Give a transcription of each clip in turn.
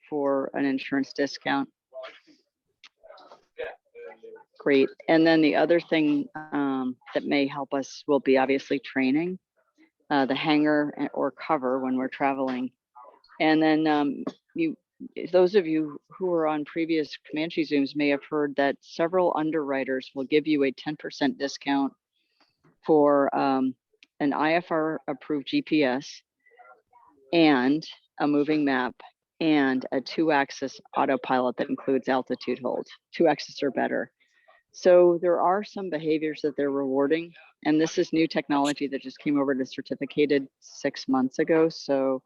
for an insurance discount. Great. And then the other thing that may help us will be obviously training, the hanger or cover when we're traveling. And then those of you who were on previous Comanche Zooms may have heard that several underwriters will give you a 10% discount for an IFR approved GPS and a moving map and a 2-axis autopilot that includes altitude hold. 2-axis or better. So there are some behaviors that they're rewarding, and this is new technology that just came over to certificated 6 months ago. So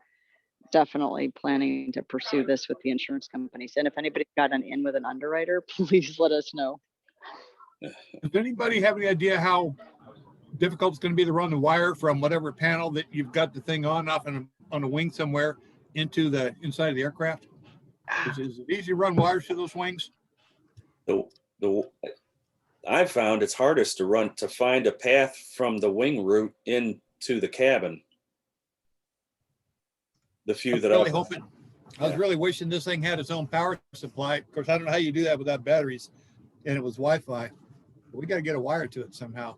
definitely planning to pursue this with the insurance companies. And if anybody's got an in with an underwriter, please let us know. Does anybody have any idea how difficult it's going to be to run the wire from whatever panel that you've got the thing on off on a wing somewhere into the inside of the aircraft? Is it easy to run wires to those wings? I've found it's hardest to find a path from the wing route into the cabin. The few that I was really wishing this thing had its own power supply. Of course, I don't know how you do that without batteries, and it was Wi-Fi. But we got to get a wire to it somehow.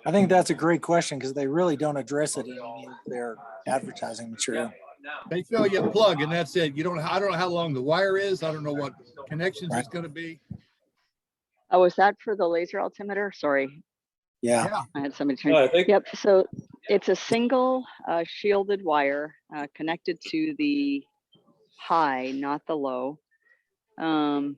I think that's a great question because they really don't address it in any of their advertising material. They fill you a plug and that's it. I don't know how long the wire is. I don't know what connections it's going to be. Oh, is that for the laser altimeter? Sorry. Yeah. I had somebody turn. Yep. So it's a single shielded wire connected to the high, not the low. And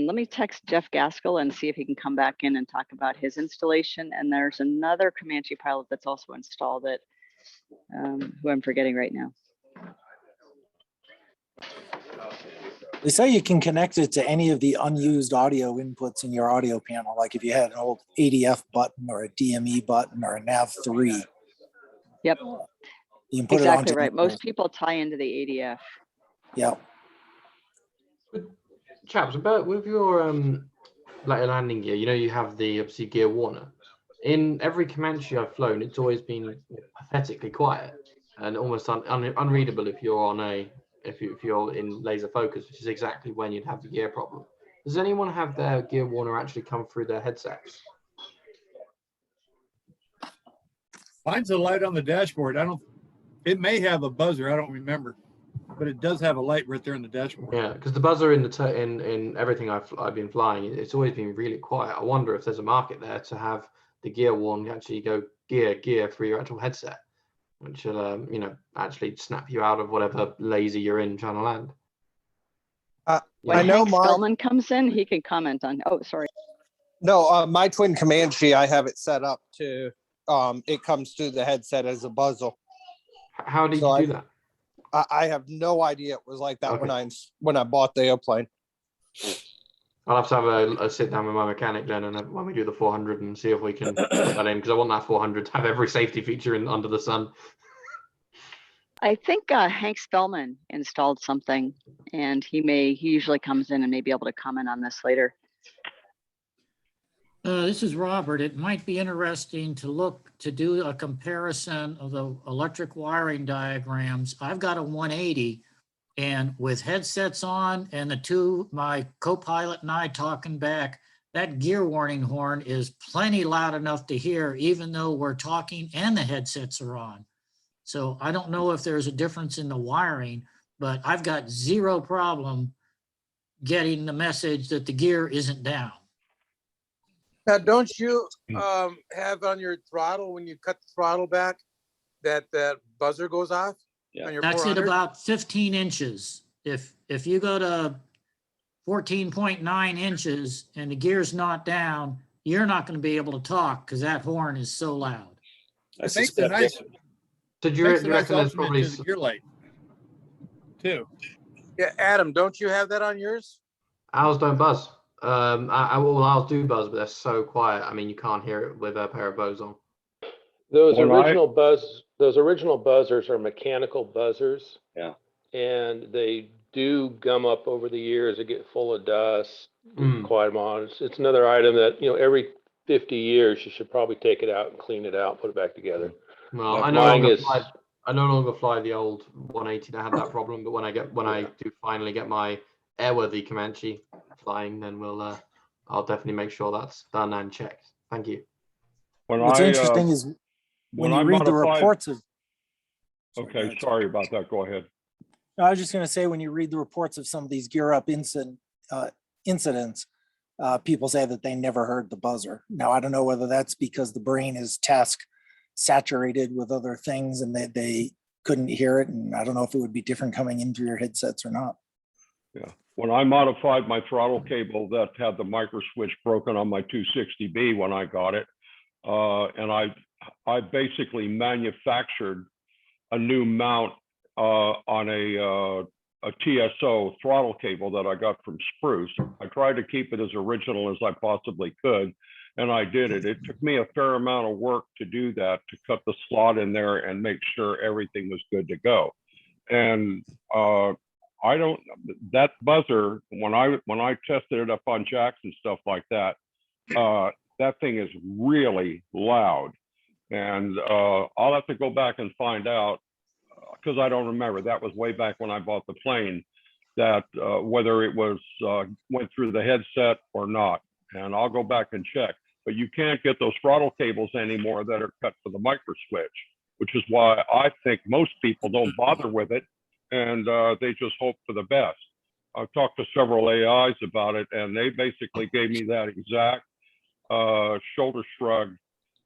let me text Jeff Gaskell and see if he can come back in and talk about his installation. And there's another Comanche pilot that's also installed it, who I'm forgetting right now. They say you can connect it to any of the unused audio inputs in your audio panel. Like if you had an old ADF button or a DME button or a NAV3. Yep. You can put exactly it right. Most people tie into the ADF. Yep. Chaps, about with your like landing gear, you have the obviously gear warner. In every Comanche I've flown, it's always been pathetically quiet and almost unreadable if you're in laser focus, which is exactly when you'd have the gear problem. Does anyone have their gear warner actually come through their headsets? Mine's a light on the dashboard. It may have a buzzer. I don't remember, but it does have a light right there in the dashboard. Yeah, because the buzzer in everything I've been flying, it's always been really quiet. I wonder if there's a market there to have the gear warn actually go gear through your actual headset, which will actually snap you out of whatever lazy you're in trying to land. When Hank Spellman comes in, he can comment on. Oh, sorry. No, my twin Comanche, I have it set up to. It comes through the headset as a buzzer. How do you do that? I have no idea it was like that when I bought the airplane. I'll have to have a sit down with my mechanic then, and when we do the 400 and see if we can put that in, because I want that 400 to have every safety feature under the sun. I think Hank Spellman installed something, and he usually comes in and may be able to comment on this later. This is Robert. It might be interesting to do a comparison of the electric wiring diagrams. I've got a 180, and with headsets on and my co-pilot and I talking back, that gear warning horn is plenty loud enough to hear, even though we're talking and the headsets are on. So I don't know if there's a difference in the wiring, but I've got zero problem getting the message that the gear isn't down. Now, don't you have on your throttle, when you cut the throttle back, that buzzer goes off? Yeah. That's at about 15 inches. If you go to 14.9 inches and the gear's not down, you're not going to be able to talk because that horn is so loud. I think the nice. Did you reckon there's probably the gear light too? Yeah, Adam, don't you have that on yours? Ours don't buzz. Ours do buzz, but they're so quiet. I mean, you can't hear it with a pair of Bose on. Those original buzzers are mechanical buzzers. Yeah. And they do gum up over the years. They get full of dust. Quiet them on. It's another item that every 50 years you should probably take it out and clean it out, put it back together. Well, like I know I no longer fly the old 180 that had that problem, but when I do finally get my airworthy Comanche flying, then I'll definitely make sure that's done and checked. Thank you. What's interesting is when you read the reports of. Okay, sorry about that. Go ahead. I was just going to say, when you read the reports of some of these gear up incidents, people say that they never heard the buzzer. Now, I don't know whether that's because the brain is task saturated with other things and that they couldn't hear it. And I don't know if it would be different coming in through your headsets or not. Yeah. When I modified my throttle cable that had the micro switch broken on my 260B when I got it, and I basically manufactured a new mount on a TSO throttle cable that I got from Spruce. I tried to keep it as original as I possibly could, and I did it. It took me a fair amount of work to do that, to cut the slot in there and make sure everything was good to go. And that buzzer, when I tested it up on jacks and stuff like that, that thing is really loud. And I'll have to go back and find out, because I don't remember. That was way back when I bought the plane, that whether it was went through the headset or not. And I'll go back and check. But you can't get those throttle cables anymore that are cut for the micro switch, which is why I think most people don't bother with it, and they just hope for the best. I've talked to several AIs about it, and they basically gave me that exact shoulder shrug,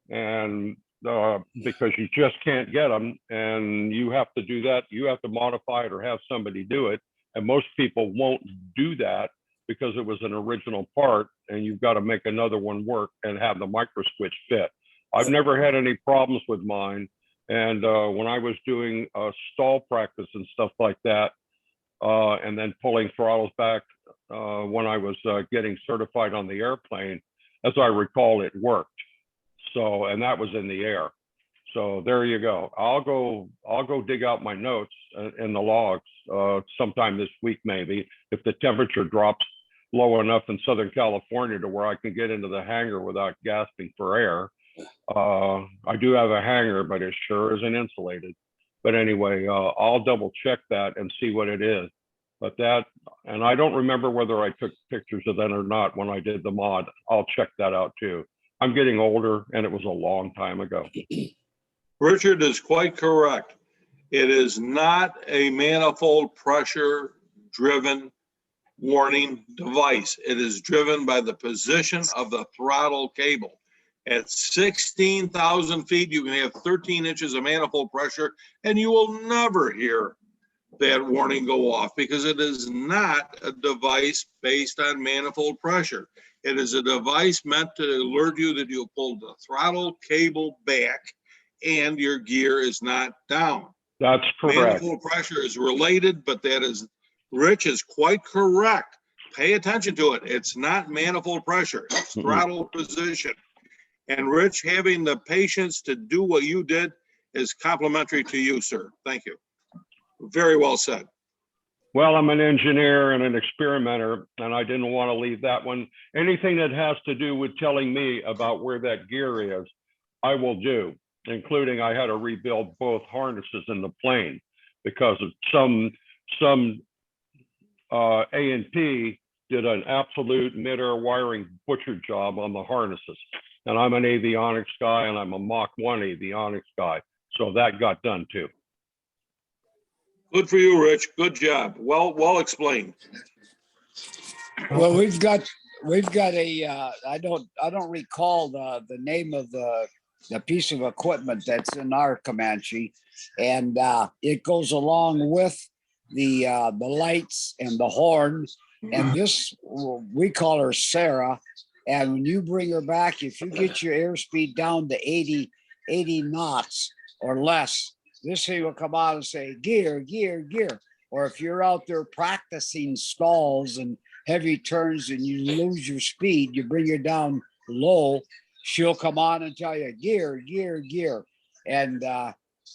and because you just can't get them, and you have to do that. You have to modify it or have somebody do it, and most people won't do that because it was an original part, and you've got to make another one work and have the micro switch fit. I've never had any problems with mine, and when I was doing stall practice and stuff like that, and then pulling throttles back when I was getting certified on the airplane, as I recall, it worked. So, and that was in the air. So there you go. I'll go dig out my notes in the logs sometime this week, maybe, if the temperature drops low enough in Southern California to where I can get into the hangar without gasping for air. I do have a hangar, but it sure isn't insulated. But anyway, I'll double check that and see what it is. But that, and I don't remember whether I took pictures of that or not when I did the mod. I'll check that out too. I'm getting older, and it was a long time ago. Richard is quite correct. It is not a manifold pressure driven warning device. It is driven by the position of the throttle cable. At 16,000 feet, you can have 13 inches of manifold pressure, and you will never hear that warning go off because it is not a device based on manifold pressure. It is a device meant to alert you that you pulled the throttle cable back and your gear is not down. That's correct. Manifold pressure is related, but that is, Rich is quite correct. Pay attention to it. It's not manifold pressure, it's throttle position. And Rich, having the patience to do what you did is complimentary to you, sir. Thank you. Very well said. Well, I'm an engineer and an experimenter, and I didn't want to leave that one. Anything that has to do with telling me about where that gear is, I will do, including I had to rebuild both harnesses in the plane because of some A&P did an absolute mid-air wiring butcher job on the harnesses. And I'm an avionics guy, and I'm a Mach 1 avionics guy. So that got done too. Good for you, Rich. Good job. Well explained. Well, we've got a I don't recall the name of the piece of equipment that's in our Comanche, and it goes along with the lights and the horn, and this, we call her Sarah. And when you bring her back, if you get your airspeed down to 80 knots or less, this thing will come out and say, gear, gear, gear. Or if you're out there practicing stalls and heavy turns and you lose your speed, you bring her down low, she'll come on and tell you, gear, gear, gear. And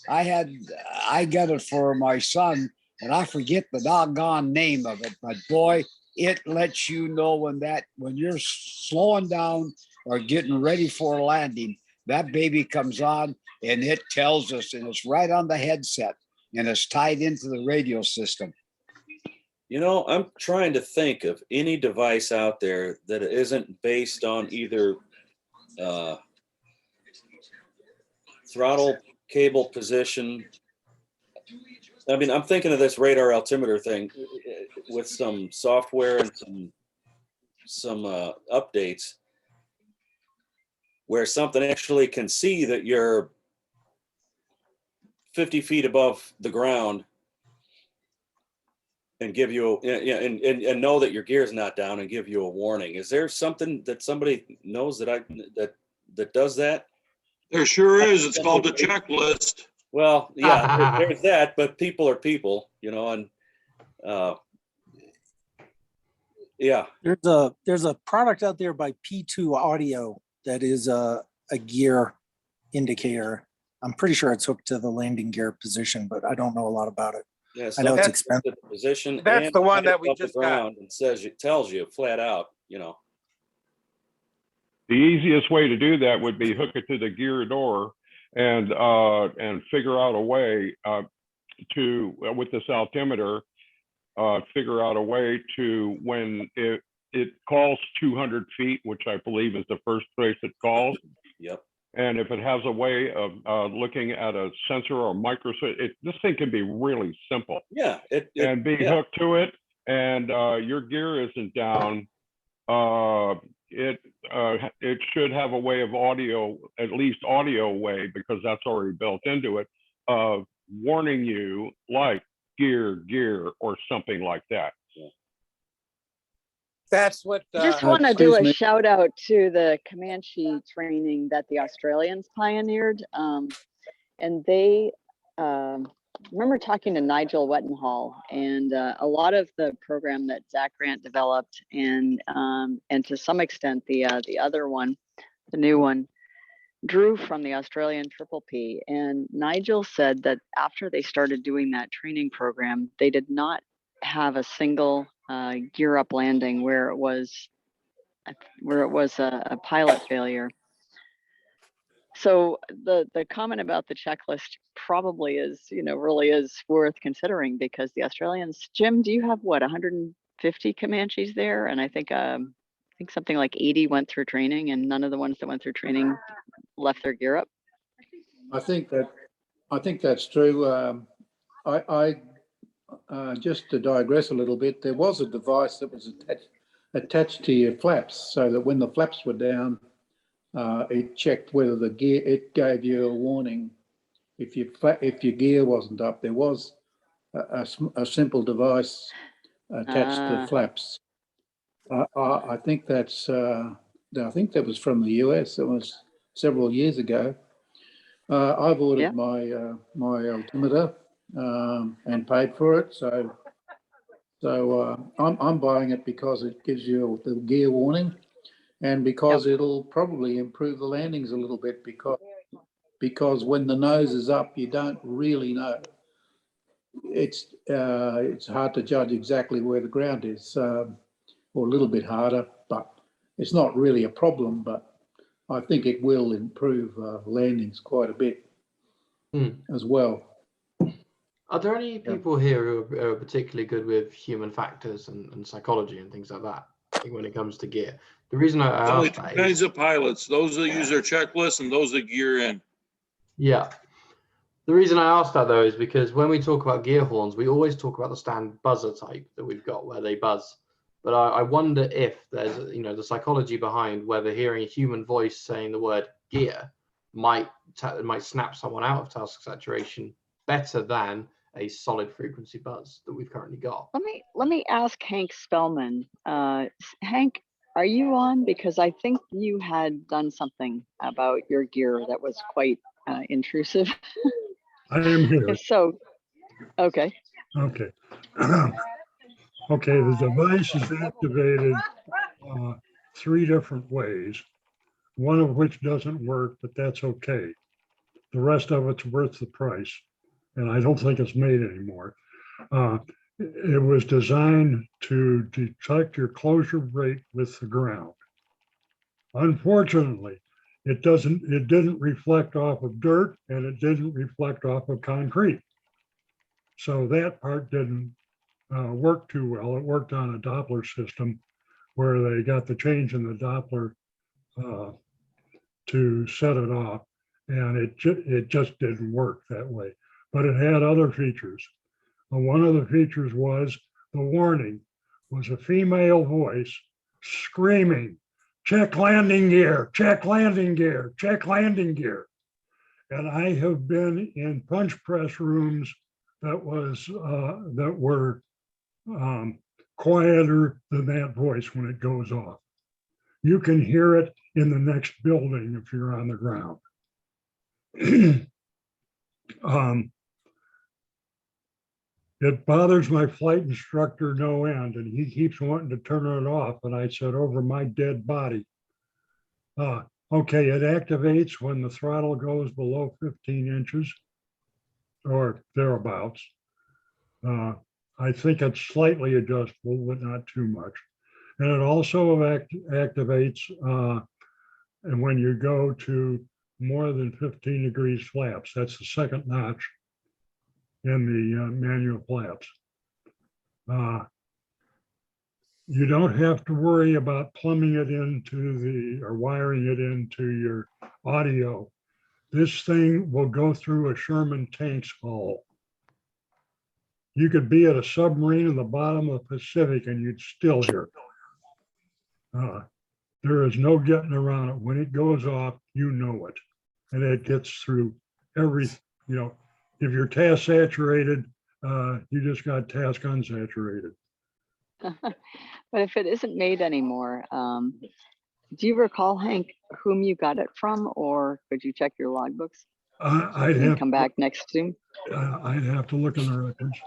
I got it for my son, and I forget the doggone name of it, but boy, it lets you know when you're slowing down or getting ready for a landing, that baby comes on and it tells us, and it's right on the headset and it's tied into the radio system. You know, I'm trying to think of any device out there that isn't based on either throttle cable position. I mean, I'm thinking of this radar altimeter thing with some software and some updates where something actually can see that you're 50 feet above the ground and give you and know that your gear's not down and give you a warning. Is there something that somebody knows that does that? There sure is. It's called the checklist. Well, yeah, there's that, but people are people, you know, and yeah. There's a product out there by P2 Audio that is a gear indicator. I'm pretty sure it's hooked to the landing gear position, but I don't know a lot about it. Yeah, I know it's that's expensive. the position. That's and the one right that we above the just got. ground and tells you flat out, you know. The easiest way to do that would be hook it to the gear door and figure out a way to, with this altimeter, figure out a way to, when it calls 200 feet, which I believe is the first place it calls. Yep. And if it has a way of looking at a sensor or microscope, this thing can be really simple. Yeah. And be hooked to it, and your gear isn't down. It should have a way of audio, at least audio way, because that's already built into it, of warning you, like gear, or something like that. That's what. I just want to do excuse a me. shout out to the Comanche training that the Australians pioneered. And they, remember talking to Nigel Wettenhall, and a lot of the program that Zach Grant developed, and to some extent the other one, the new one, drew from the Australian Triple P. And Nigel said that after they started doing that training program, they did not have a single gear up landing where it was a pilot failure. So the comment about the checklist probably is, really is worth considering, because the Australians, Jim, do you have what, 150 Comanches there? And I think something like 80 went through training, and none of the ones that went through training left their gear up. I think that's true. I just to digress a little bit, there was a device that was attached to your flaps, so that when the flaps were down, it checked whether the gear. It gave you a warning if your gear wasn't up. There was a simple device attached to the flaps. I think that's. I think that was from the US. It was several years ago. I've ordered my altimeter and paid for it. So I'm buying it because it gives you the gear warning, and because it'll probably improve the landings a little bit, because when the nose is up, you don't really know. It's hard to judge exactly where the ground is, or a little bit harder, but it's not really a problem. But I think it will improve landings quite a bit as well. Are there any people here who are particularly good with human factors and psychology and things like that, when it comes to gear? The reason I Only asked two that kinds of pilots: those that use their checklist and those that gear in. Yeah. The reason I asked that, though, is because when we talk about gear horns, we always talk about the stand buzzer type that we've got where they buzz. But I wonder if there's, the psychology behind whether hearing a human voice saying the word gear might snap someone out of task saturation better than a solid frequency buzz that we've currently got. Let me ask Hank Spellman. Hank, are you on? Because I think you had done something about your gear that was quite intrusive. I am here. So, okay. Okay. Okay, the device is activated 3 different ways, one of which doesn't work, but that's okay. The rest of it's worth the price, and I don't think it's made anymore. It was designed to detect your closure rate with the ground. Unfortunately, it didn't reflect off of dirt and it didn't reflect off of concrete. So that part didn't work too well. It worked on a Doppler system where they got the change in the Doppler to set it off, and it just didn't work that way. But it had other features. One of the features was the warning was a female voice screaming, "Check landing gear, check landing gear, check landing gear." And I have been in punch press rooms that were quieter than that voice when it goes off. You can hear it in the next building if you're on the ground. It bothers my flight instructor no end, and he keeps wanting to turn it off. And I said, over my dead body. Okay, it activates when the throttle goes below 15 inches or thereabouts. I think it's slightly adjustable, but not too much. And it also activates and when you go to more than 15 degrees flaps. That's the second notch in the manual flaps. You don't have to worry about plumbing it into or wiring it into your audio. This thing will go through a Sherman tank's hull. You could be at a submarine in the bottom of the Pacific and you'd still hear it. There is no getting around it. When it goes off, you know it. And it gets through every, if you're task saturated, you just got task unsaturated. But if it isn't made anymore, do you recall, Hank, whom you got it from, or could you check your logbooks? I'd have come back next Zoom. I'd have to look in the records.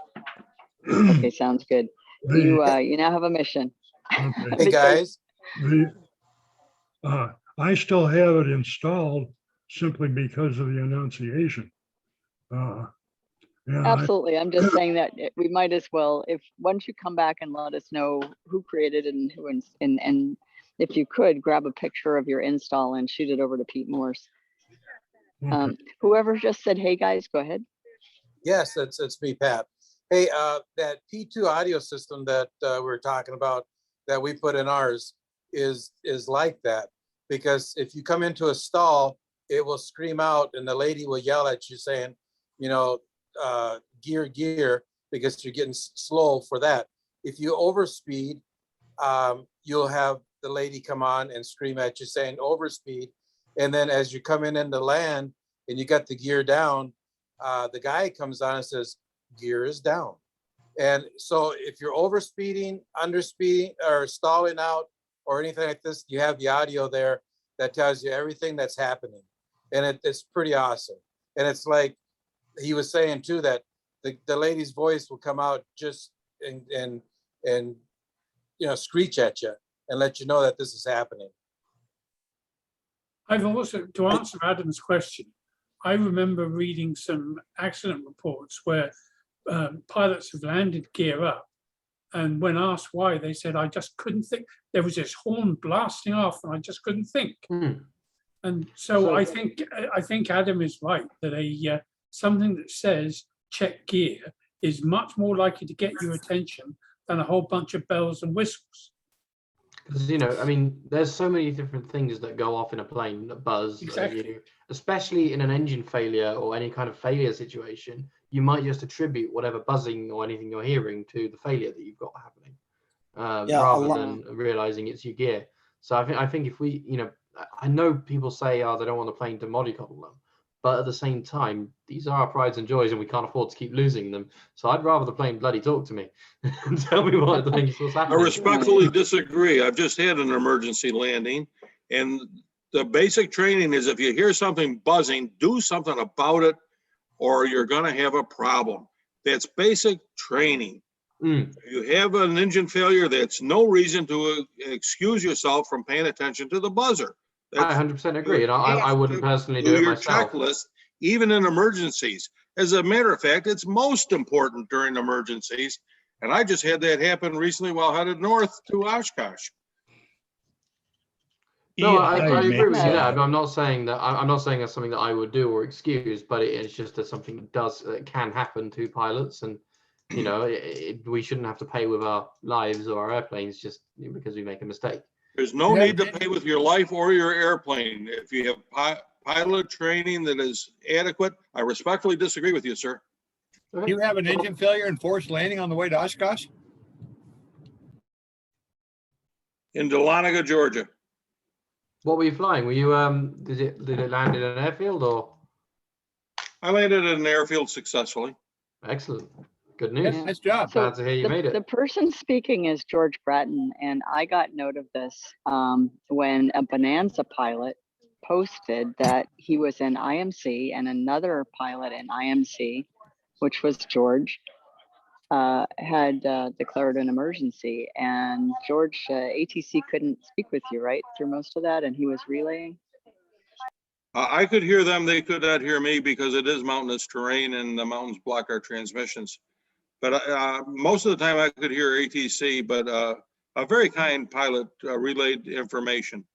Okay, sounds good. You now have a mission. Okay. Hey guys, I still have it installed simply because of the annunciation. Absolutely. I'm just saying that we might as well, if once you come back and let us know who created it and who, and if you could grab a picture of your install and shoot it over to Pete Morse. Okay. Whoever just said, hey guys, go ahead. yes, it's me, Pat. Hey, that P2 audio system that we were talking about that we put in ours is like that, because if you come into a stall, it will scream out and the lady will yell at you saying, gear, because you're getting slow for that. If you overspeed, you'll have the lady come on and scream at you saying overspeed. And then as you come in to land and you got the gear down, the guy comes on and says, gear is down. And so if you're overspeeding, underspeeding, or stalling out or anything like this, you have the audio there that tells you everything that's happening. And it's pretty awesome. And it's like he was saying too, that the lady's voice will come out just and screech at you and let you know that this is happening. I've also, to answer Adam's question, I remember reading some accident reports where pilots have landed gear up, and when asked why, they said, I just couldn't think. There was this horn blasting off and I just couldn't think. And so I think Adam is right that something that says check gear is much more likely to get your attention than a whole bunch of bells and whistles. Because, I mean, there's so many different things that go off in a plane that buzz. Exactly. Especially in an engine failure or any kind of failure situation, you might just attribute whatever buzzing or anything you're hearing to the failure that you've got happening, rather than realizing it's your gear. So I think if we, I know people say, oh, they don't want the plane to mollycoddle them, but at the same time, these are our prides and joys and we can't afford to keep losing them. So I'd rather the plane bloody talk to me and tell me what the thing is what's happening. I respectfully disagree. I've just had an emergency landing, and the basic training is if you hear something buzzing, do something about it or you're going to have a problem. That's basic training. If you have an engine failure, that's no reason to excuse yourself from paying attention to the buzzer. I 100% agree, and I wouldn't personally do it your myself. checklist, even in emergencies. As a matter of fact, it's most important during emergencies. And I just had that happen recently while headed north to Oshkosh. No, I EAA agree with makes you a- there. I'm not saying that. I'm not saying that's something that I would do or excuse, but it's just that something that can happen to pilots, and you know, we shouldn't have to pay with our lives or our airplanes just because we make a mistake. There's no need to pay with your life or your airplane. If you have pilot training that is adequate, I respectfully disagree with you, sir. Okay. You have an engine failure and forced landing on the way to Oshkosh? In Dahlonega, Georgia. What were you flying? Were you did it land in an airfield or? I landed at an airfield successfully. Excellent. Good news. Yeah. Nice job. Glad to hear you made The it. person speaking is George Bratton, and I got note of this when a Bonanza pilot posted that he was in IMC, and another pilot in IMC, which was George, had declared an emergency. And George, ATC couldn't speak with you, right, through most of that, and he was relaying? I could hear them. They could not hear me because it is mountainous terrain and the mountains block our transmissions. But most of the time I could hear ATC, but a very kind pilot relayed information.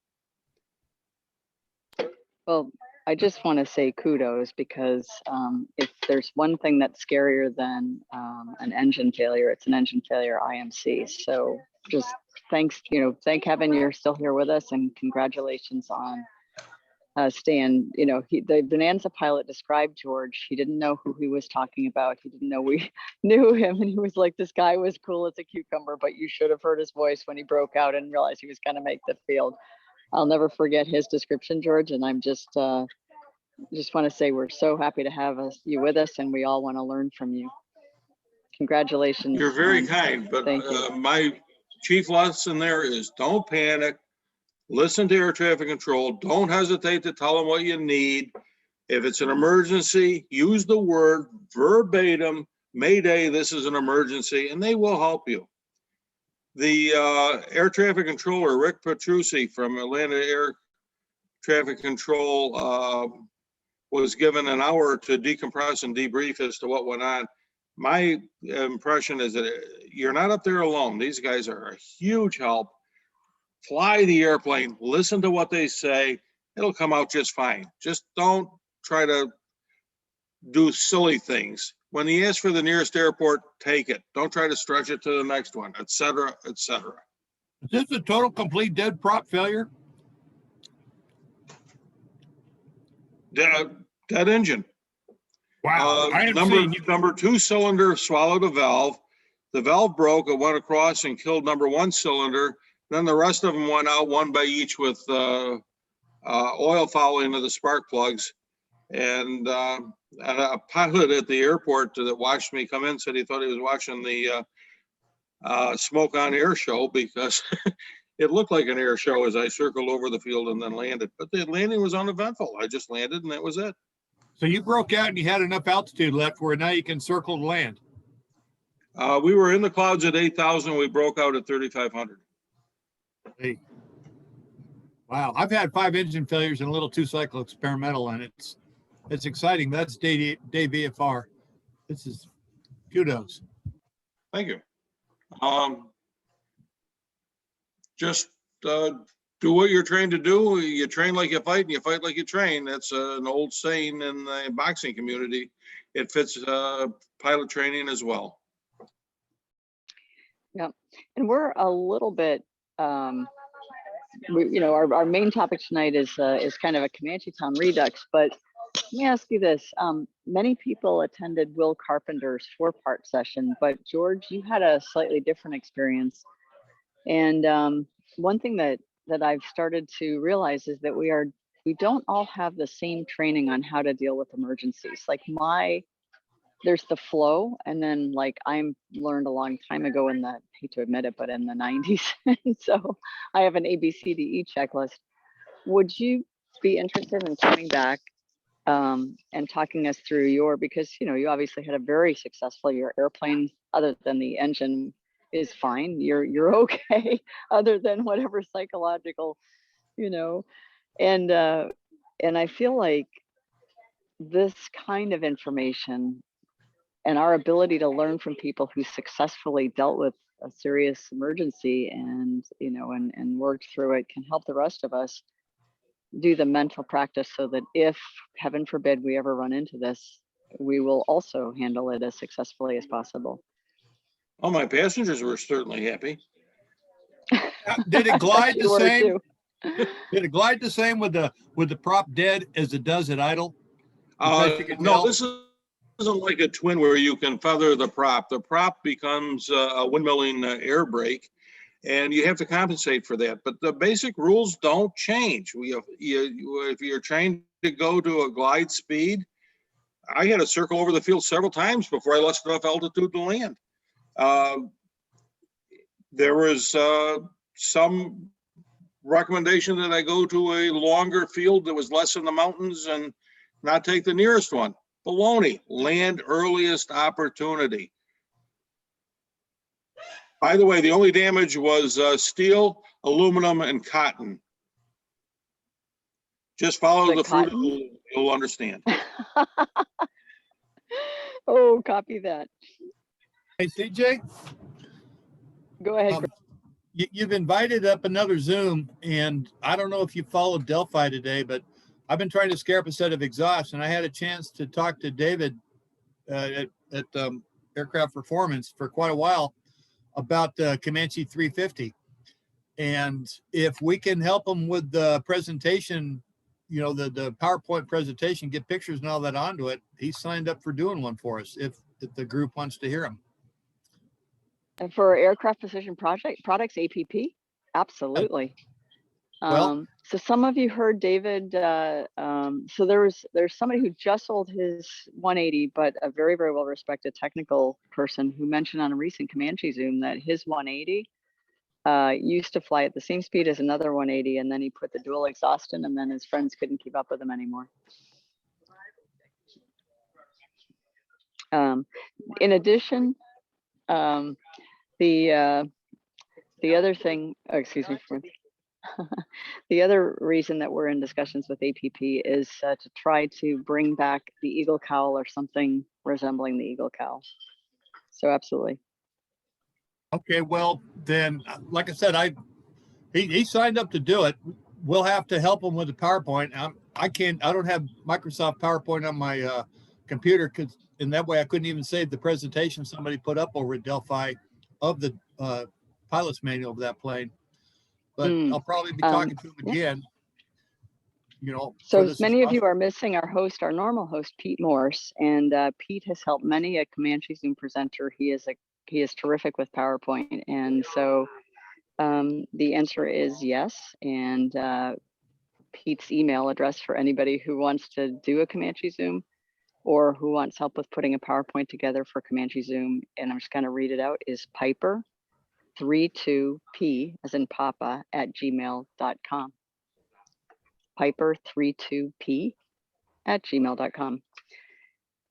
Well, I just want to say kudos, because if there's one thing that's scarier than an engine failure, it's an engine failure IMC. So just thanks, thank heaven you're still here with us, and congratulations on staying. The Bonanza pilot described George. He didn't know who he was talking about. He didn't know we knew him, and he was like, this guy was cool as a cucumber, but you should have heard his voice when he broke out and realized he was going to make the field. I'll never forget his description, George, and I'm just want to say we're so happy to have you with us, and we all want to learn from you. Congratulations. You're very kind, but my chief lesson there is don't panic. Listen to air traffic control. Don't hesitate to tell them what you need. If it's an emergency, use the word verbatim, Mayday, this is an emergency, and they will help you. The air traffic controller, Rick Petrucci from Atlanta Air Traffic Control, was given an hour to decompress and debrief as to what went on. My impression is that you're not up there alone. These guys are a huge help. Fly the airplane, listen to what they say. It'll come out just fine. Just don't try to do silly things. When he asks for the nearest airport, take it. Don't try to stretch it to the next one, et cetera, et cetera. Is this a total complete dead prop failure? Dead engine. Wow. Number 2 cylinder swallowed a valve. The valve broke. It went across and killed number 1 cylinder. Then the rest of them went out one by each with oil fouling of the spark plugs. And a pilot at the airport that watched me come in said he thought he was watching the smoke on air show, because it looked like an air show as I circled over the field and then landed. But the landing was uneventful. I just landed and that was it. So you broke out and you had enough altitude left where now you can circle the land. We were in the clouds at 8,000. We broke out at 3,500. Hey. Wow. I've had 5 engine failures in a little 2-cycle experimental, and it's exciting. That's day VFR. This is kudos. Thank you. Just do what you're trained to do. You train like you fight, and you fight like you train. That's an old saying in the boxing community. It fits pilot training as well. Yeah, and we're a little bit, our main topic tonight is kind of a ComancheTown redux, but let me ask you this. Many people attended Will Carpenter's 4-part session, but George, you had a slightly different experience. And one thing that I've started to realize is that we don't all have the same training on how to deal with emergencies. Like there's the flow, and then like I learned a long time ago I hate to admit it, but in the 90s. And so I have an ABCDE checklist. Would you be interested in coming back and talking us through because you obviously had a very successful, your airplane, other than the engine is fine, you're okay, other than whatever psychological, and I feel like this kind of information and our ability to learn from people who successfully dealt with a serious emergency and and worked through it can help the rest of us do the mental practice so that if, heaven forbid, we ever run into this, we will also handle it as successfully as possible. Oh, my passengers were certainly happy. Did it glide You the were same? too. Did it glide the same with the prop dead as it does at idle? Because you can No, tell- this isn't like a twin where you can feather the prop. The prop becomes a windmilling air brake, and you have to compensate for that. But the basic rules don't change. If you're trying to go to a glide speed, I had to circle over the field several times before I lost enough altitude to land. There was some recommendation that I go to a longer field that was less in the mountains and not take the nearest one. Baloney, land earliest opportunity. By the way, the only damage was steel, aluminum, and cotton. Just follow the fruit, you'll understand. Oh, copy that. Hey, CJ? Go ahead. You've invited up another Zoom, and I don't know if you followed Delphi today, but I've been trying to scare up a set of exhausts, and I had a chance to talk to David at Aircraft Performance for quite a while about the Comanche 350. And if we can help them with the presentation, you know, the PowerPoint presentation, get pictures and all that onto it, he's signed up for doing one for us if the group wants to hear him. And for aircraft precision products, APP, absolutely. Well, so some of you heard David. So there's somebody who just sold his 180, but a very, very well respected technical person who mentioned on a recent Comanche Zoom that his 180 used to fly at the same speed as another 180, and then he put the dual exhaust in, and then his friends couldn't keep up with him anymore. In addition, the other thing, oh, excuse me, the other reason that we're in discussions with APP is to try to bring back the eagle cowl or something resembling the eagle cowl. So absolutely. Okay, well then, like I said, he signed up to do it. We'll have to help him with the PowerPoint. I don't have Microsoft PowerPoint on my computer, because in that way I couldn't even save the presentation somebody put up over at Delphi of the pilot's manual of that plane. But I'll probably be talking to him again. You know, so as many of you are missing our host, our normal host, Pete Morse, and Pete has helped many a Comanche Zoom presenter. He is terrific with PowerPoint, and so the answer is yes. And Pete's email address for anybody who wants to do a Comanche Zoom or who wants help with putting a PowerPoint together for Comanche Zoom, and I'm just going to read it out, is Piper32P as in Papa @gmail.com. Piper32P @gmail.com,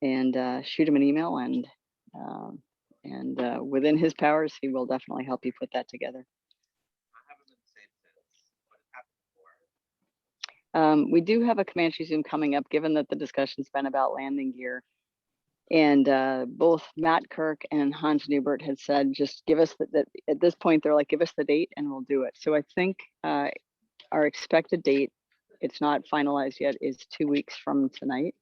and shoot him an email, and within his powers, he will definitely help you put that together. We do have a Comanche Zoom coming up, given that the discussion's been about landing gear. And both Matt Kirk and Hans Newbert had said, just give us that at this point, they're like, give us the date and we'll do it. So I think our expected date, it's not finalized yet, is 2 weeks from tonight,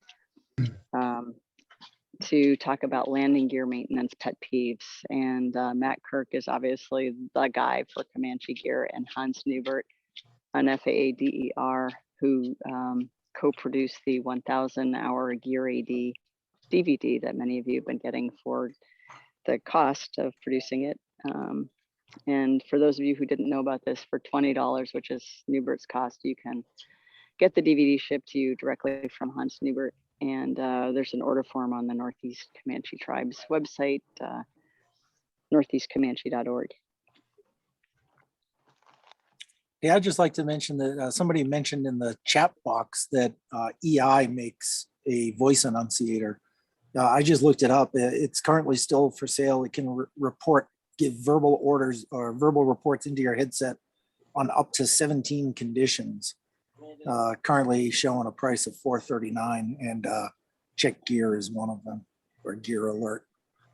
to talk about landing gear maintenance pet peeves. And Matt Kirk is obviously the guy for Comanche gear, and Hans Newbert, an FAA DER, who co-produced the 1,000 hour Gear AD DVD that many of you have been getting for the cost of producing it. And for those of you who didn't know about this, for $20, which is Newbert's cost, you can get the DVD shipped to you directly from Hans Newbert. And there's an order form on the Northeast Comanche Tribes website, northeastcomanche.org. Yeah, I'd just like to mention that somebody mentioned in the chat box that EI makes a voice enunciator. I just looked it up. It's currently still for sale. It can give verbal orders or verbal reports into your headset on up to 17 conditions. Currently showing a price of $439, and Check Gear is one of them, or Gear Alert.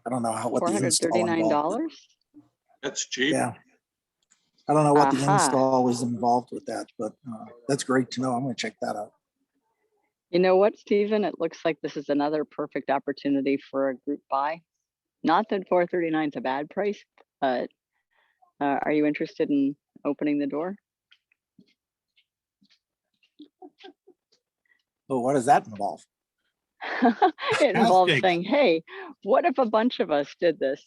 I don't know what the install involved. $439? That's cheap. Yeah. I don't know what the Aha. install is involved with that, but that's great to know. I'm going to check that out. You know what, Stephen? It looks like this is another perfect opportunity for a group buy. Not that 439 is a bad price, but are you interested in opening the door? But what does that involve? It involves Outtakes. saying, "Hey, what if a bunch of us did this?"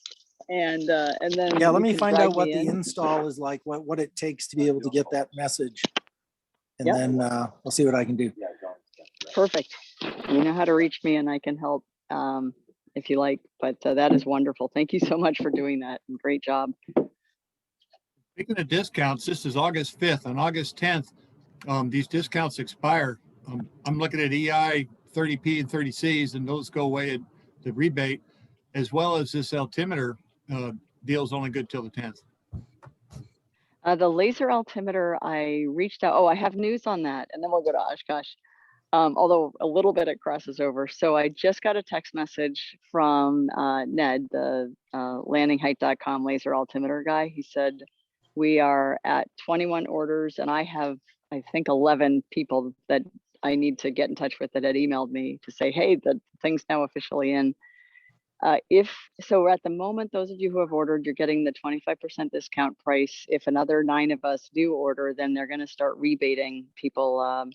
And then Yeah, let you me can find drag out what me the in. install is like, what it takes to be able to get that message. And Yep. then I'll see what I can do. Perfect. You know how to reach me, and I can help if you like. But that is wonderful. Thank you so much for doing that. Great job. Speaking of discounts, this is August 5th. On August 10th, these discounts expire. I'm looking at EI 30P and 30Cs, and those go away at the rebate, as well as this altimeter deal is only good till the 10th. The laser altimeter, I reached out. Oh, I have news on that, and then we'll go to Oshkosh. Although a little bit it crosses over. So I just got a text message from Ned, the landingheight.com laser altimeter guy. He said, we are at 21 orders, and I have, I think, 11 people that I need to get in touch with that had emailed me to say, hey, the thing's now officially in. If so, at the moment, those of you who have ordered, you're getting the 25% discount price. If another 9 of us do order, then they're going to start rebating people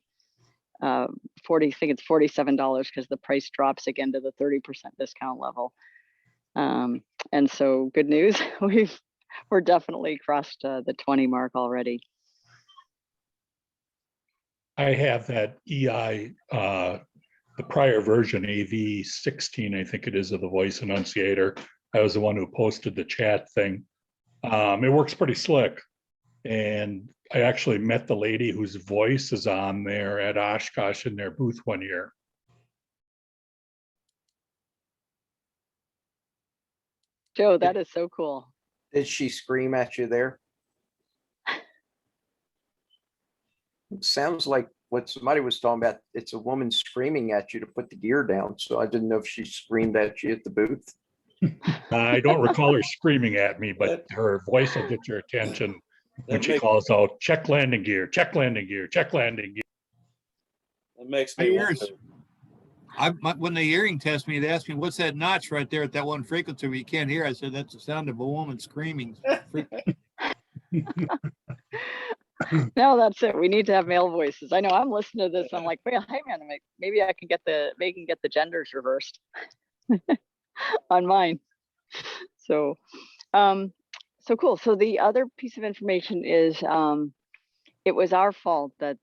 40, I think it's $47 because the price drops again to the 30% discount level. And so good news, we're definitely crossed the 20 mark already. I have that EI, the prior version, AV 16, I think it is, of the voice enunciator. I was the one who posted the chat thing. It works pretty slick. And I actually met the lady whose voice is on there at Oshkosh in their booth one year. Joe, that is so cool. Did she scream at you there? It sounds like what somebody was talking about. It's a woman screaming at you to put the gear down. So I didn't know if she screamed at you at the booth. I don't recall her screaming at me, but her voice will get your attention when she calls out, check landing gear, check landing gear, check landing gear. It makes My me ears, wonder. when they hearing test me, they asked me, what's that notch right there at that one frequency where you can't hear? I said, that's the sound of a woman screaming. No, that's it. We need to have male voices. I know I'm listening to this. I'm like, wait, hey man, maybe I can get the genders reversed on mine. So, so cool. So the other piece of information is, it was our fault that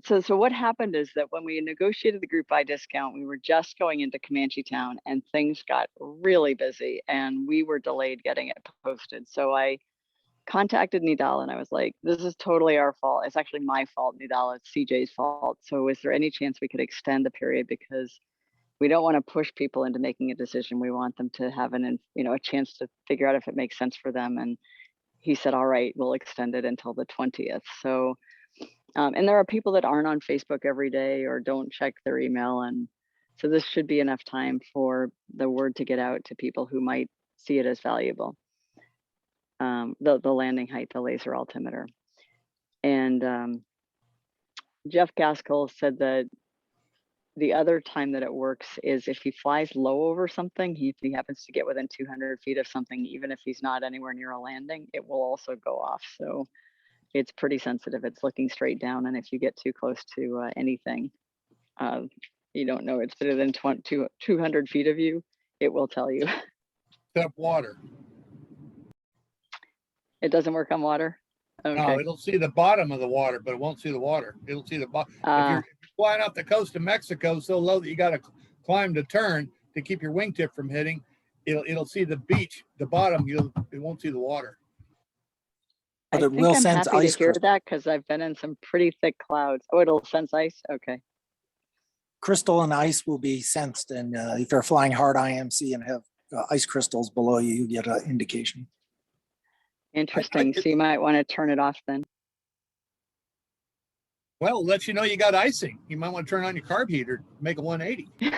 so what happened is that when we negotiated the group buy discount, we were just going into ComancheTown and things got really busy and we were delayed getting it posted. So I contacted Nidal and I was like, this is totally our fault. It's actually my fault, Nidal. It's CJ's fault. So is there any chance we could extend the period, because we don't want to push people into making a decision. We want them to have a chance to figure out if it makes sense for them. And he said, all right, we'll extend it until the 20th. So, and there are people that aren't on Facebook every day or don't check their email. And so this should be enough time for the word to get out to people who might see it as valuable. The landing height, the laser altimeter. And Jeff Gaskell said that the other time that it works is if he flies low over something, if he happens to get within 200 feet of something, even if he's not anywhere near a landing, it will also go off. So it's pretty sensitive. It's looking straight down. And if you get too close to anything, you don't know it's within 200 feet of you, it will tell you. Except water. It doesn't work on water? Okay. No, it'll see the bottom of the water, but it won't see the water. It'll see the bottom. If you're flying off the coast of Mexico so low that you got to climb to turn to keep your wingtip from hitting, it'll see the beach, the bottom. It won't see the water. I think I'm happy to hear that because I've been in some pretty thick clouds. Oh, it'll sense ice? Okay. Crystal and ice will be sensed, and if you're flying hard IMC and have ice crystals below you, you get an indication. Interesting. So you might want to turn it off then. Well, it lets you know you got icing. You might want to turn on your carb heater, make a 180.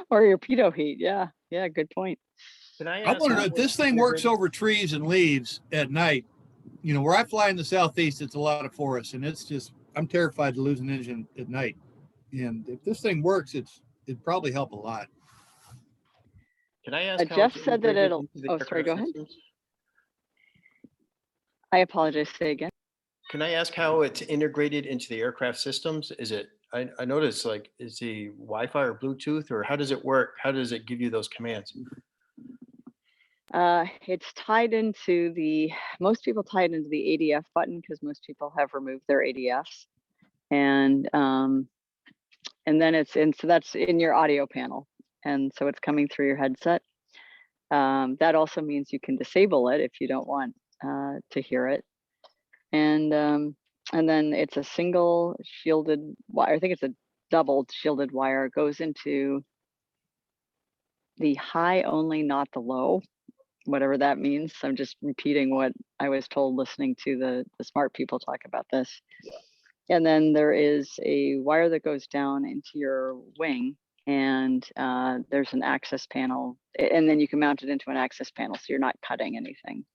Or your pitot heat. Yeah. Yeah. Good point. I want to know if this thing works over trees and leaves at night. you know, where I fly in the Southeast, it's a lot of forest, and it's just, I'm terrified to lose an engine at night. And if this thing works, it'd probably help a lot. Can I ask how Jeff it's said that integrated it'll, into the oh, sorry, aircraft go ahead. systems? I apologize, say again. Can I ask how it's integrated into the aircraft systems? Is it, I noticed like, is the Wi-Fi or Bluetooth, or how does it work? How does it give you those commands? It's tied into most people tie it into the ADF button because most people have removed their ADFs. And then so that's in your audio panel. And so it's coming through your headset. That also means you can disable it if you don't want to hear it. And then it's a single shielded wire. I think it's a double shielded wire. It goes into the high only, not the low, whatever that means. I'm just repeating what I was told listening to the smart people talk about this. And then there is a wire that goes down into your wing, and there's an access panel, and then you can mount it into an access panel so you're not cutting anything.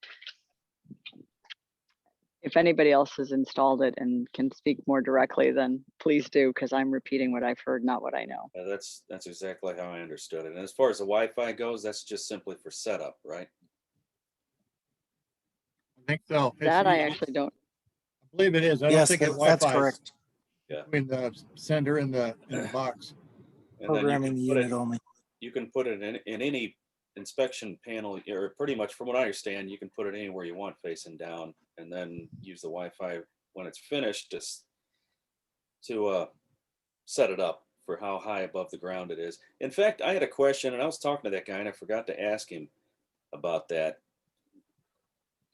If anybody else has installed it and can speak more directly, then please do, because I'm repeating what I've heard, not what I know. Yeah, that's exactly how I understood it. And as far as the Wi-Fi goes, that's just simply for setup, right? I think so. That I actually don't. I believe it is. I don't Yes, think it's that's Wi-Fi correct. Yeah. between the sender and the box. And then Programming unit only. you can put it in any inspection panel, or pretty much from what I understand, you can put it anywhere you want facing down, and then use the Wi-Fi when it's finished just to set it up for how high above the ground it is. In fact, I had a question, and I was talking to that guy and I forgot to ask him about that.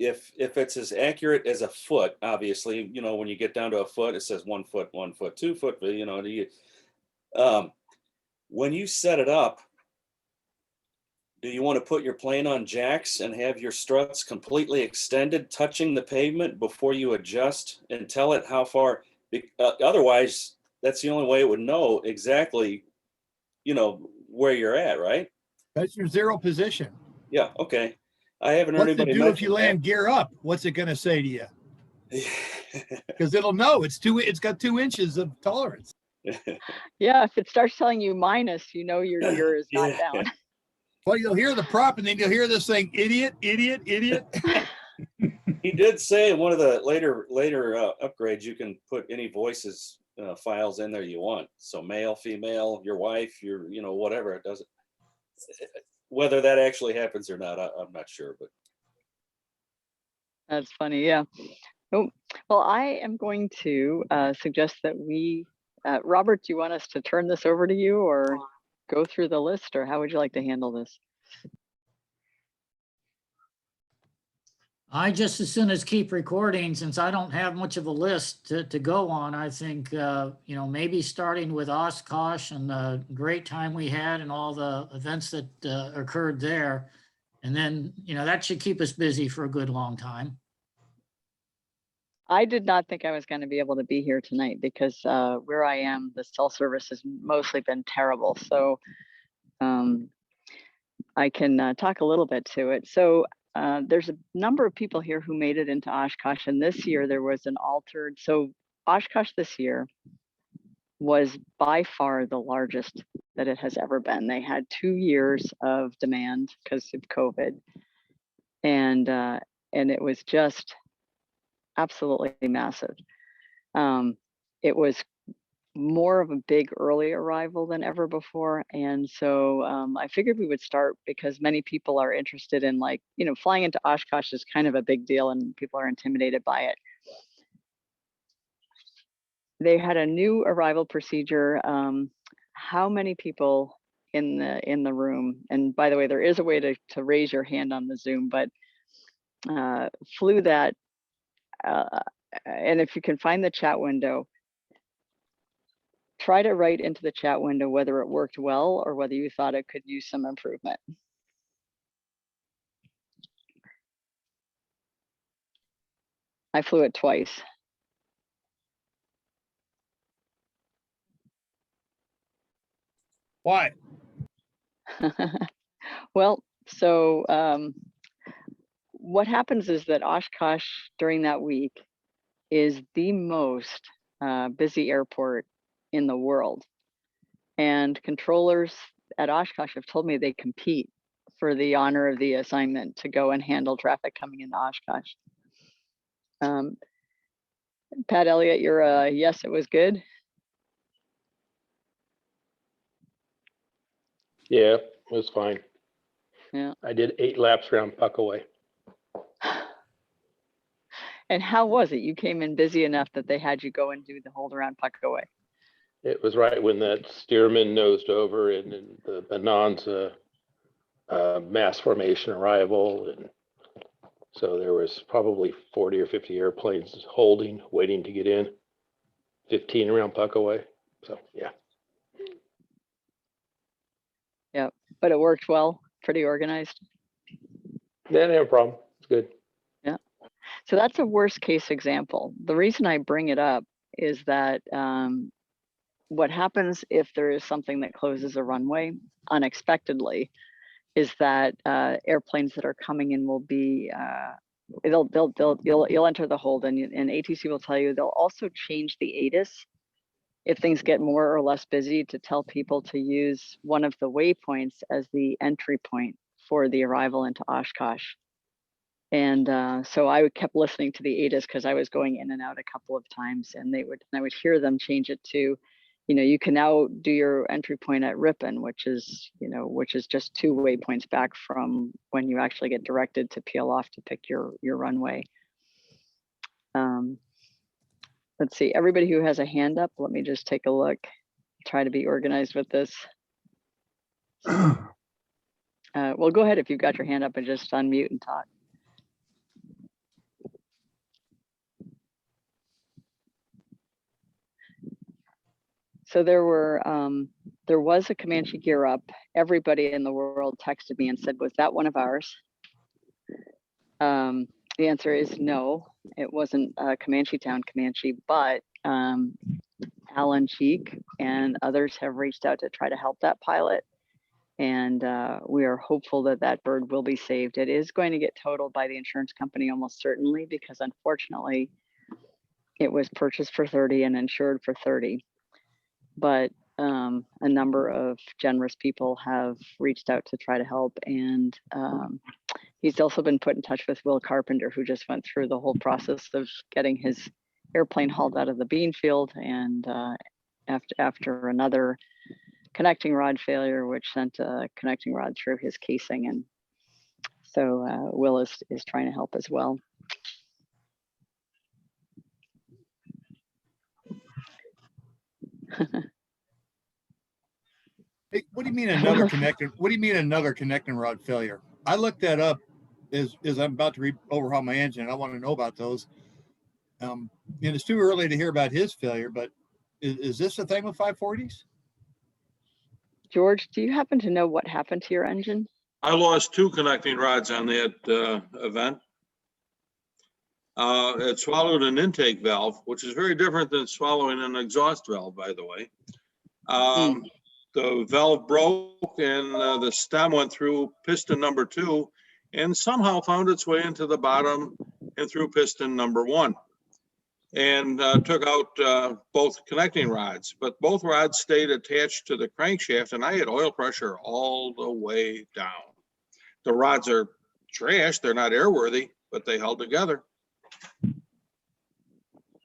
If it's as accurate as a foot, obviously, you know, when you get down to a foot, it says 1 foot, 1 foot, 2 foot, you know, when you set it up, do you want to put your plane on jacks and have your struts completely extended, touching the pavement before you adjust and tell it how far? Otherwise, that's the only way it would know exactly, you know, where you're at, right? That's your zero position. Yeah. Okay. I haven't heard What's it anybody do if you mention land gear up? What's it going to say to you? Because it'll know it's got 2 inches of tolerance. Yeah, if it starts telling you minus, you know your gear is not down. Well, you'll hear the prop, and then you'll hear this thing, idiot, idiot, idiot. He did say in one of the later upgrades, you can put any voices files in there you want. So male, female, your wife, you know, whatever. It doesn't. Whether that actually happens or not, I'm not sure. But That's funny. Yeah. Oh, well, I am going to suggest that we, Robert, do you want us to turn this over to you or go through the list, or how would you like to handle this? I just as soon as keep recording, since I don't have much of a list to go on. I think, you know, maybe starting with Oshkosh and the great time we had and all the events that occurred there. And then, you know, that should keep us busy for a good long time. I did not think I was going to be able to be here tonight because where I am, the cell service has mostly been terrible. So I can talk a little bit to it. So there's a number of people here who made it into Oshkosh, and this year there was an altered. So Oshkosh this year was by far the largest that it has ever been. They had 2 years of demand because of COVID, and it was just absolutely massive. It was more of a big early arrival than ever before. And so I figured we would start because many people are interested in, like, you know, flying into Oshkosh is kind of a big deal and people are intimidated by it. They had a new arrival procedure. How many people in the room, and by the way, there is a way to raise your hand on the Zoom, but flew that, and if you can find the chat window, try to write into the chat window whether it worked well or whether you thought it could use some improvement. I flew it twice. Why? Well, so what happens is that Oshkosh during that week is the most busy airport in the world. And controllers at Oshkosh have told me they compete for the honor of the assignment to go and handle traffic coming into Oshkosh. Pat Elliott, you're yes, it was good. Yeah, it was fine. Yeah. I did 8 laps around Puckaway. And how was it? You came in busy enough that they had you go and do the hold around Puckaway. It was right when that steerman nosed over and the Bonanza mass formation arrival. And so there was probably 40 or 50 airplanes holding, waiting to get in, 15 around Puckaway. So, yeah. Yeah, but it worked well, pretty organized. Yeah, no problem. It's good. Yeah. So that's a worst case example. The reason I bring it up is that what happens if there is something that closes a runway unexpectedly is that airplanes that are coming in will be you'll enter the hold, and ATC will tell you they'll also change the ATIS if things get more or less busy to tell people to use one of the waypoints as the entry point for the arrival into Oshkosh. And so I kept listening to the ATIS because I was going in and out a couple of times, and I would hear them change it to, you can now do your entry point at Ripon, which is just 2 waypoints back from when you actually get directed to peel off to pick your runway. Let's see, everybody who has a hand up, let me just take a look, try to be organized with this. Well, go ahead if you've got your hand up and just unmute and talk. So there was a Comanche gear up. Everybody in the world texted me and said, was that one of ours? The answer is no, it wasn't ComancheTown Comanche, but Alan Cheek and others have reached out to try to help that pilot. And we are hopeful that that bird will be saved. It is going to get totaled by the insurance company almost certainly, because unfortunately it was purchased for 30 and insured for 30. But a number of generous people have reached out to try to help. And he's also been put in touch with Will Carpenter, who just went through the whole process of getting his airplane hauled out of the bean field, and after another connecting rod failure, which sent a connecting rod through his casing. And so Will is trying to help as well. Hey, what do you mean another connecting? What do you mean another connecting rod failure? I looked that up as I'm about to overhaul my engine. I want to know about those. And it's too early to hear about his failure, but is this a thing with 540s? George, do you happen to know what happened to your engine? I lost 2 connecting rods on that event. It swallowed an intake valve, which is very different than swallowing an exhaust valve, by the way. The valve broke and the stem went through piston number 2 and somehow found its way into the bottom and through piston number 1 and took out both connecting rods, but both rods stayed attached to the crankshaft, and I had oil pressure all the way down. The rods are trash, they're not airworthy, but they held together.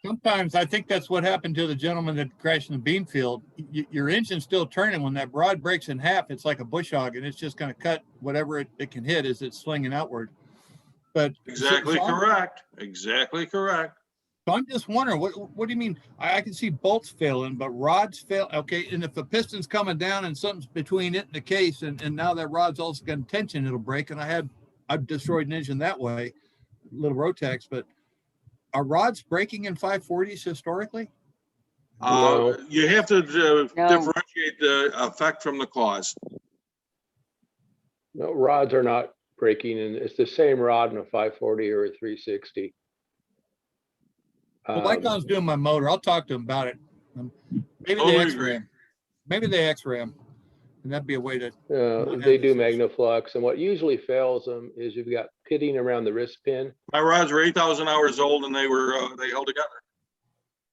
Sometimes I think that's what happened to the gentleman that crashed in the bean field. Your engine's still turning. When that rod breaks in half, it's like a bush hog, and it's just going to cut whatever it can hit as it's slinging outward. But exactly correct. Exactly correct. So I'm just wondering, what do you mean? I can see bolts failing, but rods fail. Okay, and if the piston's coming down and something's between it and the case, and now that rod's also got tension, it'll break. And I've destroyed an engine that way, little Rotex. But are rods breaking in 540s historically? No. You have to differentiate the effect from the cause. No, rods are not breaking, and it's the same rod in a 540 or a 360. Well, Lycon's doing my motor. I'll talk to him about it. Maybe they X-ray him. Maybe they X-ray him, and that'd be a way to. They do Magnaflux, and what usually fails them is you've got pitting around the wrist pin. My rods were 8,000 hours old and they held together.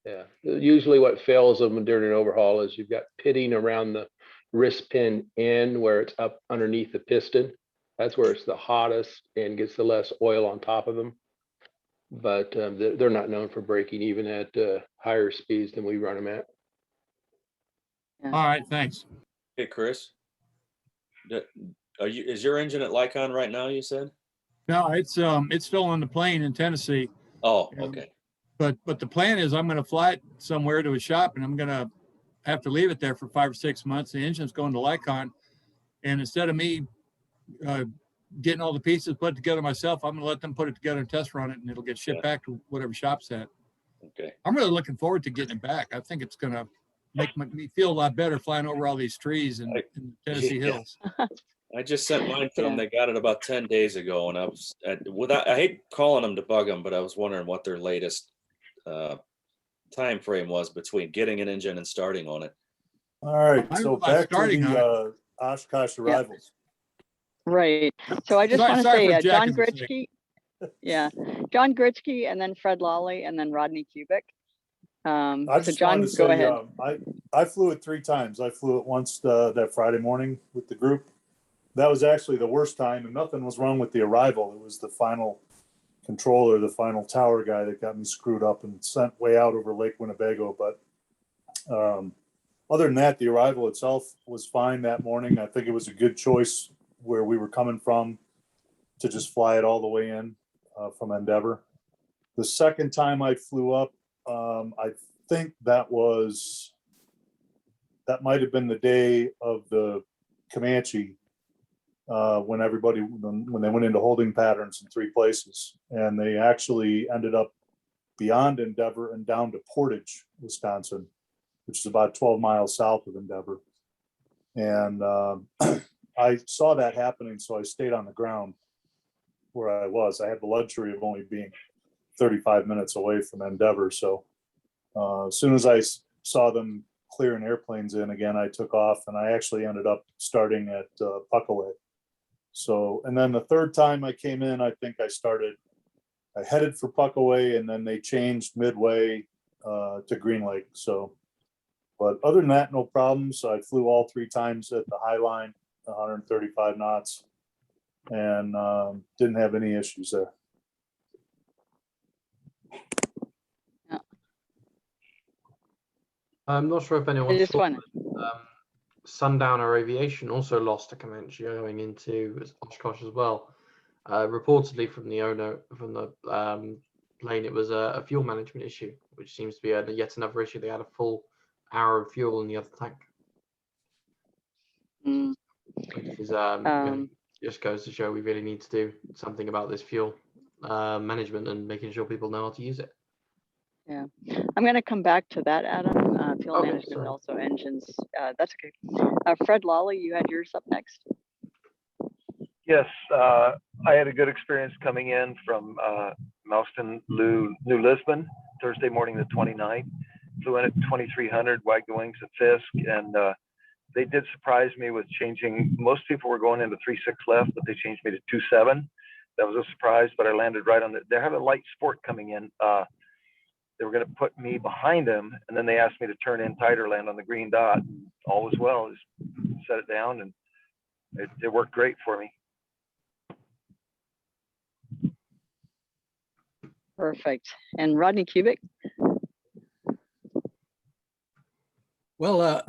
Yeah, usually what fails them during an overhaul is you've got pitting around the wrist pin end where it's up underneath the piston. That's where it's the hottest and gets the less oil on top of them. But they're not known for breaking even at higher speeds than we run them at. All right, thanks. Hey, Chris. Is your engine at Lycon right now, you said? No, it's still on the plane in Tennessee. Oh, okay. But the plan is I'm going to fly it somewhere to a shop and I'm going to have to leave it there for 5 or 6 months. The engine's going to Lycon. And instead of me getting all the pieces put together myself, I'm going to let them put it together and test run it, and it'll get shipped back to whatever shop's at. Okay. I'm really looking forward to getting it back. I think it's going to make me feel a lot better flying over all these trees in the Tennessee hills. I just sent mine to them. They got it about 10 days ago, and I hate calling them to bug them, but I was wondering what their latest time frame was between getting an engine and starting on it. All right, so back to the Oshkosh arrivals. Right. So I just want to sorry say for John jacking this Gritschke. Yeah. John Gritschke and then Fred Lawley and then Rodney Kubik. I So just John, wanted to go say, ahead. I flew it 3 times. I flew it once that Friday morning with the group. That was actually the worst time, and nothing was wrong with the arrival. It was the final controller, the final tower guy that got me screwed up and sent way out over Lake Winnebago. But other than that, the arrival itself was fine that morning. I think it was a good choice where we were coming from to just fly it all the way in from Endeavor. The second time I flew up, I think that might have been the day of the Comanche when they went into holding patterns in 3 places, and they actually ended up beyond Endeavor and down to Portage, Wisconsin, which is about 12 miles south of Endeavor. And I saw that happening, so I stayed on the ground where I was. I had the luxury of only being 35 minutes away from Endeavor. So as soon as I saw them clearing airplanes in again, I took off, and I actually ended up starting at Puckaway. So, and then the third time I came in, I think I headed for Puckaway, and then they changed midway to Green Lake. So, but other than that, no problems. I flew all 3 times at the high line, 135 knots, and didn't have any issues there. I'm not sure if anyone I just saw, want Sundowner Aviation also lost a Comanche going into Oshkosh as well. Reportedly from the owner, from the plane, it was a fuel management issue, which seems to be yet another issue. They had a full hour of fuel in the other tank. Which is, just goes to show we really need to do something about this fuel management and making sure people know how to use it. Yeah, I'm going to come back to that, Adam. Fuel Okay, management, sorry. also engines. That's okay. Fred Lawley, you had yours up next. Yes, I had a good experience coming in from Mauston, New Lisbon, Thursday morning the 29th. Flew in at 2300 Wagyu Wings at Fisk, and they did surprise me with changing. Most people were going into 3.6 left, but they changed me to 2.7. That was a surprise, but I landed right on the. They have a light sport coming in. They were going to put me behind them, and then they asked me to turn in tighter, land on the green dot. All was well. Just set it down, and it worked great for me. Perfect. And Rodney Kubik? Well,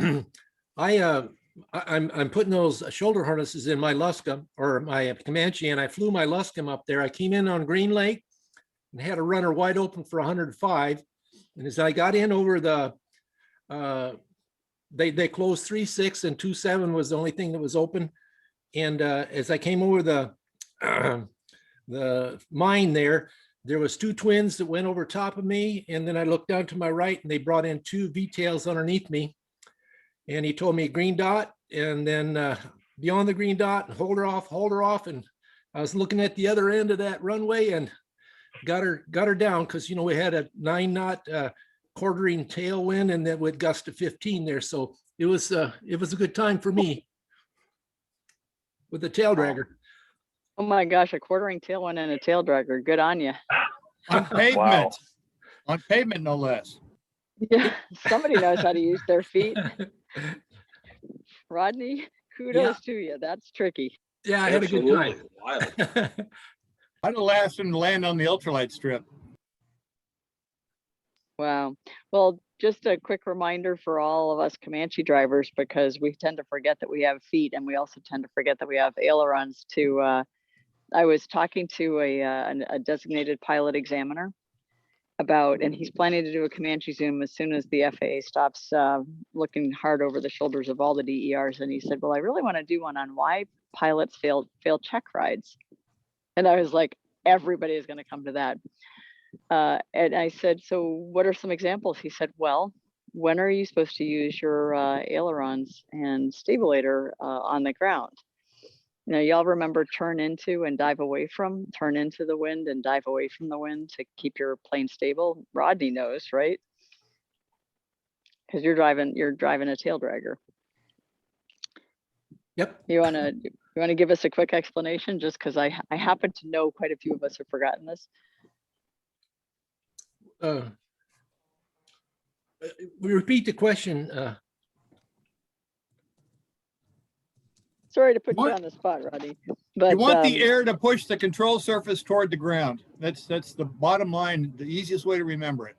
I'm putting those shoulder harnesses in my Luscombe or my Comanche, and I flew my Luscombe up there. I came in on Green Lake and had a runner wide open for 105. And as I got in over the, they closed 3.6 and 2.7 was the only thing that was open. And as I came over the mine there was 2 twins that went over top of me. And then I looked down to my right and they brought in 2 V-tails underneath me. And he told me green dot, and then beyond the green dot, hold her off. And I was looking at the other end of that runway and got her down, because we had a 9-knot quartering tailwind, and that would gust to 15 there. So it was a good time for me with the tail dragger. Oh my gosh, a quartering tailwind and a tail dragger. Good on you. On pavement, on pavement, no less. Yeah, somebody knows how to use their feet. Rodney, kudos to you. That's tricky. Yeah, I had a good time. I'd have laughed and land on the ultralight strip. Wow. Well, just a quick reminder for all of us Comanche drivers, because we tend to forget that we have feet, and we also tend to forget that we have ailerons to, I was talking to a designated pilot examiner about, and he's planning to do a Comanche Zoom as soon as the FAA stops looking hard over the shoulders of all the DERs. And he said, well, I really want to do one on why pilots fail check rides. And I was like, everybody is going to come to that. And I said, so what are some examples? He said, well, when are you supposed to use your ailerons and stabilator on the ground? Now, y'all remember turn into and dive away from, turn into the wind and dive away from the wind to keep your plane stable? Rodney knows, right? Because you're driving a tail dragger. Yep. You wanna give us a quick explanation, just because I happen to know quite a few of us have forgotten this. Repeat the question. Sorry to put you on the spot, Rodney. But you want the air to push the control surface toward the ground. That's the bottom line, the easiest way to remember it.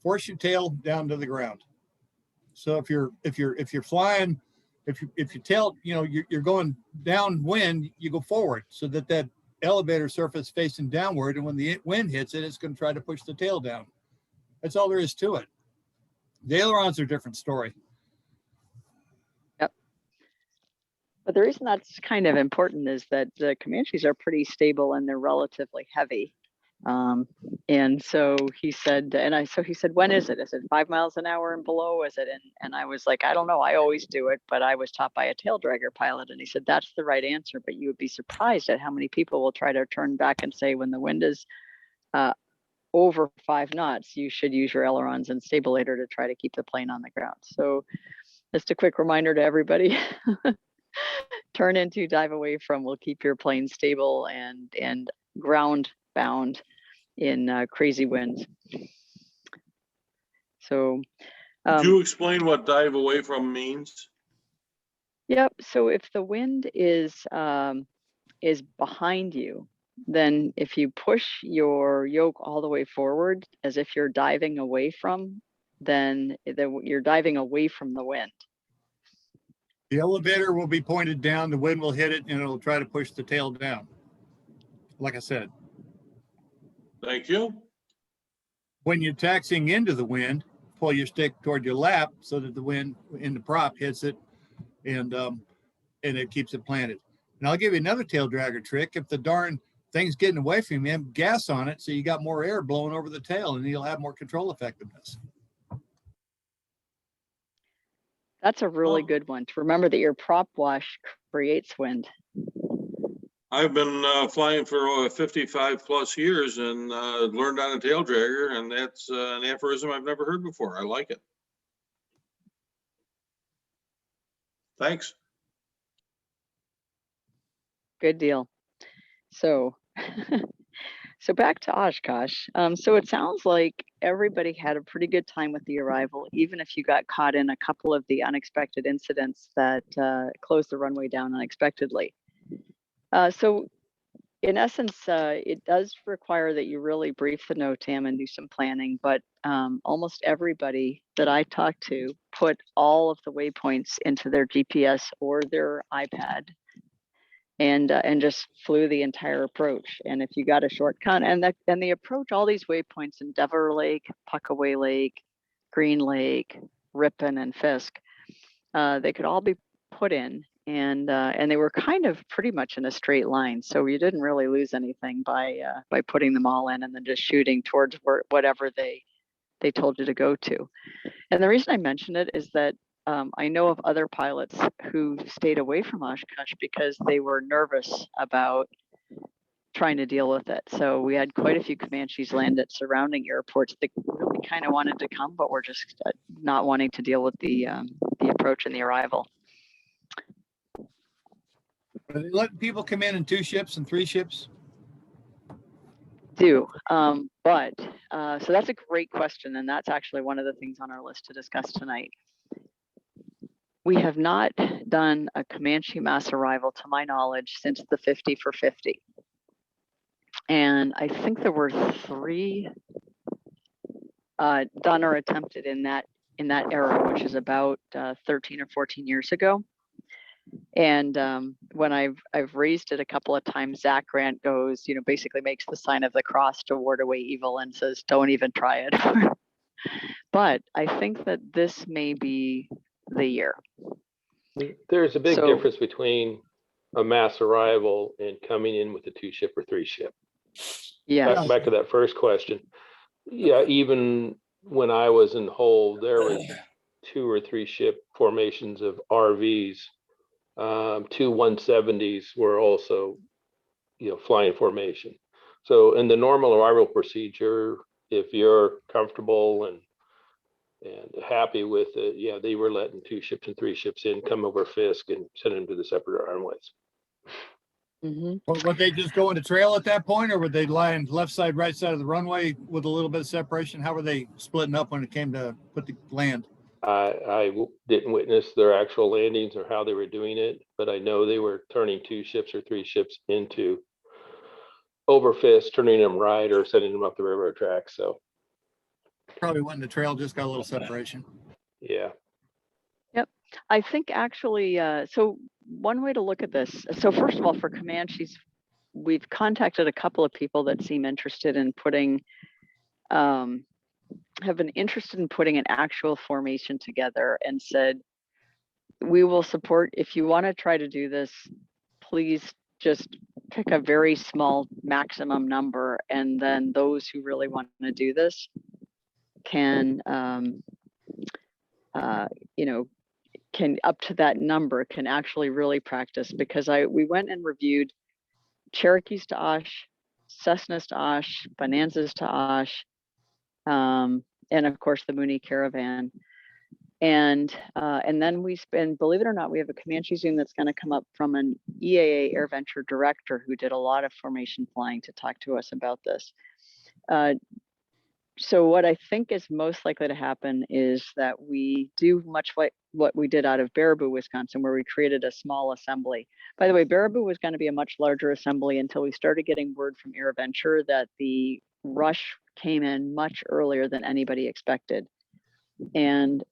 Force your tail down to the ground. So if you're flying, if your tail, you're going downwind, you go forward so that elevator surface facing downward, and when the wind hits it, it's going to try to push the tail down. That's all there is to it. The ailerons are a different story. Yep. But the reason that's kind of important is that the Comanches are pretty stable and they're relatively heavy. And so he said, when is it? Is it 5 miles an hour and below? Is it in? And I was like, I don't know. I always do it, but I was taught by a tail dragger pilot. And he said, that's the right answer. But you would be surprised at how many people will try to turn back and say, when the wind is over 5 knots, you should use your ailerons and stabilator to try to keep the plane on the ground. So just a quick reminder to everybody, turn into, dive away from will keep your plane stable and ground bound in crazy winds. So could you explain what dive away from means? Yep. So if the wind is behind you, then if you push your yoke all the way forward as if you're diving away from, then you're diving away from the wind. The elevator will be pointed down, the wind will hit it, and it'll try to push the tail down. Like I said. Thank you. When you're taxiing into the wind, pull your stick toward your lap so that the wind in the prop hits it and it keeps it planted. And I'll give you another tail dragger trick. If the darn thing's getting away from you, gas on it so you got more air blowing over the tail and you'll have more control effectiveness. That's a really good one to remember, that your prop wash creates wind. I've been flying for 55 plus years and learned on a tail dragger, and that's an aphorism I've never heard before. I like it. Thanks. Good deal. So, so back to Oshkosh. So it sounds like everybody had a pretty good time with the arrival, even if you got caught in a couple of the unexpected incidents that closed the runway down unexpectedly. So in essence, it does require that you really brief the NOTAM and do some planning, but almost everybody that I talked to put all of the waypoints into their GPS or their iPad and just flew the entire approach. And if you got a shortcut and the approach, all these waypoints in Devil Lake, Puckaway Lake, Green Lake, Ripon, and Fisk, they could all be put in, and they were kind of pretty much in a straight line. So you didn't really lose anything by putting them all in and then just shooting towards whatever they told you to go to. And the reason I mention it is that I know of other pilots who stayed away from Oshkosh because they were nervous about trying to deal with it. So we had quite a few Comanches land at surrounding airports that really kind of wanted to come, but were just not wanting to deal with the approach and the arrival. Are they letting people come in 2 ships and 3 ships? Do. So that's a great question. And that's actually one of the things on our list to discuss tonight. We have not done a Comanche mass arrival, to my knowledge, since the 50 for 50. And I think there were 3 done or attempted in that era, which is about 13 or 14 years ago. And when I've raised it a couple of times, Zach Grant goes, basically makes the sign of the cross to ward away evil and says, don't even try it. But I think that this may be the year. There's a big So- difference between a mass arrival and coming in with a 2 ship or 3 ship. Yeah. Back to that first question. Yeah, even when I was in Hull, there was 2 or 3 ship formations of RVs. 2 170s were also, flying formation. So in the normal arrival procedure, if you're comfortable and happy with it, yeah, they were letting 2 ships and 3 ships in, come over Fisk and send them to the separate runways. Would they just go into trail at that point, or would they lie on left side, right side of the runway with a little bit of separation? How were they splitting up when it came to put the land? I didn't witness their actual landings or how they were doing it, but I know they were turning 2 ships or 3 ships into over Fisk, turning them right or sending them up the railroad track. So Probably went in the trail, just got a little separation. yeah. Yep. I think actually, so one way to look at this. So first of all, for Comanches, we've contacted a couple of people that seem interested in putting, have been interested in putting an actual formation together and said, we will support, if you want to try to do this, please just pick a very small maximum number. And then those who really want to do this can, can up to that number can actually really practice, because we went and reviewed Cherokees to Osh, Cessnas to Osh, Bonanzas to Osh, and of course the Mooney Caravan. And then we spend, believe it or not, we have a Comanche Zoom that's going to come up from an EAA AirVenture director who did a lot of formation flying to talk to us about this. So what I think is most likely to happen is that we do much like what we did out of Baraboo, Wisconsin, where we created a small assembly. By the way, Baraboo was going to be a much larger assembly until we started getting word from AirVenture that the rush came in much earlier than anybody expected. And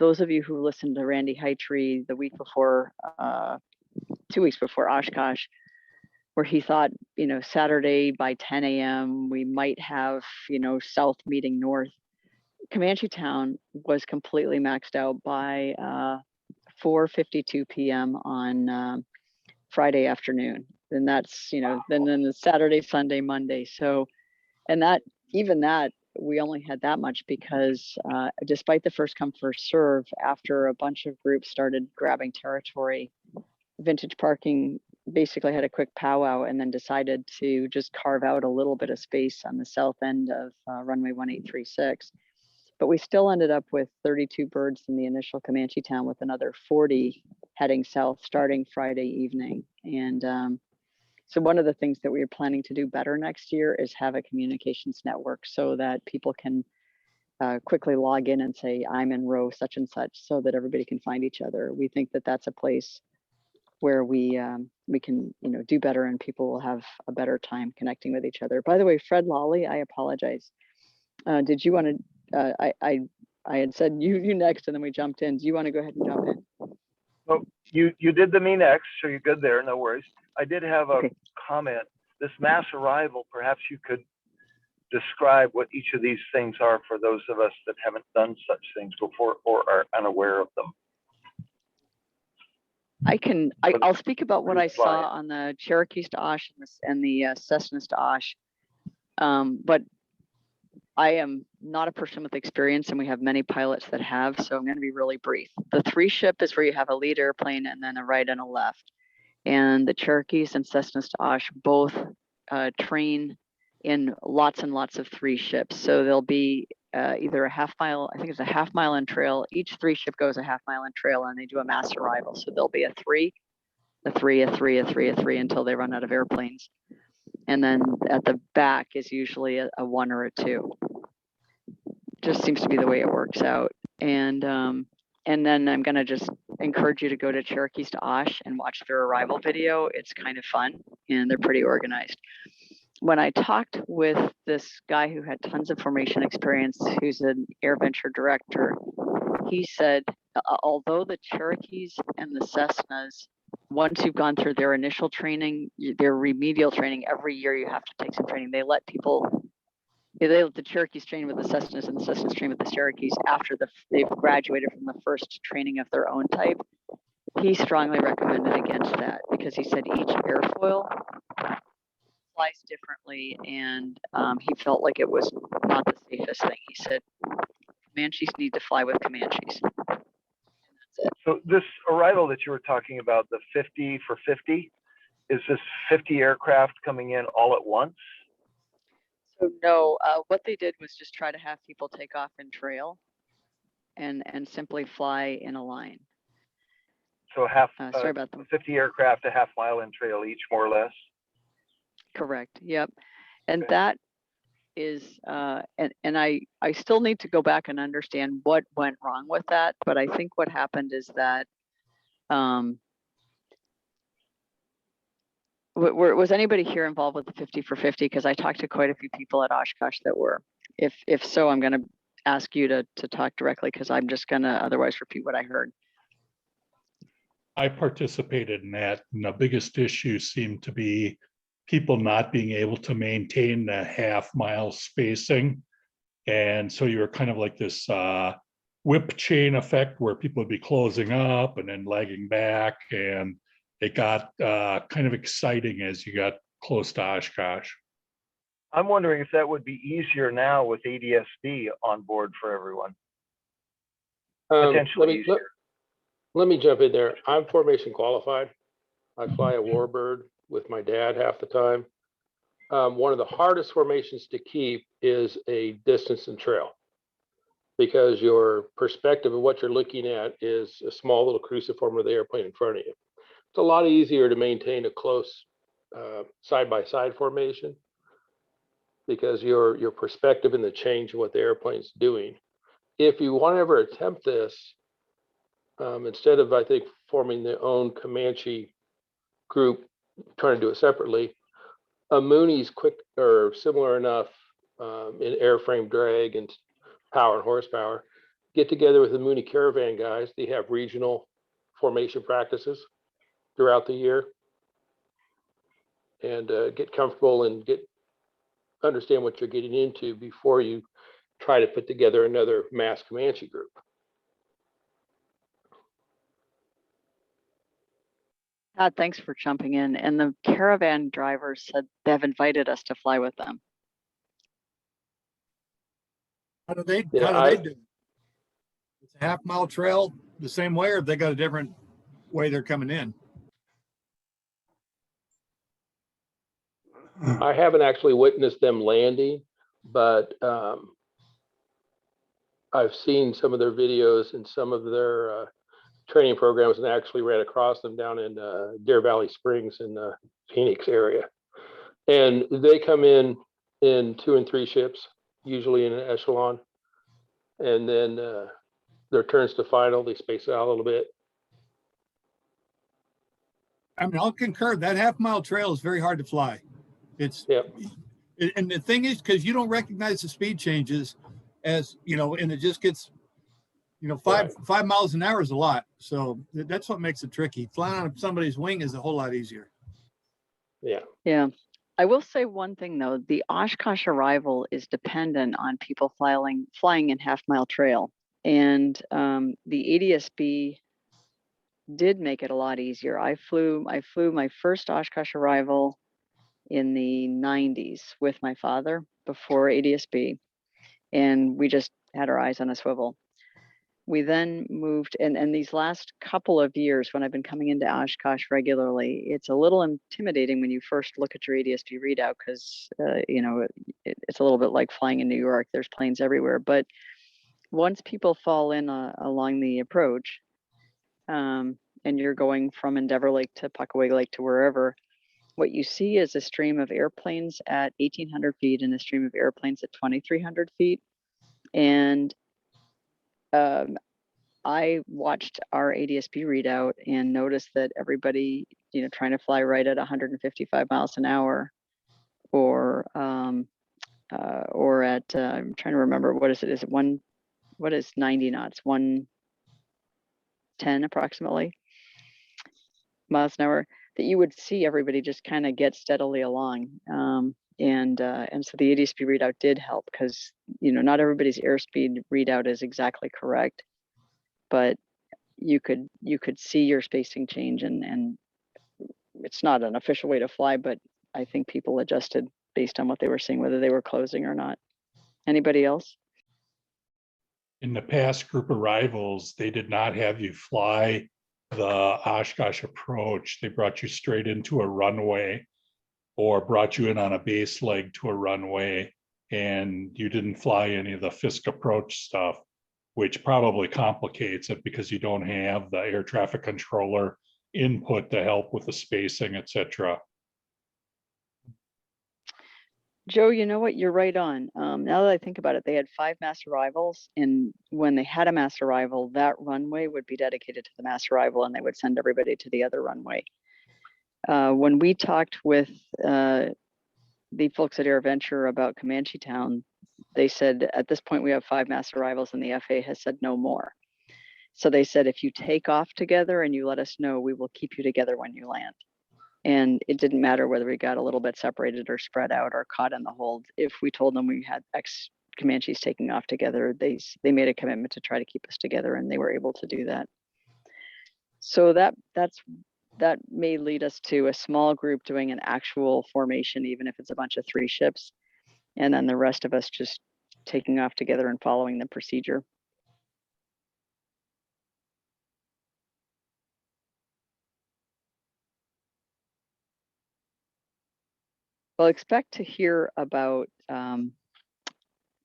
those of you who listened to Randy Heitree the week before, 2 weeks before Oshkosh, where he thought, Saturday by 10 a.m. we might have, south meeting north. ComancheTown was completely maxed out by 4:52 p.m. on Friday afternoon. And that's, then the Saturday, Sunday, Monday. So, and that, even that, we only had that much because despite the first come, first serve, after a bunch of groups started grabbing territory, Vintage Parking basically had a quick powwow and then decided to just carve out a little bit of space on the south end of runway 1836. But we still ended up with 32 birds in the initial ComancheTown, with another 40 heading south starting Friday evening. And so one of the things that we are planning to do better next year is have a communications network so that people can quickly log in and say, I'm in row such and such, so that everybody can find each other. We think that that's a place where we can do better, and people will have a better time connecting with each other. By the way, Fred Lawley, I apologize. Did you want to? I had said you next, and then we jumped in. Do you want to go ahead and jump in? Oh, you did the me next, so you're good there. No worries. I did have a comment. This mass arrival, perhaps you could describe what each of these things are for those of us that haven't done such things before or are unaware of them. I'll speak about what I saw on the Cherokees to Osh and the Cessnas to Osh. But I am not a person with experience, and we have many pilots that have, so I'm going to be really brief. The 3 ship is where you have a lead airplane and then a right and a left. And the Cherokees and Cessnas to Osh both train in lots and lots of 3 ships. So there'll be either a half mile, I think it's a half mile in trail. Each 3 ship goes a half mile in trail, and they do a mass arrival. So there'll be a 3 a 3, a 3, a 3, a 3 until they run out of airplanes. And then at the back is usually a 1 or a 2. Just seems to be the way it works out. And then I'm gonna just encourage you to go to Cherokees to Osh and watch their arrival video. It's kind of fun and they're pretty organized. When I talked with this guy who had tons of formation experience, who's an AirVenture director, he said, although the Cherokees and the Cessnas, once you've gone through their initial training, their remedial training, every year you have to take some training. They let the Cherokees train with the Cessnas and the Cessnas train with the Cherokees after they've graduated from the first training of their own type. He strongly recommended against that because he said each airfoil flies differently, and he felt like it was not the safest thing. He said Comanches need to fly with Comanches. So this arrival that you were talking about, the 50 for 50, is this 50 aircraft coming in all at once? So no, what they did was just try to have people take off in trail and simply fly in a line. So sorry about that. 50 aircraft, a half mile in trail each, more or less? Correct. Yep. And that is, and I still need to go back and understand what went wrong with that. But I think what happened is that, was anybody here involved with the 50 for 50? Because I talked to quite a few people at Oshkosh that were. If so, I'm going to ask you to talk directly because I'm just going to otherwise repeat what I heard. I participated in that, and the biggest issue seemed to be people not being able to maintain the half-mile spacing. And so you were kind of like this whip chain effect where people would be closing up and then lagging back, and it got kind of exciting as you got close to Oshkosh. I'm wondering if that would be easier now with ADS-B on board for everyone. Potentially easier. Let me jump in there. I'm formation qualified. I fly a Warbird with my dad half the time. One of the hardest formations to keep is a distance and trail, because your perspective of what you're looking at is a small little cruciform of the airplane in front of you. It's a lot easier to maintain a close side-by-side formation because your perspective and the change of what the airplane's doing. If you want to ever attempt this, instead of, I think, forming their own Comanche group, trying to do it separately, a Mooney's quick or similar enough in airframe drag and power and horsepower. Get together with the Mooney Caravan guys. They have regional formation practices throughout the year, and get comfortable and understand what you're getting into before you try to put together another mass Comanche group. Todd, thanks for jumping in. And the caravan drivers said they've invited us to fly with them. How do they do it? It's a half-mile trail the same way, or have they got a different way they're coming in? I haven't actually witnessed them landing, but I've seen some of their videos and some of their training programs, and actually ran across them down in Deer Valley Springs in the Phoenix area. And they come in 2 and 3 ships, usually in an echelon. And then their turns to final, they space it out a little bit. I mean, I'll concur. That half-mile trail is very hard to fly. It's, and the thing is, because you don't recognize the speed changes as, you know, and it just gets, you know, 5 miles an hour is a lot. So that's what makes it tricky. Flying on somebody's wing is a whole lot easier. Yeah. I will say one thing though, the Oshkosh arrival is dependent on people flying in half-mile trail. And the ADS-B did make it a lot easier. I flew my first Oshkosh arrival in the 90s with my father before ADS-B, and we just had our eyes on a swivel. We then moved, and these last couple of years when I've been coming into Oshkosh regularly, it's a little intimidating when you first look at your ADS-B readout because, you know, it's a little bit like flying in New York. There's planes everywhere. But once people fall in along the approach, and you're going from Endeavor Lake to Puckaway Lake to wherever, what you see is a stream of airplanes at 1,800 feet and a stream of airplanes at 2,300 feet. And I watched our ADSB readout and noticed that everybody, trying to fly right at 155 miles an hour, or at I'm trying to remember, what is it? Is it what is 90 knots? 110 approximately miles an hour. That you would see everybody just kind of get steadily along. And so the ADSB readout did help, because not everybody's airspeed readout is exactly correct, but you could see your spacing change, and it's not an official way to fly, but I think people adjusted based on what they were seeing, whether they were closing or not. Anybody else? In the past group arrivals, they did not have you fly the Oshkosh approach. They brought you straight into a runway, or brought you in on a base leg to a runway, and you didn't fly any of the Fisk approach stuff, which probably complicates it because you don't have the air traffic controller input to help with the spacing, etc. Joe, you know what? You're right on. Now that I think about it, they had 5 mass arrivals, and when they had a mass arrival, that runway would be dedicated to the mass arrival, and they would send everybody to the other runway. When we talked with the folks at AirVenture about ComancheTown, they said at this point we have 5 mass arrivals, and the FAA has said no more. So they said, if you take off together and you let us know, we will keep you together when you land. And it didn't matter whether we got a little bit separated or spread out or caught in the hold. If we told them we had X Comanches taking off together, they made a commitment to try to keep us together, and they were able to do that. So that may lead us to a small group doing an actual formation, even if it's a bunch of 3 ships, and then the rest of us just taking off together and following the procedure. Well, expect to hear about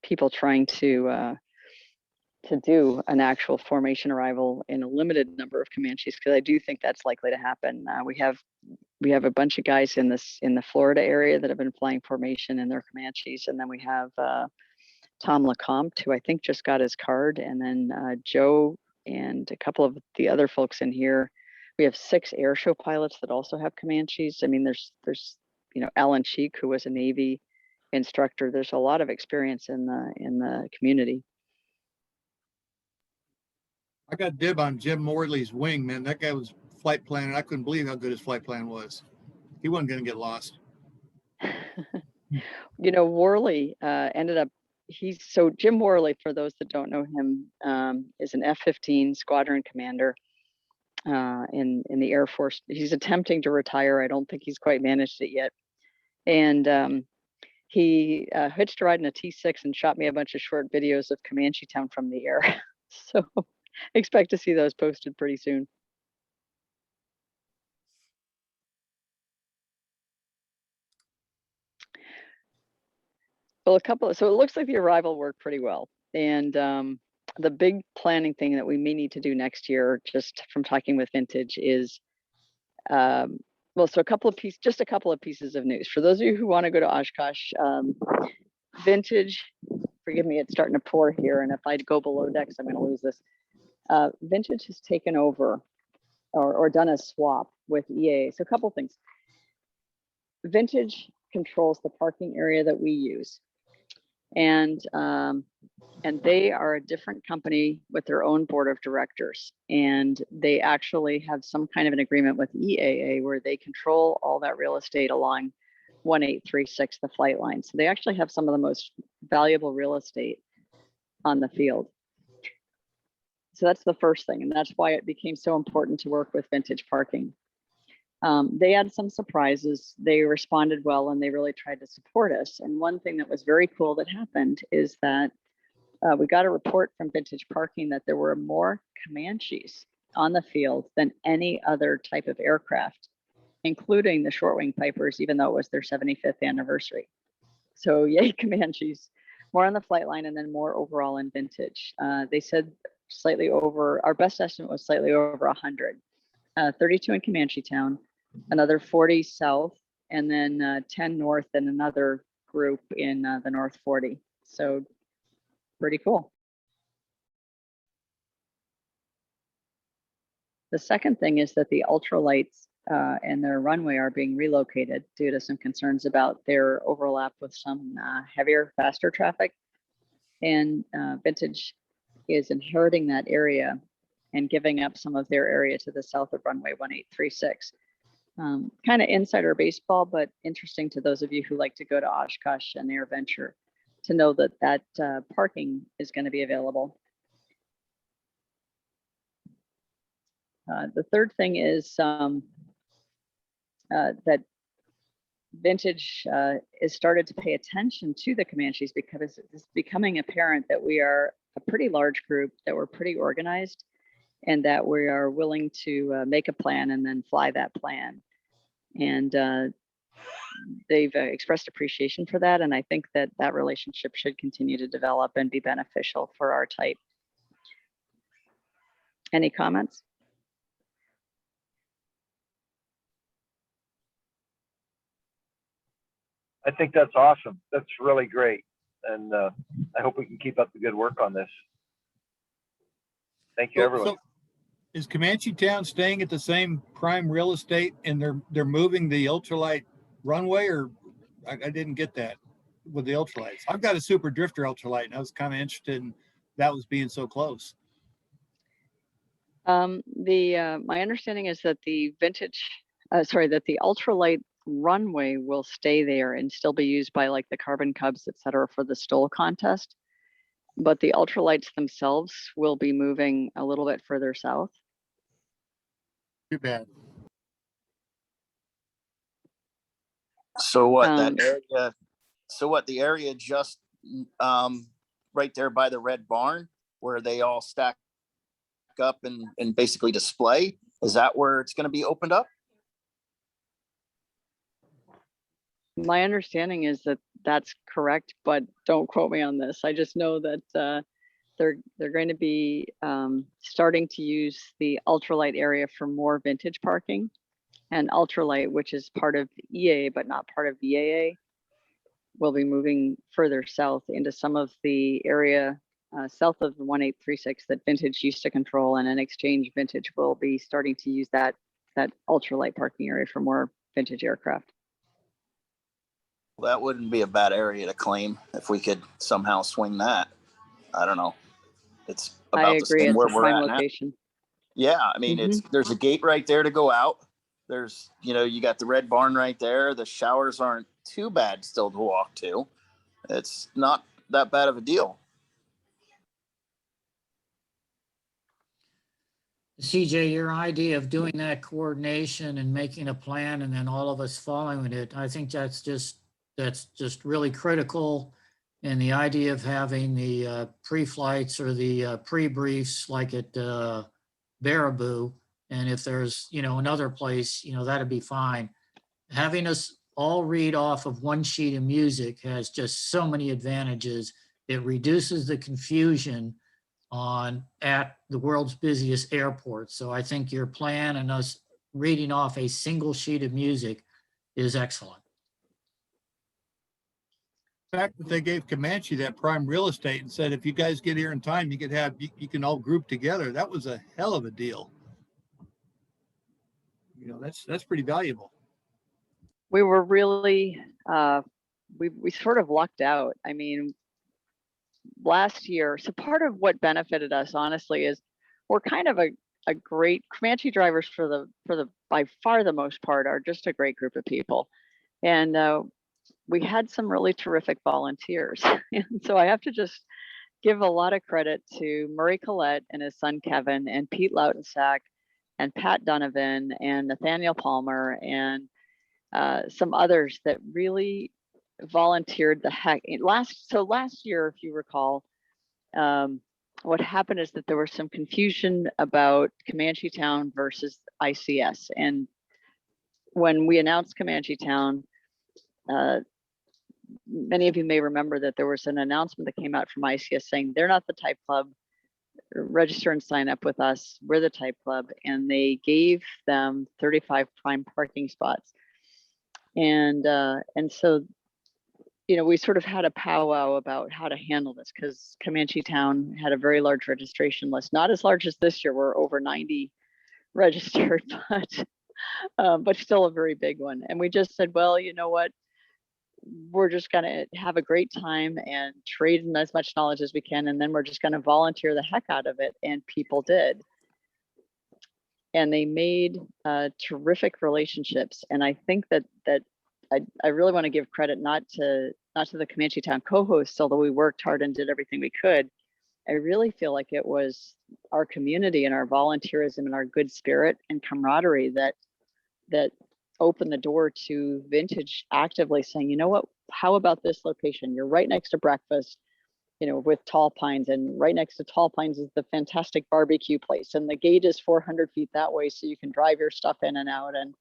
people trying to do an actual formation arrival in a limited number of Comanches, because I do think that's likely to happen. We have a bunch of guys in the Florida area that have been flying formation in their Comanches, and then we have Tom Lecomte, who I think just got his card, and then Joe and a couple of the other folks in here. We have 6 air show pilots that also have Comanches. I mean, there's Alan Cheek, who was a Navy instructor. There's a lot of experience in the community. I got dib on Jim Morley's wing, man. That guy was flight planning. I couldn't believe how good his flight plan was. He wasn't going to get lost. Worley ended up, Jim Worley, for those that don't know him, is an F-15 squadron commander in the Air Force. He's attempting to retire. I don't think he's quite managed it yet. And he hitched a ride in a T6 and shot me a bunch of short videos of ComancheTown from the air. So expect to see those posted pretty soon. Well, so it looks like the arrival worked pretty well. And the big planning thing that we may need to do next year, just from talking with Vintage, is so a couple of pieces of news. For those of you who want to go to Oshkosh, Vintage, forgive me, it's starting to pour here, and if I go below decks, I'm going to lose this. Vintage has taken over or done a swap with EAA. So a couple things. Vintage controls the parking area that we use, and they are a different company with their own board of directors, and they actually have some kind of an agreement with EAA where they control all that real estate along 1836, the flight line. So they actually have some of the most valuable real estate on the field. So that's the first thing, and that's why it became so important to work with Vintage Parking. They had some surprises. They responded well, and they really tried to support us. And one thing that was very cool that happened is that we got a report from Vintage Parking that there were more Comanches on the field than any other type of aircraft, including the short wing Pipers, even though it was their 75th anniversary. So yay, Comanches. More on the flight line, and then more overall in Vintage. They said slightly over, our best estimate was slightly over 100. 32 in ComancheTown, another 40 south, and then 10 north, and another group in the north 40. So pretty cool. The second thing is that the ultralights and their runway are being relocated due to some concerns about their overlap with some heavier, faster traffic. And Vintage is inheriting that area and giving up some of their area to the south of runway 1836. Kind of insider baseball, but interesting to those of you who like to go to Oshkosh and AirVenture to know that that parking is going to be available. The third thing is that Vintage has started to pay attention to the Comanches because it's becoming apparent that we are a pretty large group, that we're pretty organized, and that we are willing to make a plan and then fly that plan. And they've expressed appreciation for that. And I think that that relationship should continue to develop and be beneficial for our type. Any comments? I think that's awesome. That's really great. And I hope we can keep up the good work on this. Thank you, everyone. So is ComancheTown staying at the same prime real estate and they're moving the ultralight runway, or I didn't get that with the ultralights? I've got a Super Drifter ultralight and I was kind of interested in that was being so close. My understanding is that the that the ultralight runway will stay there and still be used by like the Carbon Cubs, et cetera, for the Stoll contest. But the ultralights themselves will be moving a little bit further south. Too bad. So what that area? So what the area just right there by the red barn where they all stack up and basically display? Is that where it's going to be opened up? My understanding is that that's correct, but don't quote me on this. I just know that they're going to be starting to use the ultralight area for more vintage parking, and ultralight, which is part of EAA but not part of EAA, will be moving further south into some of the area south of 1836 that Vintage used to control, and in exchange, Vintage will be starting to use that ultralight parking area for more vintage aircraft. Well, that wouldn't be a bad area to claim if we could somehow swing that. I don't know. It's about I the agree. same It's where a we're prime at now. location. Yeah, I mean, there's a gate right there to go out. There's, you got the red barn right there. The showers aren't too bad still to walk to. It's not that bad of a deal. CJ, your idea of doing that coordination and making a plan and then all of us following it, I think that's just really critical. And the idea of having the pre-flights or the pre-briefs like at Baraboo, and if there's, another place, that'd be fine. Having us all read off of one sheet of music has just so many advantages. It reduces the confusion at the world's busiest airport. So I think your plan and us reading off a single sheet of music is excellent. The fact that they gave Comanche that prime real estate and said, if you guys get here in time, you can all group together. That was a hell of a deal. That's pretty valuable. We were really, we sort of lucked out. I mean, last year, so part of what benefited us, honestly, is we're kind of a great Comanche drivers for the by far the most part are just a great group of people. And we had some really terrific volunteers. And so I have to just give a lot of credit to Murray Collette and his son Kevin, and Pete Lautensack, and Pat Donovan, and Nathaniel Palmer, and some others that really volunteered the heck. Last year, if you recall, what happened is that there was some confusion about ComancheTown versus ICS. And when we announced ComancheTown, many of you may remember that there was an announcement that came out from ICS saying they're not the type club. register and sign up with us. We're the Type Club, and they gave them 35 prime parking spots. And so, we sort of had a powwow about how to handle this, because ComancheTown had a very large registration list, not as large as this year. We're over 90 registered, but still a very big one. And we just said, well, you know what? We're just going to have a great time and trade in as much knowledge as we can. And then we're just going to volunteer the heck out of it. And people did. And they made terrific relationships. And I think that I really want to give credit not to the ComancheTown co-hosts, although we worked hard and did everything we could. I really feel like it was our community and our volunteerism and our good spirit and camaraderie that opened the door to Vintage actively saying, you know what, how about this location? You're right next to breakfast, with Tall Pines, and right next to Tall Pines is the fantastic barbecue place. And the gate is 400 feet that way, so you can drive your stuff in and out. And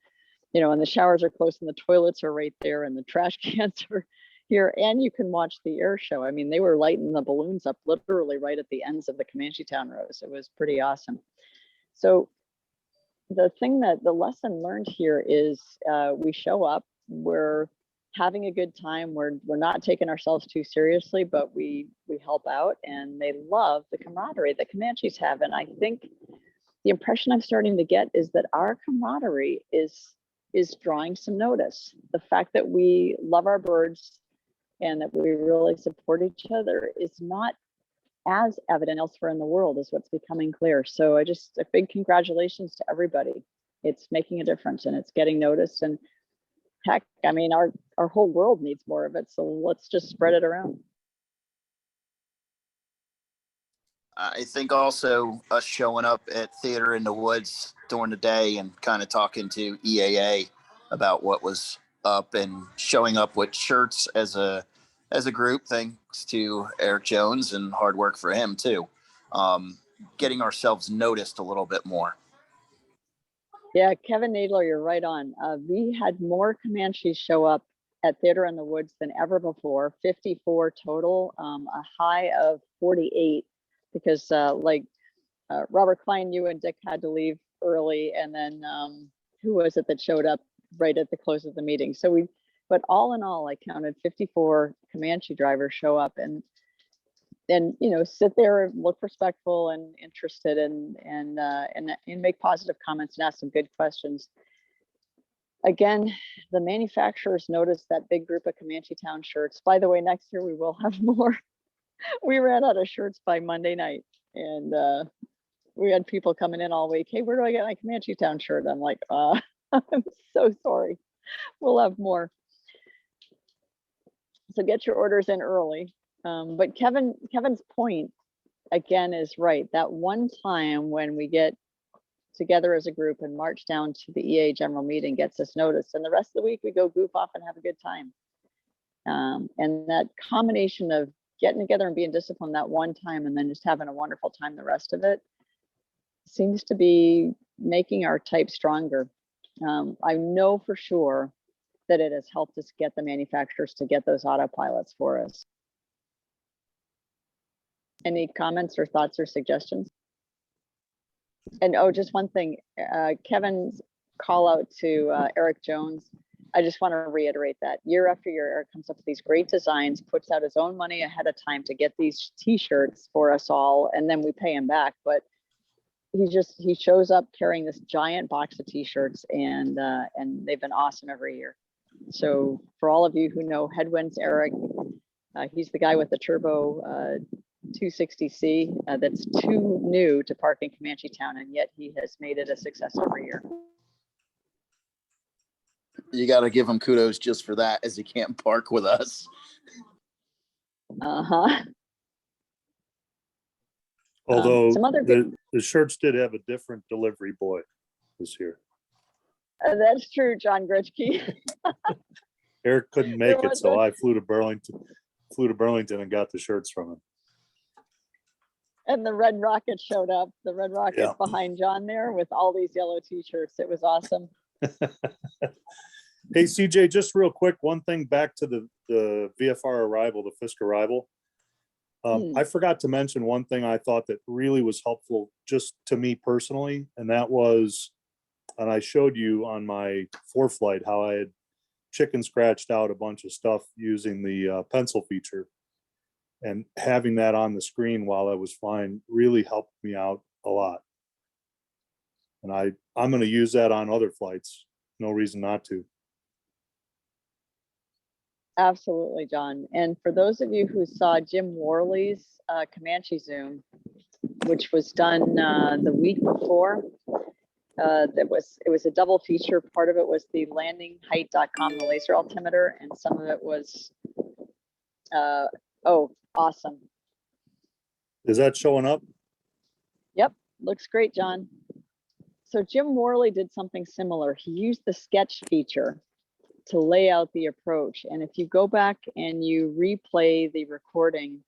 and the showers are close and the toilets are right there and the trash cans are here, and you can watch the air show. I mean, they were lighting the balloons up literally right at the ends of the ComancheTown rows. It was pretty awesome. So the lesson learned here is we show up, we're having a good time. We're not taking ourselves too seriously, but we help out, and they love the camaraderie that Comanches have. And I think the impression I'm starting to get is that our camaraderie is drawing some notice. The fact that we love our birds and that we really support each other is not as evident elsewhere in the world, is what's becoming clear. So a big congratulations to everybody. It's making a difference and it's getting noticed. And heck, I mean, our whole world needs more of it. So let's just spread it around. I think also us showing up at Theater in the Woods during the day and kind of talking to EAA about what was up and showing up with shirts as a group, thanks to Eric Jones and hard work for him too. Getting ourselves noticed a little bit more. Yeah, Kevin Nadler, you're right on. We had more Comanches show up at Theater in the Woods than ever before, 54 total, a high of 48. Because Robert Klein, you and Dick had to leave early, and then who was it that showed up right at the close of the meeting? But all in all, I counted 54 Comanche drivers show up and sit there, look respectful and interested, and make positive comments and ask some good questions. Again, the manufacturers noticed that big group of ComancheTown shirts. By the way, next year we will have more. We ran out of shirts by Monday night, and we had people coming in all week. Hey, where do I get my ComancheTown shirt? I'm like, I'm so sorry. We'll have more. So get your orders in early. But Kevin's point again is right. That one time when we get together as a group and march down to the EA general meeting gets us noticed, and the rest of the week we go goof off and have a good time. And that combination of getting together and being disciplined that one time and then just having a wonderful time the rest of it seems to be making our type stronger. I know for sure that it has helped us get the manufacturers to get those autopilots for us. Any comments or thoughts or suggestions? And just one thing, Kevin's call out to Eric Jones. I just want to reiterate that year after year, Eric comes up with these great designs, puts out his own money ahead of time to get these t-shirts for us all, and then we pay him back. But he shows up carrying this giant box of t-shirts, and they've been awesome every year. So for all of you who know Headwinds Eric, he's the guy with the turbo 260C that's too new to park in ComancheTown, and yet he has made it a success every year. You got to give him kudos just for that, as he can't park with us. Although the shirts did have a different delivery boy this year. That's true, John Gritschke. Eric couldn't make it, so I flew to Burlington and got the shirts from him. And the Red Rocket showed up. The Red Rocket behind John there with all these yellow t-shirts. It was awesome. Hey, CJ, just real quick, one thing back to the VFR arrival, the Fisk arrival. I forgot to mention one thing I thought that really was helpful just to me personally, and that was, and I showed you on my ForeFlight how I had chicken scratched out a bunch of stuff using the pencil feature, and having that on the screen while I was flying really helped me out a lot. And I'm going to use that on other flights. No reason not to. Absolutely, John. And for those of you who saw Jim Worley's Comanche Zoom, which was done the week before, it was a double feature. Part of it was the landingheight.com, the laser altimeter, and some of it was, oh, awesome. Is that showing up? Yep, looks great, John. So Jim Worley did something similar. He used the sketch feature to lay out the approach. And if you go back and you replay the recording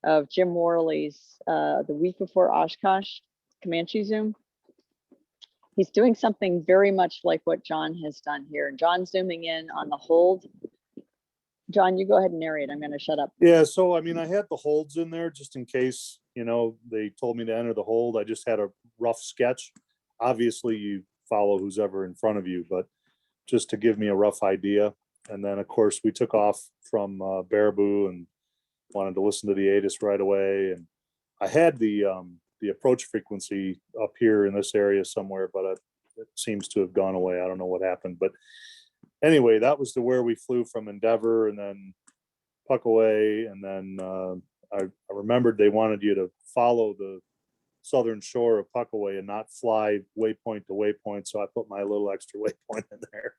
of Jim Worley's the week before Oshkosh Comanche Zoom, he's doing something very much like what John has done here. John's zooming in on the hold. John, you go ahead and narrate. I'm going to shut up. Yeah, so I mean, I had the holds in there just in case, you know, they told me to enter the hold. I just had a rough sketch. Obviously, you follow who's ever in front of you, but just to give me a rough idea. And then, of course, we took off from Baraboo and wanted to listen to the ATIS right away. And I had the approach frequency up here in this area somewhere, but it seems to have gone away. I don't know what happened, but anyway, that was to where we flew from Endeavor and then Puckaway. And then I remembered they wanted you to follow the southern shore of Puckaway and not fly waypoint to waypoint. So I put my little extra waypoint in there.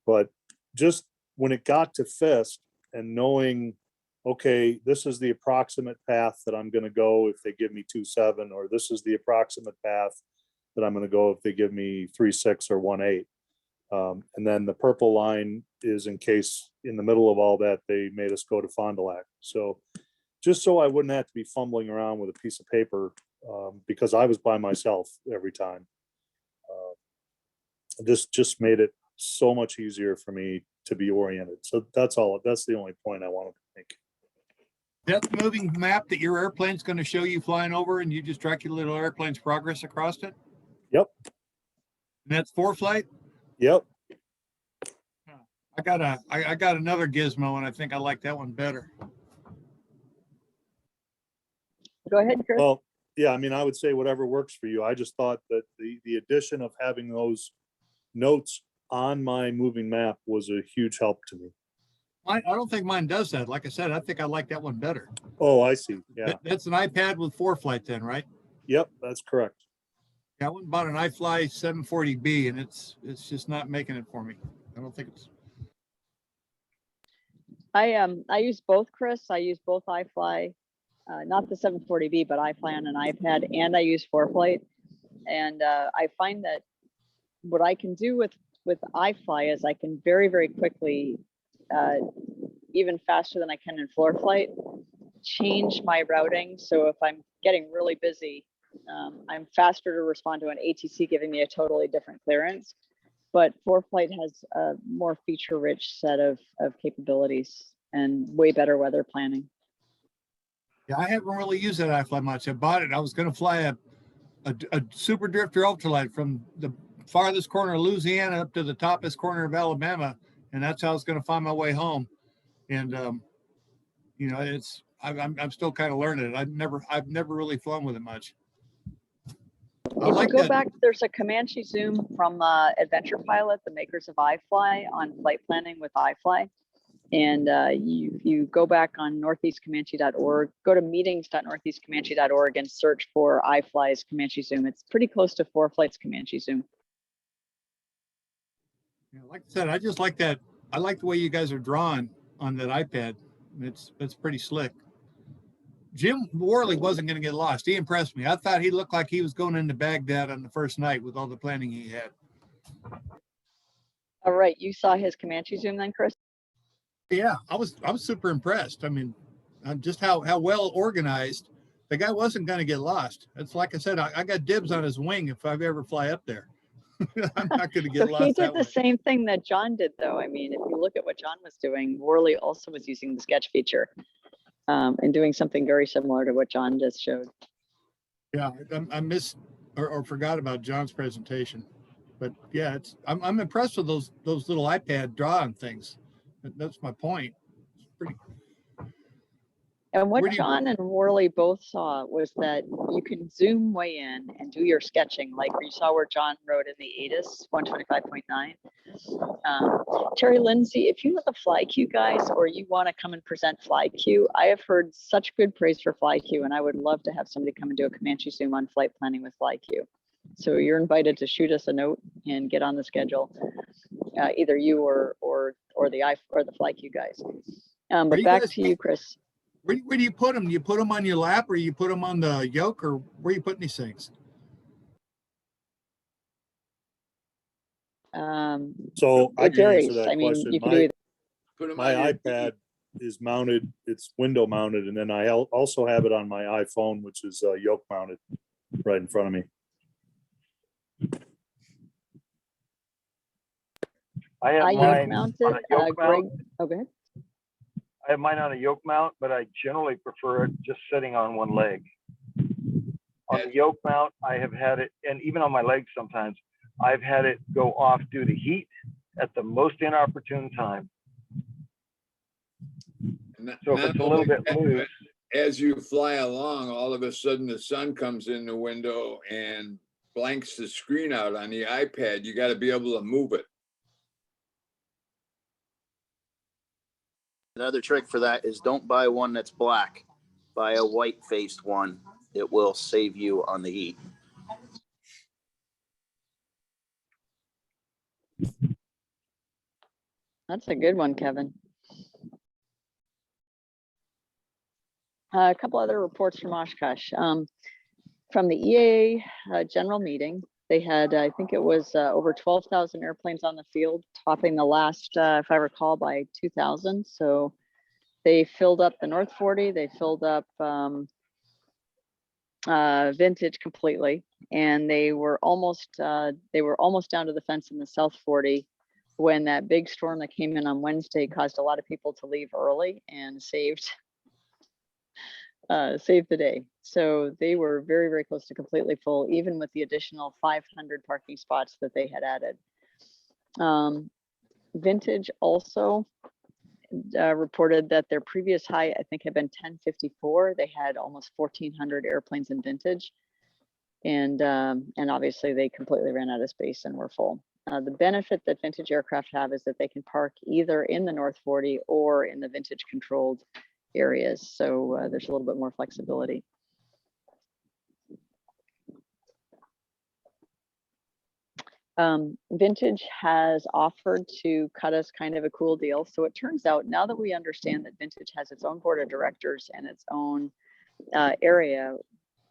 But just when it got to Fisk and knowing, okay, this is the approximate path that I'm going to go if they give me 2.7, or this is the approximate path that I'm going to go if they give me 3.6 or 1.8. And then the purple line is in case in the middle of all that, they made us go to Fond du Lac. So just so I wouldn't have to be fumbling around with a piece of paper because I was by myself every time. This just made it so much easier for me to be oriented. So that's all. That's the only point I wanted to make. That's the moving map that your airplane's going to show you flying over, and you just track your little airplane's progress across it? Yep. And that's ForeFlight? Yep. I got another gizmo, and I think I like that one better. Go ahead, Chris. Well, yeah, I mean, I would say whatever works for you. I just thought that the addition of having those notes on my moving map was a huge help to me. I don't think mine does that. Like I said, I think I like that one better. Oh, I see. Yeah. That's an iPad with ForeFlight then, right? Yep, that's correct. Yeah, I went and bought an iFly 740B, and it's just not making it for me. I don't think it's. I use both, Chris. I use both iFly, not the 740B, but iFly on an iPad, and I use ForeFlight. And I find that what I can do with iFly is I can very, very quickly, even faster than I can in ForeFlight, change my routing. So if I'm getting really busy, I'm faster to respond to an ATC giving me a totally different clearance. But ForeFlight has a more feature-rich set of capabilities and way better weather planning. Yeah, I haven't really used that iFly much. I bought it. I was going to fly a Super Drifter ultralight from the farthest corner of Louisiana up to the toppest corner of Alabama, and that's how I was going to find my way home. And you know, I'm still kind of learning it. I've never really flown with it much. If you go back, there's a Comanche Zoom from Adventure Pilot, the makers of iFly, on flight planning with iFly. And you go back on northeastcomanche.org, go to meetings.northeastcomanche.org and search for iFly's Comanche Zoom. It's pretty close to ForeFlight's Comanche Zoom. Yeah, like I said, I just like that. I like the way you guys are drawn on that iPad. It's pretty slick. Jim Worley wasn't going to get lost. He impressed me. I thought he looked like he was going into Baghdad on the first night with all the planning he had. All right, you saw his Comanche Zoom then, Chris? Yeah, I was super impressed. I mean, just how well organized. The guy wasn't going to get lost. It's like I said, I got dibs on his wing if I ever fly up there. I'm not going to get lost. So he did the same thing that John did, though. I mean, if you look at what John was doing, Worley also was using the sketch feature. and doing something very similar to what John just showed. Yeah, I missed or forgot about John's presentation, but yeah, I'm impressed with those little iPad drawing things. That's my point. It's pretty. And what Where do you- John and Worley both saw was that you can zoom way in and do your sketching, like you saw where John wrote in the ATIS 125.9. Terry Lindsay, if you have a FlyQ guys, or you want to come and present FlyQ, I have heard such good praise for FlyQ, and I would love to have somebody come and do a Comanche Zoom on flight planning with FlyQ. So you're invited to shoot us a note and get on the schedule, either you or the FlyQ guys. But you back guys- to you, Chris. Where do you put them? Do you put them on your lap, or you put them on the yoke, or where are you putting these things? So I It can answer varies. that I mean, question. you can do My iPad is mounted, it's window mounted, and then I also have it on my iPhone, which is yoke mounted right in front of me. I have yoke mine mounted. on a yoke Greg, mount. okay. I have mine on a yoke mount, but I generally prefer it just sitting on one leg. On the yoke mount, I have had it, and even on my legs sometimes, I've had it go off due to heat at the most inopportune time. So if it's a little bit loose. As you fly along, all of a sudden the sun comes in the window and blanks the screen out on the iPad. You got to be able to move it. Another trick for that is don't buy one that's black. Buy a white faced one. It will save you on the heat. That's a good one, Kevin. A couple other reports from Oshkosh. From the EAA general meeting, they had, I think it was over 12,000 airplanes on the field, topping the last, if I recall, by 2,000. So they filled up the North 40, they filled up Vintage completely, and they were almost down to the fence in the South 40 when that big storm that came in on Wednesday caused a lot of people to leave early and saved the day. So they were very, very close to completely full, even with the additional 500 parking spots that they had added. Vintage also reported that their previous high, I think, had been 1054. They had almost 1,400 airplanes in Vintage, and obviously they completely ran out of space and were full. The benefit that Vintage aircraft have is that they can park either in the North 40 or in the Vintage controlled areas. So there's a little bit more flexibility. Vintage has offered to cut us kind of a cool deal. So it turns out, now that we understand that Vintage has its own board of directors and its own area,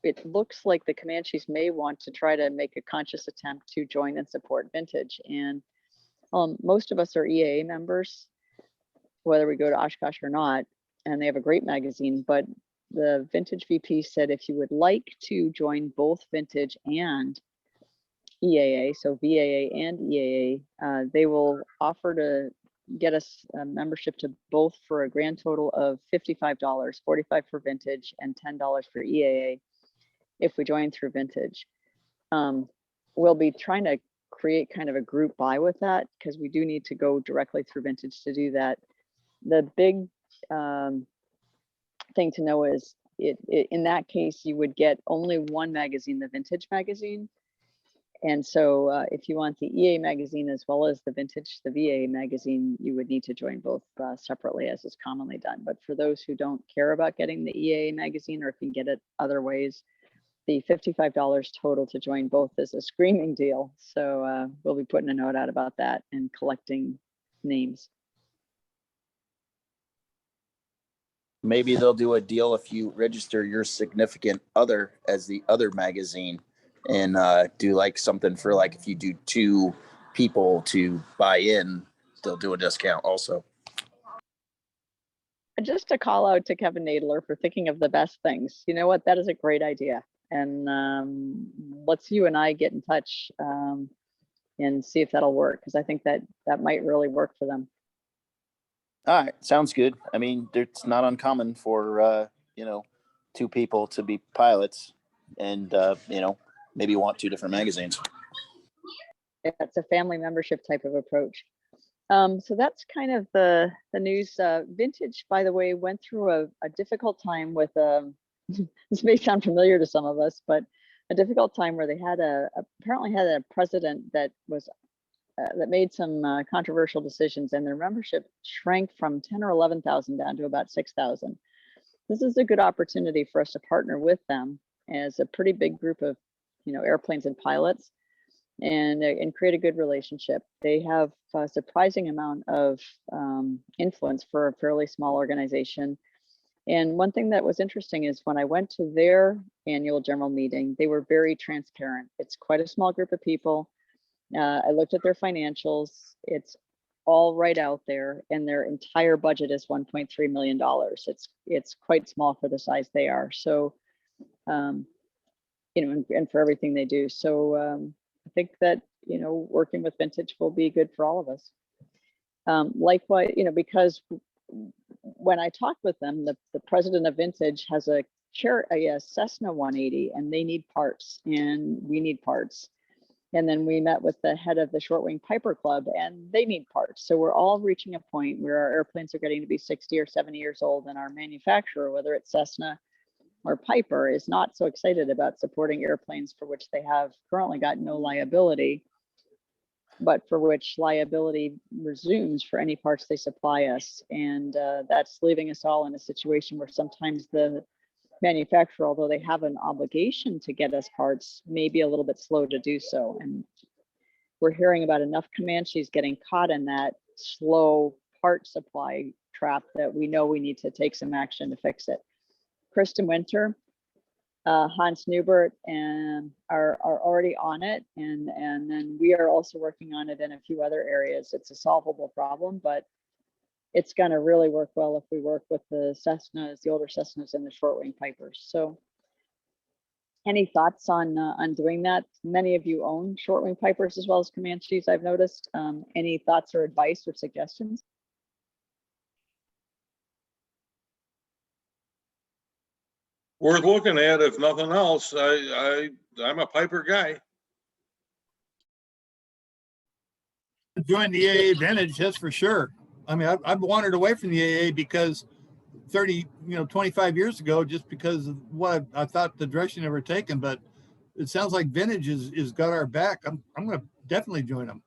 it looks like the Comanches may want to try to make a conscious attempt to join and support Vintage. And most of us are EAA members, whether we go to Oshkosh or not, and they have a great magazine. But the Vintage VP said if you would like to join both Vintage and EAA, so VAA and EAA, they will offer to get us a membership to both for a grand total of $55, $45 for Vintage and $10 for EAA if we join through Vintage. We'll be trying to create kind of a group buy with that, because we do need to go directly through Vintage to do that. The big thing to know is in that case, you would get only one magazine, the Vintage magazine. And so if you want the EA magazine as well as the Vintage, the VA magazine, you would need to join both separately, as is commonly done. But for those who don't care about getting the EA magazine, or can get it other ways, the $55 total to join both is a screaming deal. So we'll be putting a note out about that and collecting names. Maybe they'll do a deal if you register your significant other as the other magazine, and do like something for, like, if you do 2 people to buy in, they'll do a discount also. Just a call out to Kevin Nadler for thinking of the best things. You know what? That is a great idea. And let's you and I get in touch and see if that'll work, because I think that might really work for them. All right, sounds good. I mean, it's not uncommon for, you know, two people to be pilots and, you know, maybe want two different magazines. It's a family membership type of approach. So that's kind of the news. Vintage, by the way, went through a difficult time with, this may sound familiar to some of us, but a difficult time where they had apparently had a president that was that made some controversial decisions, and their membership shrank from 10 or 11,000 down to about 6,000. This is a good opportunity for us to partner with them as a pretty big group of, you know, airplanes and pilots, and create a good relationship. They have a surprising amount of influence for a fairly small organization. And one thing that was interesting is when I went to their annual general meeting, they were very transparent. It's quite a small group of people. I looked at their financials. It's all right out there, and their entire budget is $1.3 million. It's quite small for the size they are. So, you know, and for everything they do. So I think that, you know, working with Vintage will be good for all of us. Likewise, you know, because when I talked with them, the president of Vintage has a Cessna 180, and they need parts, and we need parts. And then we met with the head of the Short Wing Piper Club, and they need parts. So we're all reaching a point where our airplanes are getting to be 60 or 70 years old, and our manufacturer, whether it's Cessna or Piper, is not so excited about supporting airplanes for which they have currently got no liability, but for which liability resumes for any parts they supply us. And that's leaving us all in a situation where sometimes the manufacturer, although they have an obligation to get us parts, may be a little bit slow to do so. And we're hearing about enough Comanches getting caught in that slow part supply trap that we know we need to take some action to fix it. Kristen Winter, Hans Newbert, and are already on it, and then we are also working on it in a few other areas. It's a solvable problem, but it's going to really work well if we work with the Cessnas, the older Cessnas, and the Short Wing Pipers. So, any thoughts on doing that? Many of you own Short Wing Pipers as well as Comanches, I've noticed. Any thoughts or advice or suggestions? Worth looking at, if nothing else. I'm a Piper guy. Join the EAA Vintage, that's for sure. I mean, I've wandered away from the EAA because 25 years ago, just because of what I thought the direction they were taking. But it sounds like Vintage is got our back. I'm going to definitely join them.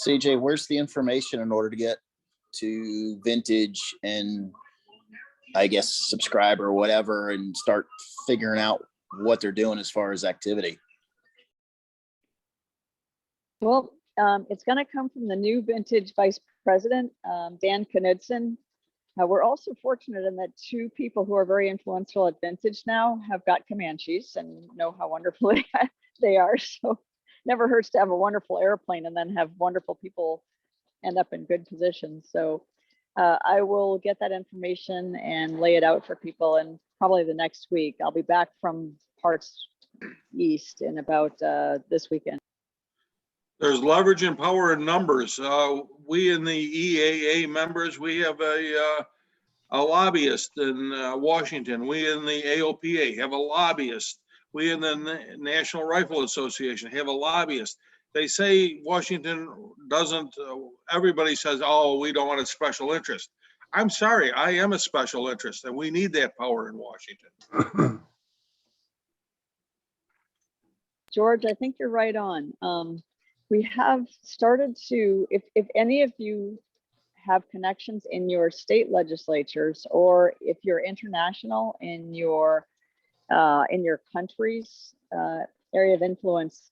CJ, where's the information in order to get to Vintage and I guess subscribe or whatever and start figuring out what they're doing as far as activity? Well, it's going to come from the new Vintage Vice President, Dan Knudsen. We're also fortunate in that two people who are very influential at Vintage now have got Comanches and know how wonderful they are. So never hurts to have a wonderful airplane and then have wonderful people end up in good positions. So I will get that information and lay it out for people, and probably the next week. I'll be back from Parts East in about this weekend. There's leverage and power in numbers. We in the EAA members, we have a lobbyist in Washington. We in the AOPA have a lobbyist. We in the National Rifle Association have a lobbyist. They say Washington doesn't, everybody says, oh, we don't want a special interest. I'm sorry, I am a special interest, and we need that power in Washington. George, I think you're right on. We have started to, if any of you have connections in your state legislatures, or if you're international in your country's area of influence,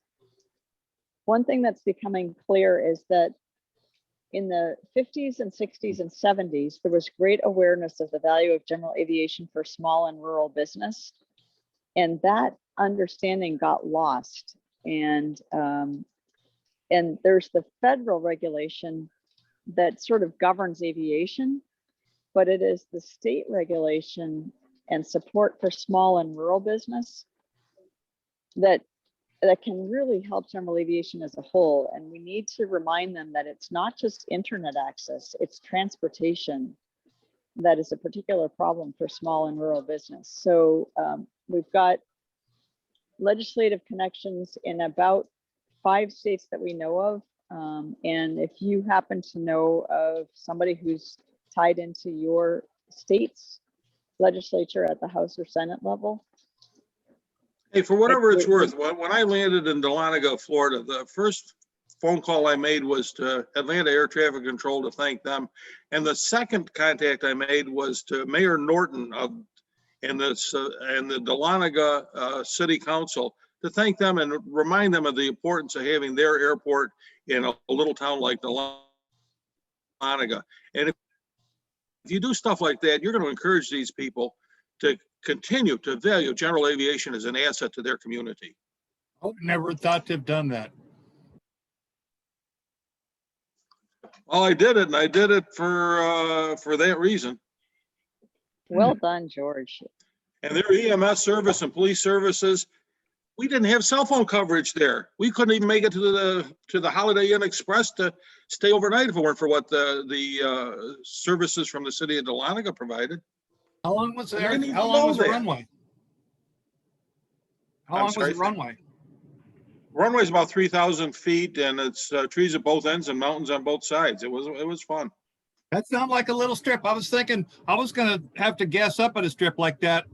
one thing that's becoming clear is that in the 50s and 60s and 70s, there was great awareness of the value of general aviation for small and rural business. And that understanding got lost. And there's the federal regulation that sort of governs aviation, but it is the state regulation and support for small and rural business that that can really help general aviation as a whole. And we need to remind them that it's not just internet access, it's transportation that is a particular problem for small and rural business. So we've got legislative connections in about 5 states that we know of. And if you happen to know of somebody who's tied into your state's legislature at the House or Senate level. Hey, for whatever it's worth, when I landed in Dahlonega, Florida, the first phone call I made was to Atlanta Air Traffic Control to thank them. And the second contact I made was to Mayor Norton and the Dahlonega City Council to thank them and remind them of the importance of having their airport in a little town like Dahlonega. And if you do stuff like that, you're going to encourage these people to continue to value general aviation as an asset to their community. I never thought to have done that. Well, I did it, and I did it for that reason. Well done, George. And their EMS service and police services, we didn't have cell phone coverage there. We couldn't even make it to the Holiday Inn Express to stay overnight if it weren't for what the services from the city of Dahlonega provided. How long was And there? they need How to long know was the that. runway? How I'm long sorry? was the runway? Runway's about 3,000 feet, and it's trees at both ends and mountains on both sides. It was fun. That sounded like a little strip. I was thinking I was going to have to gas up at a strip like that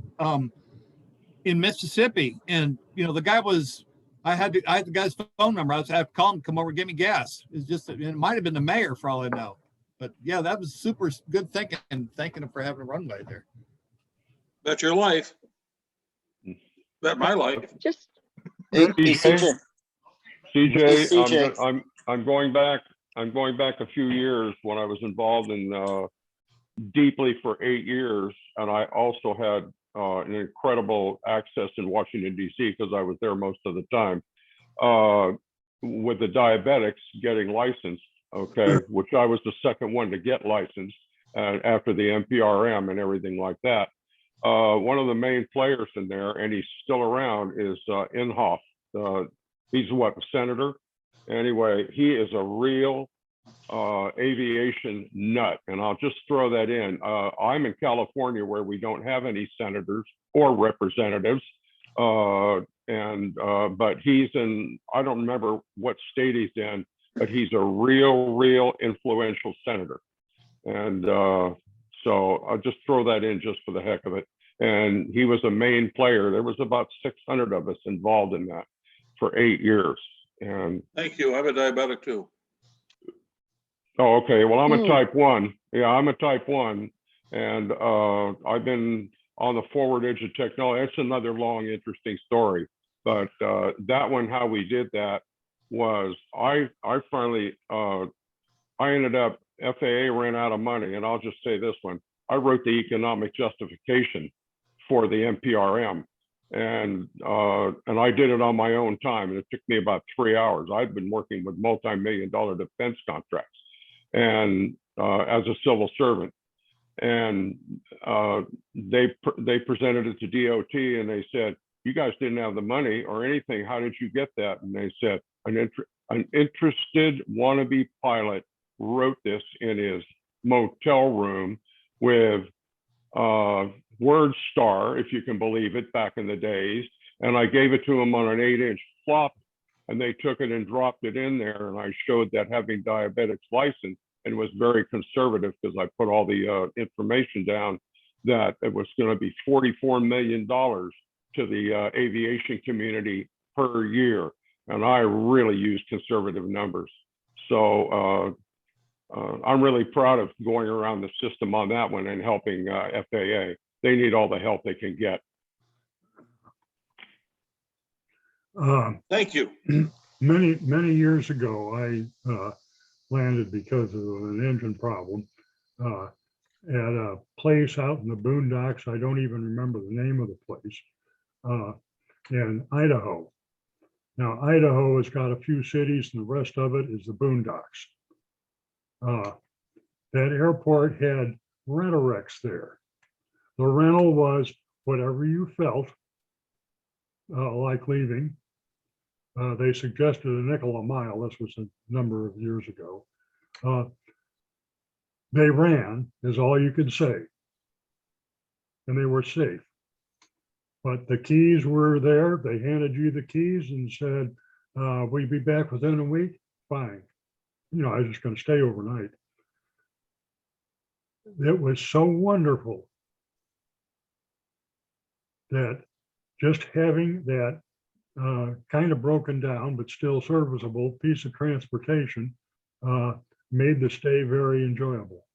in Mississippi. And, you know, the guy was, I had the guy's phone number. I was have to call him, come over, get me gas. It's just, it might have been the mayor for all I know. But yeah, that was super good thinking, and thanking him for having a runway there. Bet your life. Bet my life. Just CJ, Hey, CJ. I'm going back a few years when I was involved in deeply for 8 years, and I also had an incredible access in Washington D.C. because I was there most of the time with the diabetics getting licensed. Okay, which I was the second one to get licensed after the NPRM and everything like that. One of the main players in there, and he's still around, is Inhofe. He's what, a senator? Anyway, he is a real aviation nut, and I'll just throw that in. I'm in California where we don't have any senators or representatives, but he's in, I don't remember what state he's in, but he's a real influential senator. And so I'll just throw that in just for the heck of it. And he was a main player. There was about 600 of us involved in that for 8 years. And thank you. I'm a diabetic too. oh, okay. Well, I'm a type 1. Yeah, I'm a type 1. And I've been on the forward edge of technology. That's another long, interesting story. But that one, how we did that was I finally, I ended up, FAA ran out of money. And I'll just say this one, I wrote the economic justification for the NPRM. And I did it on my own time. And it took me about 3 hours. I'd been working with multi-million-dollar defense contracts and as a civil servant. And they presented it to DOT and they said, you guys didn't have the money or anything. How did you get that? And they said, an interested wannabe pilot wrote this in his motel room with WordStar, if you can believe it, back in the days. And I gave it to him on an 8-inch flop, and they took it and dropped it in there. And I showed that having diabetics license, and was very conservative because I put all the information down that it was going to be $44 million to the aviation community per year. And I really used conservative numbers. So I'm really proud of going around the system on that one and helping FAA. They need all the help they can get. Thank you. Many years ago, I landed because of an engine problem at a place out in the boondocks. I don't even remember the name of the place, in Idaho. Now, Idaho has got a few cities and the rest of it is the boondocks. That airport had rent-a-wrecks there. The rental was whatever you felt like leaving. They suggested a nickel a mile. This was a number of years ago. They ran, is all you could say. And they were safe. But the keys were there. They handed you the keys and said, will you be back within a week? Fine. You know, I was just going to stay overnight. It was so wonderful that just having that kind of broken down, but still serviceable piece of transportation made the stay very enjoyable.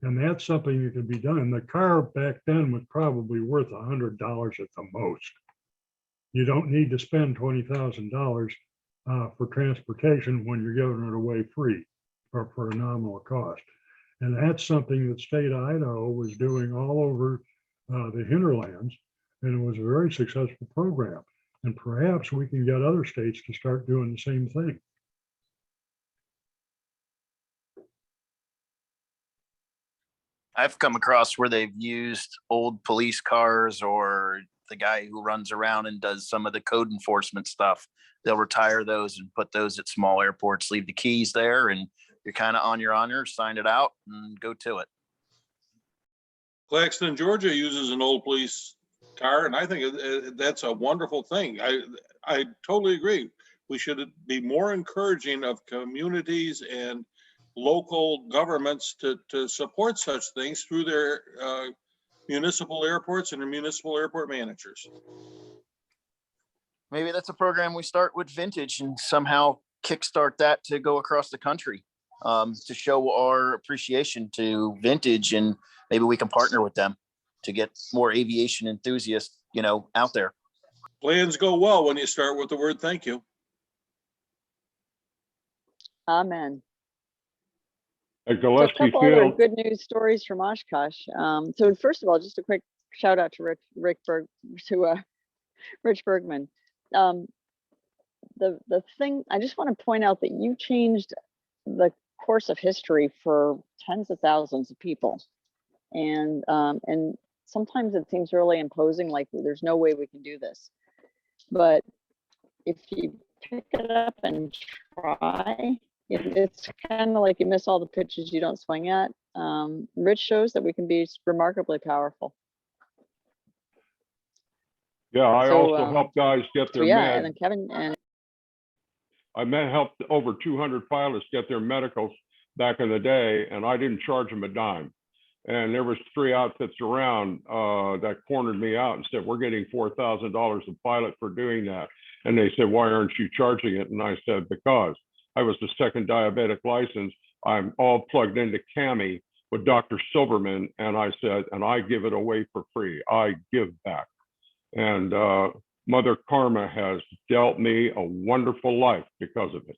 And that's something that could be done. The car back then was probably worth $100 at the most. You don't need to spend $20,000 for transportation when you're giving it away free or for a nominal cost. And that's something that state of Idaho was doing all over the hinterlands. And it was a very successful program. And perhaps we can get other states to start doing the same thing. I've come across where they've used old police cars or the guy who runs around and does some of the code enforcement stuff. They'll retire those and put those at small airports, leave the keys there, and you're kind of on your honor, sign it out and go to it. Claxton, Georgia uses an old police car, and I think that's a wonderful thing. I totally agree. We should be more encouraging of communities and local governments to support such things through their municipal airports and their municipal airport managers. Maybe that's a program we start with Vintage and somehow kickstart that to go across the country to show our appreciation to Vintage, and maybe we can partner with them to get more aviation enthusiasts, you know, out there. Plans go well when you start with the word thank you. Amen. At So a Gillespie couple other Field, good news stories from Oshkosh. So first of all, just a quick shout out to Rich Bergman. The thing, I just want to point out that you changed the course of history for tens of thousands of people. And sometimes it seems really imposing, like there's no way we can do this. But if you pick it up and try, it's kind of like you miss all the pitches you don't swing at. Rich shows that we can be remarkably powerful. yeah, I So, also help guys get So their yeah, med. and then Kevin and helped over 200 pilots get their medicals back in the day, and I didn't charge them a dime. And there was 3 outfits around that cornered me out and said, we're getting $4,000 a pilot for doing that. And they said, why aren't you charging it? And I said, because I was the second diabetic license. I'm all plugged into CAMI with Dr. Silverman. And I said, and I give it away for free. I give back. And Mother Karma has dealt me a wonderful life because of it.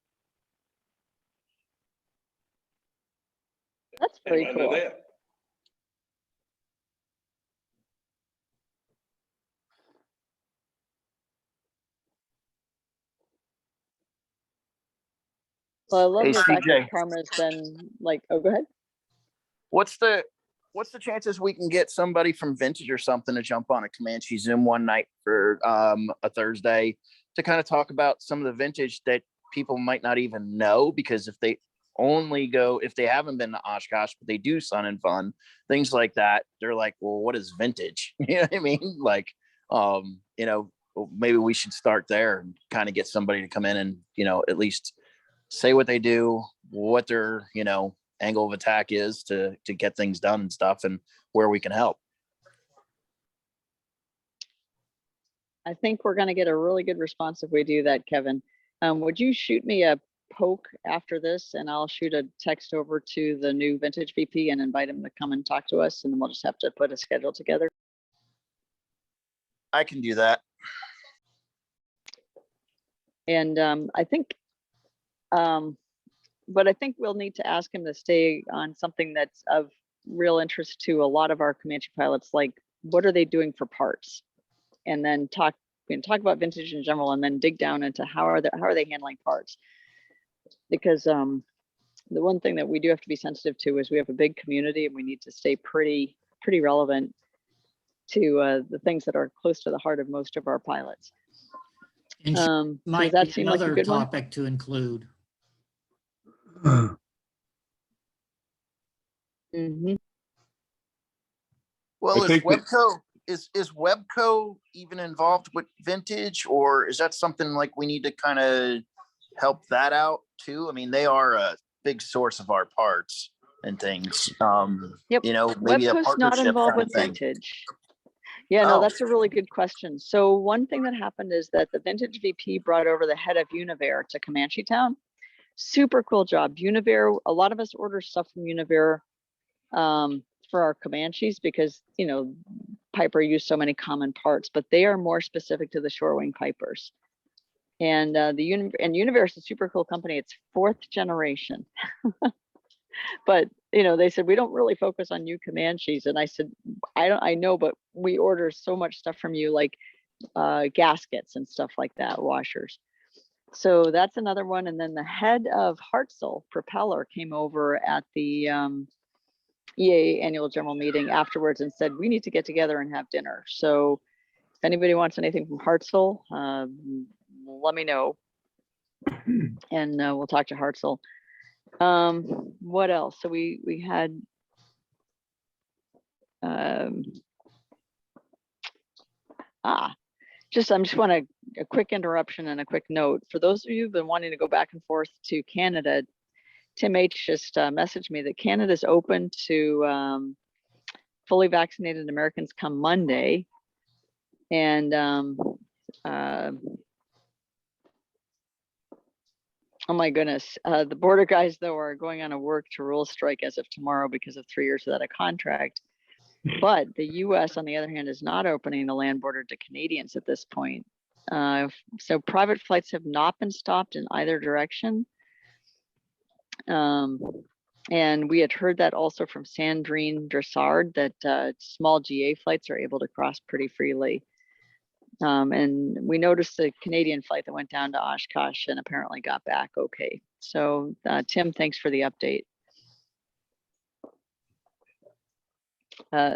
that's pretty cool. Well, I love Hey, the fact CJ. that Karma's been like, oh, go ahead. What's the chances we can get somebody from Vintage or something to jump on a Comanche Zoom one night for a Thursday to kind of talk about some of the vintage that people might not even know, because if they haven't been to Oshkosh, but they do Sun and Fun, things like that, they're like, well, what is vintage? You know what I mean? Like, you know, maybe we should start there and kind of get somebody to come in and, you know, at least say what they do, what their, you know, angle of attack is to get things done and stuff, and where we can help. I think we're going to get a really good response if we do that, Kevin. Would you shoot me a poke after this, and I'll shoot a text over to the new Vintage VP and invite him to come and talk to us, and then we'll just have to put a schedule together. I can do that. And I think, but I think we'll need to ask him to stay on something that's of real interest to a lot of our Comanche pilots, like what are they doing for parts? And then talk about vintage in general, and then dig down into how are they handling parts? Because the one thing that we do have to be sensitive to is we have a big community, and we need to stay pretty relevant to the things that are close to the heart of most of our pilots. So Might does that be seem like a another good one? topic to include. Mhm. Well, I is think that- Webco is Webco even involved with vintage, or is that something like we need to kind of help that out too? I mean, they are a big source of our parts and things. Yep. You know, maybe a Webco's not partnership involved kind of with thing. vintage. Yeah, no, Oh. that's a really good question. So one thing that happened is that the vintage VP brought over the head of Univer to ComancheTown. Super cool job. Univer, a lot of us order stuff from Univer for our Comanches because, you know, Piper use so many common parts, but they are more specific to the shore wing Pipers. And Univer is a super cool company. It's 4th generation. But, you know, they said, we don't really focus on you Comanches. And I said, I know, but we order so much stuff from you, like gaskets and stuff like that, washers. So that's another one. And then the head of Hartzell Propeller came over at the EAA annual general meeting afterwards and said, we need to get together and have dinner. So if anybody wants anything from Hartzell, let me know. And we'll talk to Hartzell. What else? So we had I just want a quick interruption and a quick note. For those of you who've been wanting to go back and forth to Canada, Tim H just messaged me that Canada's open to fully vaccinated Americans come Monday. And oh my goodness, the border guys though are going on a work to rule strike as of tomorrow because of 3 years without a contract. But the US, on the other hand, is not opening the land border to Canadians at this point. So private flights have not been stopped in either direction. And we had heard that also from Sandrine Dressard that small GA flights are able to cross pretty freely. And we noticed a Canadian flight that went down to Oshkosh and apparently got back okay. So Tim, thanks for the update.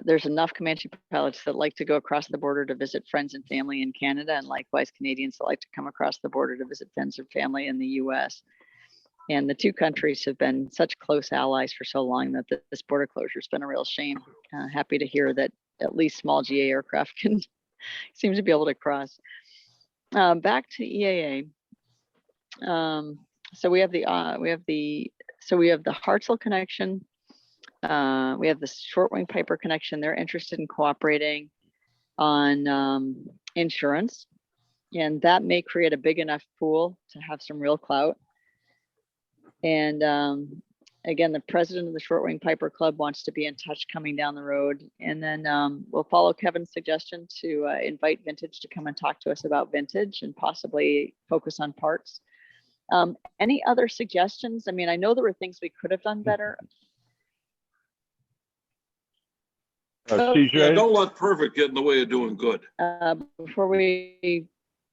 There's enough Comanche pilots that like to go across the border to visit friends and family in Canada, and likewise Canadians that like to come across the border to visit friends and family in the US. And the two countries have been such close allies for so long that this border closure has been a real shame. Happy to hear that at least small GA aircraft can seem to be able to cross. Back to EAA. So we have the Hartzell connection. We have the short wing Piper connection. They're interested in cooperating on insurance, and that may create a big enough pool to have some real clout. And again, the president of the Short Wing Piper Club wants to be in touch coming down the road. And then we'll follow Kevin's suggestion to invite Vintage to come and talk to us about vintage and possibly focus on parts. Any other suggestions? I mean, I know there were things we could have done better. CJ? Yeah, don't let perfect get in the way of doing good. Before we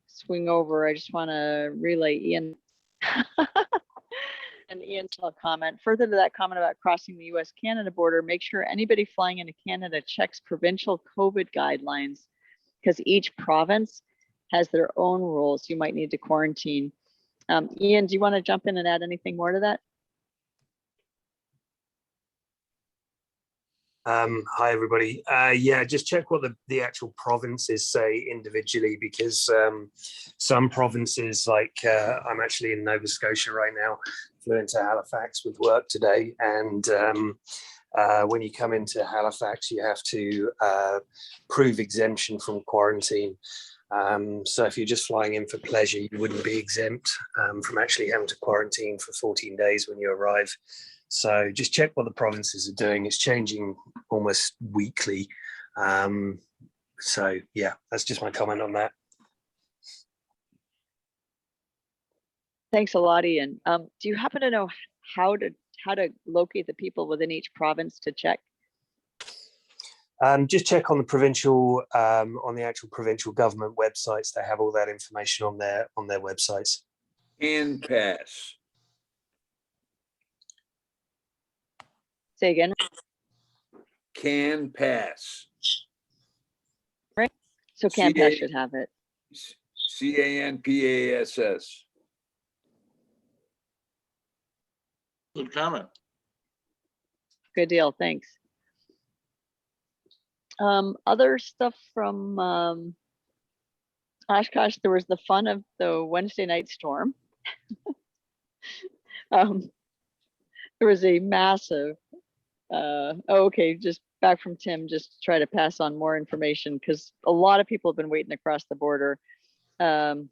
swing over, I just want to relay Ian and Ian's comment. Further to that comment about crossing the US-Canada border, make sure anybody flying into Canada checks provincial COVID guidelines because each province has their own rules. You might need to quarantine. Ian, do you want to jump in and add anything more to that? Hi, everybody. Yeah, just check what the actual provinces say individually, because some provinces, like I'm actually in Nova Scotia right now, flew into Halifax with work today. And when you come into Halifax, you have to prove exemption from quarantine. So if you're just flying in for pleasure, you wouldn't be exempt from actually having to quarantine for 14 days when you arrive. So just check what the provinces are doing. It's changing almost weekly. So yeah, that's just my comment on that. Thanks a lot, Ian. Do you happen to know how to locate the people within each province to check? Just check on the provincial, on the actual provincial government websites. They have all that information on their websites. And pass. Say again. Can pass. Right. So CanPass should have it. CANPASS. Good comment. Good deal, thanks. Other stuff from Oshkosh, there was the fun of the Wednesday night storm. There was a massive, okay, just back from Tim, just to try to pass on more information because a lot of people have been waiting across the border. Tim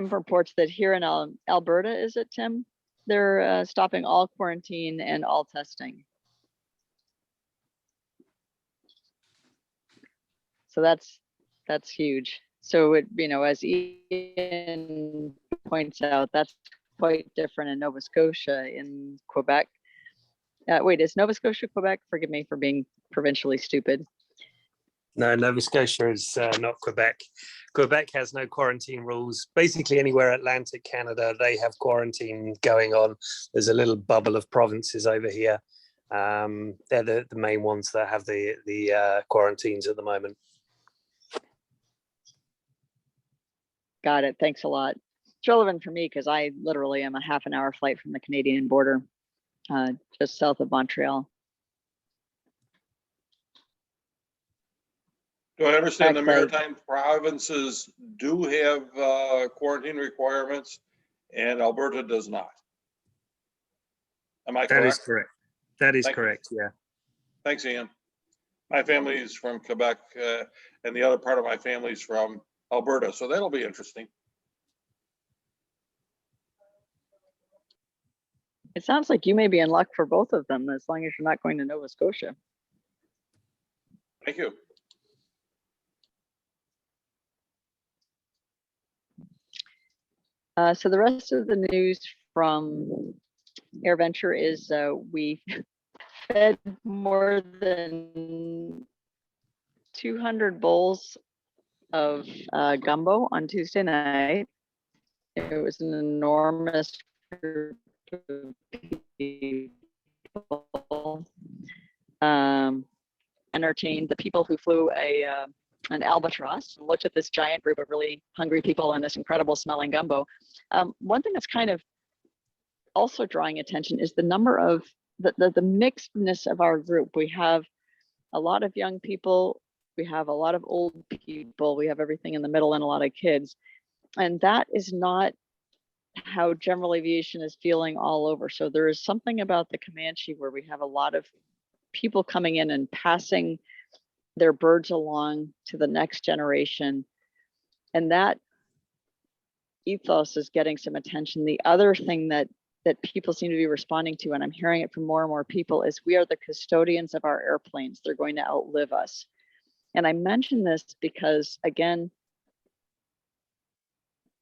reports that here in Alberta, is it, Tim? They're stopping all quarantine and all testing. So that's huge. So it, you know, as Ian points out, that's quite different in Nova Scotia, in Quebec. Wait, is Nova Scotia Quebec? Forgive me for being provincially stupid. No, Nova Scotia is not Quebec. Quebec has no quarantine rules. Basically, anywhere Atlantic Canada, they have quarantine going on. There's a little bubble of provinces over here. They're the main ones that have the quarantines at the moment. Got it. Thanks a lot. It's relevant for me because I literally am a half an hour flight from the Canadian border, just south of Montreal. Do I understand the Backside. Maritime provinces do have quarantine requirements and Alberta does not? Am I correct? That is correct. That is Thank you. correct, yeah. Thanks, Ian. My family is from Quebec and the other part of my family is from Alberta, so that'll be interesting. It sounds like you may be in luck for both of them as long as you're not going to Nova Scotia. Thank you. So the rest of the news from AirVenture is we fed more than 200 bowls of gumbo on Tuesday night. It was an enormous group of people. Entertained the people who flew an albatross, looked at this giant group of really hungry people and this incredible smelling gumbo. One thing that's kind of also drawing attention is the number of the mixedness of our group. We have a lot of young people, we have a lot of old people, we have everything in the middle and a lot of kids. And that is not how general aviation is feeling all over. So there is something about the Comanche where we have a lot of people coming in and passing their birds along to the next generation. And that ethos is getting some attention. The other thing that people seem to be responding to, and I'm hearing it from more and more people, is we are the custodians of our airplanes. They're going to outlive us. And I mention this because, again,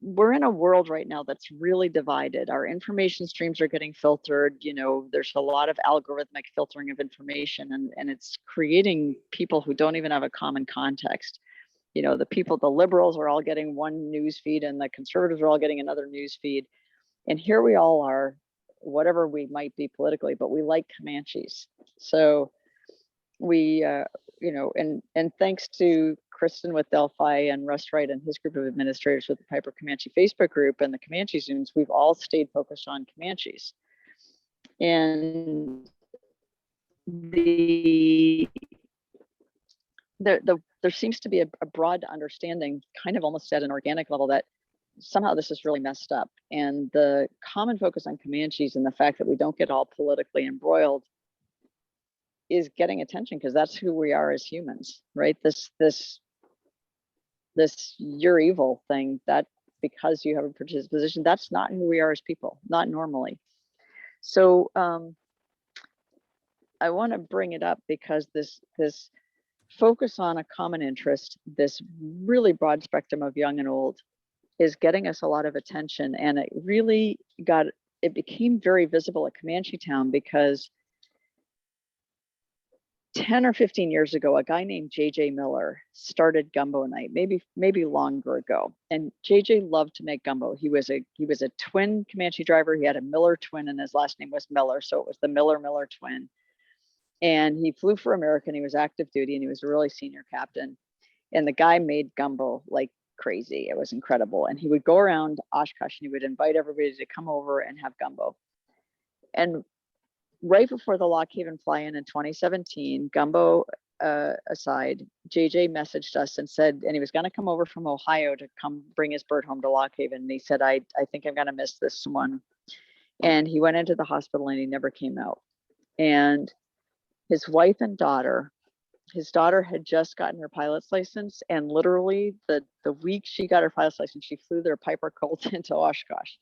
we're in a world right now that's really divided. Our information streams are getting filtered. You know, there's a lot of algorithmic filtering of information, and it's creating people who don't even have a common context. You know, the liberals are all getting one news feed and the conservatives are all getting another news feed. And here we all are, whatever we might be politically, but we like Comanches. So we, you know, and thanks to Kristen with Delphi and Russ Wright and his group of administrators with the Piper Comanche Facebook group and the Comanche students, we've all stayed focused on Comanches. And there seems to be a broad understanding, kind of almost at an organic level, that somehow this is really messed up. And the common focus on Comanches and the fact that we don't get all politically embroiled is getting attention because that's who we are as humans, right? This you're evil thing, that because you have a particular position, that's not who we are as people, not normally. So I want to bring it up because this focus on a common interest, this really broad spectrum of young and old, is getting us a lot of attention. And it became very visible at ComancheTown because 10 or 15 years ago, a guy named JJ Miller started Gumbo Night, maybe longer ago. And JJ loved to make gumbo. He was a twin Comanche driver. He had a Miller twin and his last name was Miller. So it was the Miller twin. And he flew for American. He was active duty and he was a really senior captain. And the guy made gumbo like crazy. It was incredible. And he would go around Oshkosh and he would invite everybody to come over and have gumbo. And right before the Lock Haven fly-in 2017, gumbo aside, JJ messaged us and said, and he was going to come over from Ohio to come bring his bird home to Lock Haven. And he said, I think I'm going to miss this one. And he went into the hospital and he never came out. And his wife and daughter, his daughter had just gotten her pilot's license, and literally the week she got her pilot's license, she flew their Piper Colt into Oshkosh.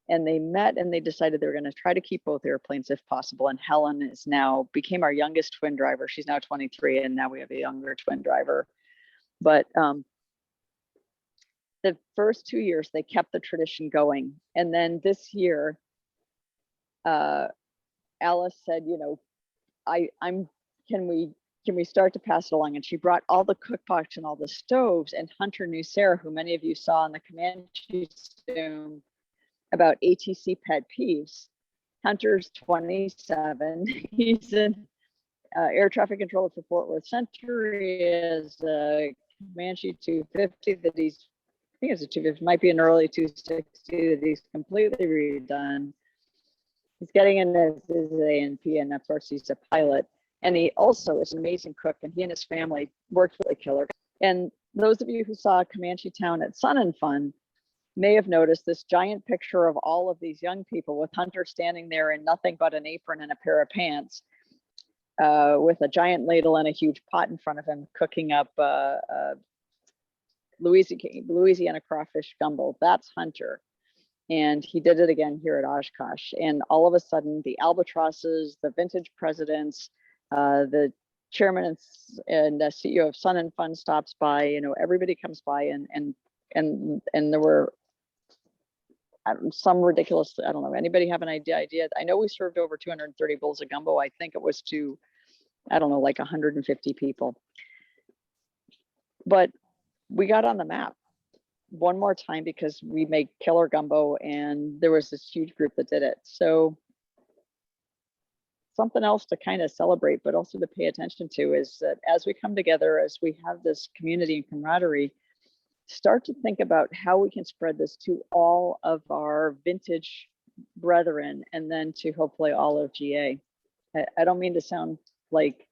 And they met and they decided they were going to try to keep both airplanes if possible. And Helen is now became our youngest twin driver. She's now 23, and now we have a younger twin driver. But the first 2 years they kept the tradition going. And then this year, Alice said, you know, can we start to pass it along? And she brought all the cookbooks and all the stoves, and Hunter knew Sarah, who many of you saw in the Comanche Zoom about ATC pet peeves. Hunter's 27. He's an air traffic controller for Fort Worth Center. He is a Comanche 250 that he's, I think it's a 250, might be an early 260 that he's completely redone. He's getting in his A&P, and of course he's a pilot. And he also is an amazing cook, and he and his family worked with a killer. And those of you who saw ComancheTown at Sun and Fun may have noticed this giant picture of all of these young people with Hunter standing there in nothing but an apron and a pair of pants with a giant ladle and a huge pot in front of him cooking up Louisiana crawfish gumbo. That's Hunter. And he did it again here at Oshkosh. And all of a sudden, the albatrosses, the vintage presidents, the chairman and the CEO of Sun and Fun stops by. You know, everybody comes by, and there were some ridiculous. I don't know. Anybody have an idea? I know we served over 230 bowls of gumbo. I think it was to, I don't know, like 150 people. But we got on the map one more time because we made killer gumbo, and there was this huge group that did it. So something else to kind of celebrate, but also to pay attention to, is that as we come together, as we have this community and camaraderie, start to think about how we can spread this to all of our vintage brethren, and then to hopefully all of GA. I don't mean to sound like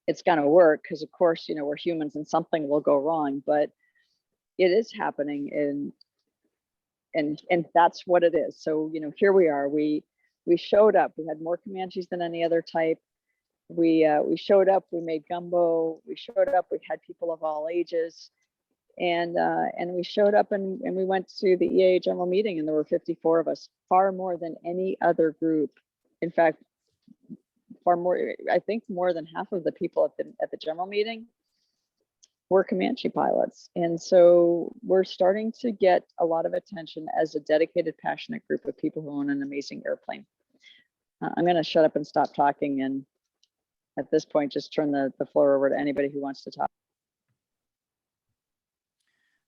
it's going to work, because of course, you know, we're humans and something will go wrong, but it is happening, and that's what it is. So, you know, here we are. We showed up. We had more Comanches than any other type. We showed up. We made gumbo. We showed up. We had people of all ages, and we showed up, and we went to the EAA general meeting, and there were 54 of us, far more than any other group. In fact, far more. I think more than half of the people at the general meeting were Comanche pilots. And so we're starting to get a lot of attention as a dedicated, passionate group of people who own an amazing airplane. I'm going to shut up and stop talking, and at this point, just turn the floor over to anybody who wants to talk.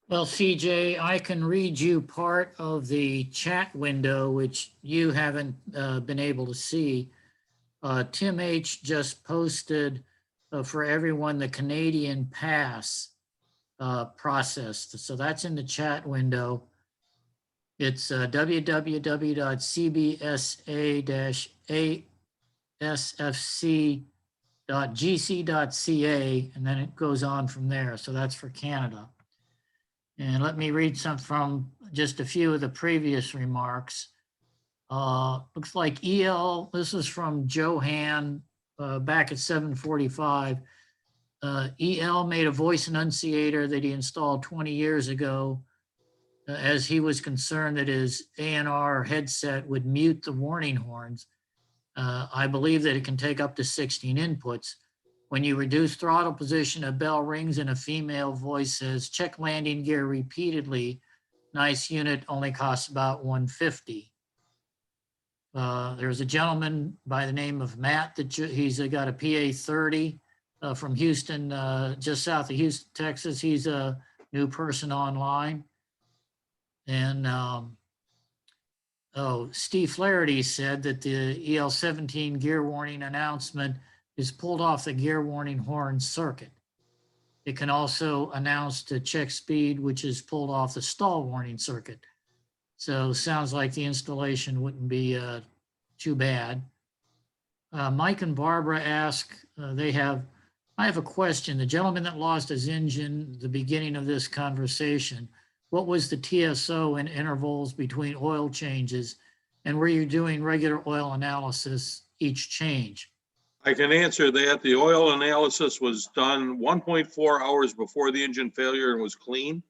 Well, CJ, I can read you part of the chat window, which you haven't been able to see. Tim H just posted for everyone the Canadian Pass process. So that's in the chat window. It's www.cbsa-asfc.gc.ca, and then it goes on from there. So that's for Canada. And let me read some from just a few of the previous remarks. Looks like EL, this is from Johan back at 7:45. EL made a voice enunciator that he installed 20 years ago as he was concerned that his ANR headset would mute the warning horns. I believe that it can take up to 16 inputs. When you reduce throttle position, a bell rings and a female voice says, "Check landing gear repeatedly. Nice unit, only costs about $150. There's a gentleman by the name of Matt that he's got a PA-30 from Houston, just south of Houston, Texas. He's a new person online. And Steve Flaherty said that the EL-17 gear warning announcement is pulled off the gear warning horn circuit. It can also announce to check speed, which is pulled off the stall warning circuit. So sounds like the installation wouldn't be too bad. Mike and Barbara ask, I have a question. The gentleman that lost his engine at the beginning of this conversation, what was the TSO in intervals between oil changes? And were you doing regular oil analysis each change? I can answer that. The oil analysis was done 1.4 hours before the engine failure and was clean.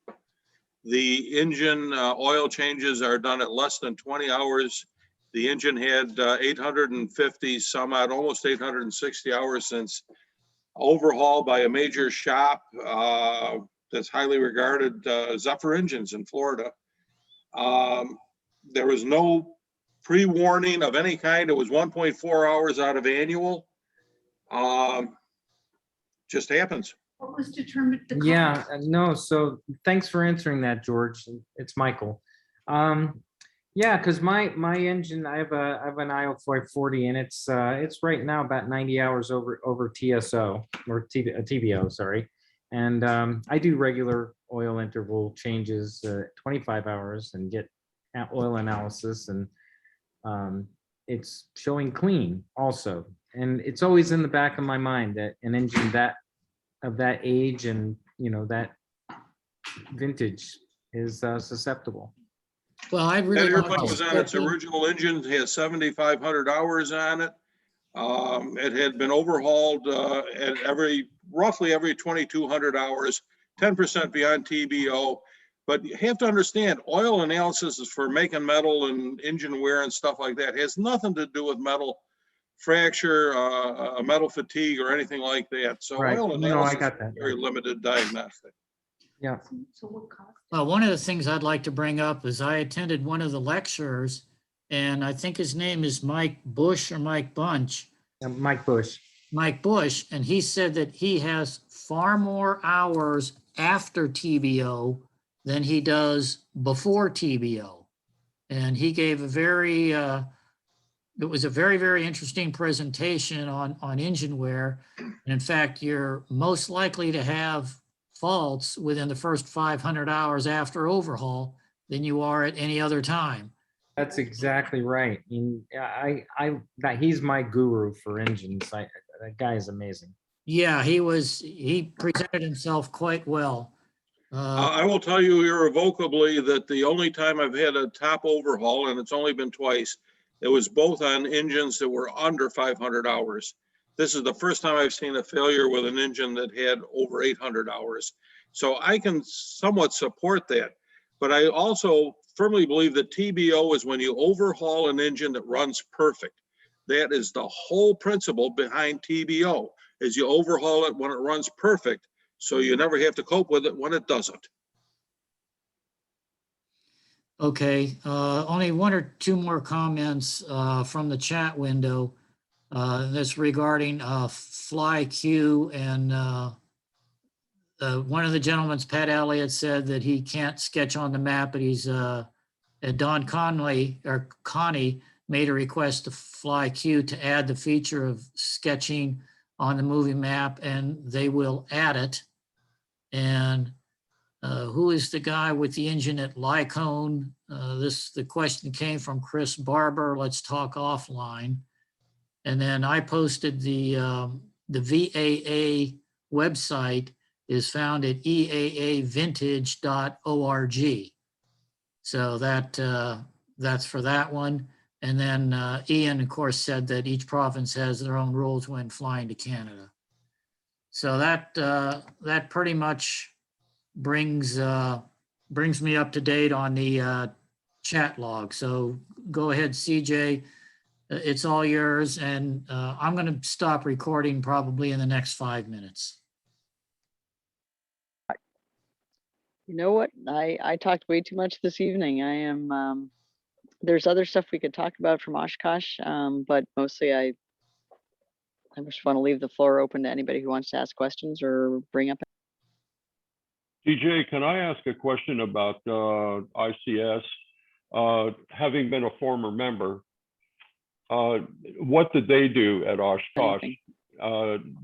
The engine oil changes are done at less than 20 hours. The engine had 850 some odd, almost 860 hours since overhaul by a major shop that's highly regarded, Zephyr Engines in Florida. There was no pre-warning of any kind. It was 1.4 hours out of annual. Just happens. What was determined? Yeah, no, so thanks for answering that, George. It's Michael. Yeah, because my engine, I have an IO540 and it's right now about 90 hours over TSO or TBO, sorry. And I do regular oil interval changes, 25 hours, and get oil analysis, and it's showing clean also. And it's always in the back of my mind that an engine of that age and that vintage is susceptible. Well, I That really airplane was on its original engine, has 7,500 hours on it. It had been overhauled at roughly every 2,200 hours, 10% beyond TBO. But you have to understand, oil analysis is for making metal and engine wear and stuff like that. It has nothing to do with metal fracture, metal fatigue, or anything like that. So right. oil analysis No, I got that. is very limited diagnostic. Yeah. Well, one of the things I'd like to bring up is I attended one of the lectures, and I think his name is Mike Bush or Mike Bunch. Mike Bush. Mike Bush, and he said that he has far more hours after TBO than he does before TBO. And he gave it was a very, very interesting presentation on engine wear. And in fact, you're most likely to have faults within the first 500 hours after overhaul than you are at any other time. That's exactly right. And he's my guru for engines. That guy is amazing. Yeah, he presented himself quite well. I will tell you irrevocably that the only time I've had a top overhaul, and it's only been twice, it was both on engines that were under 500 hours. This is the first time I've seen a failure with an engine that had over 800 hours. So I can somewhat support that. But I also firmly believe that TBO is when you overhaul an engine that runs perfect. That is the whole principle behind TBO, is you overhaul it when it runs perfect, so you never have to cope with it when it doesn't. Okay, only one or two more comments from the chat window. That's regarding FlyQ, and one of the gentlemen's, Pat Elliott, said that he can't sketch on the map, but he's Don Connie made a request to FlyQ to add the feature of sketching on the movie map, and they will add it. And who is the guy with the engine at Lycone? The question came from Chris Barber. Let's talk offline. And then I posted the VAA website is found at eaavintage.org. So that's for that one. And then Ian, of course, said that each province has their own rules when flying to Canada. So that pretty much brings me up to date on the chat log. So go ahead, CJ. It's all yours, and I'm going to stop recording probably in the next 5 minutes. You know what? I talked way too much this evening. I am. There's other stuff we could talk about from Oshkosh, but mostly I just want to leave the floor open to anybody who wants to ask questions or bring up. DJ, can I ask a question about ICS? Having been a former member, what did they do at Oshkosh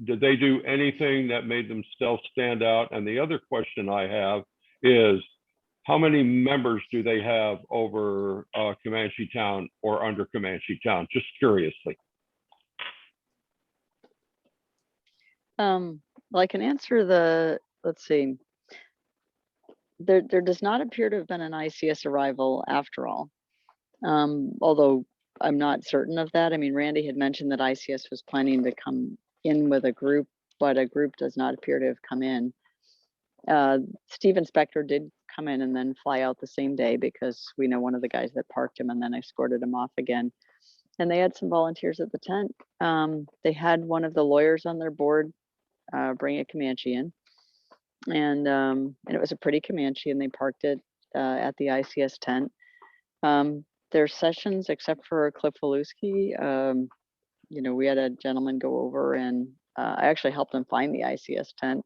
did they do anything that made themselves stand out? And the other question I have is, how many members do they have over ComancheTown or under ComancheTown? Just curiously. Well, I can answer the, let's see. There does not appear to have been an ICS arrival after all. Although I'm not certain of that. I mean, Randy had mentioned that ICS was planning to come in with a group, but a group does not appear to have come in. Steve Inspector did come in and then fly out the same day because we know one of the guys that parked him and then escorted him off again. And they had some volunteers at the tent. They had one of the lawyers on their board bring a Comanche in. And it was a pretty Comanche, and they parked it at the ICS tent. Their sessions, except for Cliff Waluski, you know, we had a gentleman go over and I actually helped him find the ICS tent.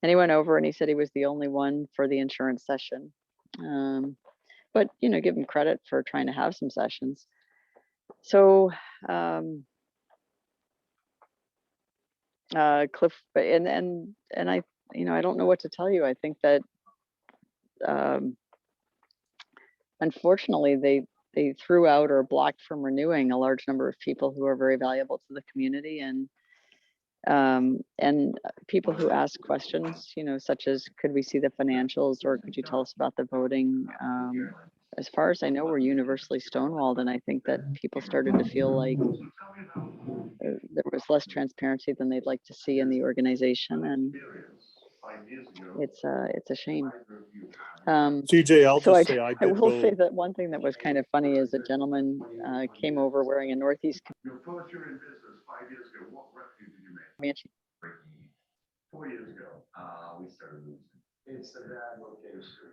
And he went over and he said he was the only one for the insurance session. But, you know, give him credit for trying to have some sessions. So Cliff, and I, you know, I don't know what to tell you. I think that unfortunately they threw out or blocked from renewing a large number of people who are very valuable to the community, and people who ask questions, you know, such as, could we see the financials, or could you tell us about the voting? As far as I know, we're universally stonewalled, and I think that people started to feel like there was less transparency than they'd like to see in the organization, and it's a shame. CJ, I'll So just say I I did will go. say that one thing that was kind of funny is a gentleman came over wearing a Northeast Comanche. 4 years ago, we started losing. It's a bad location.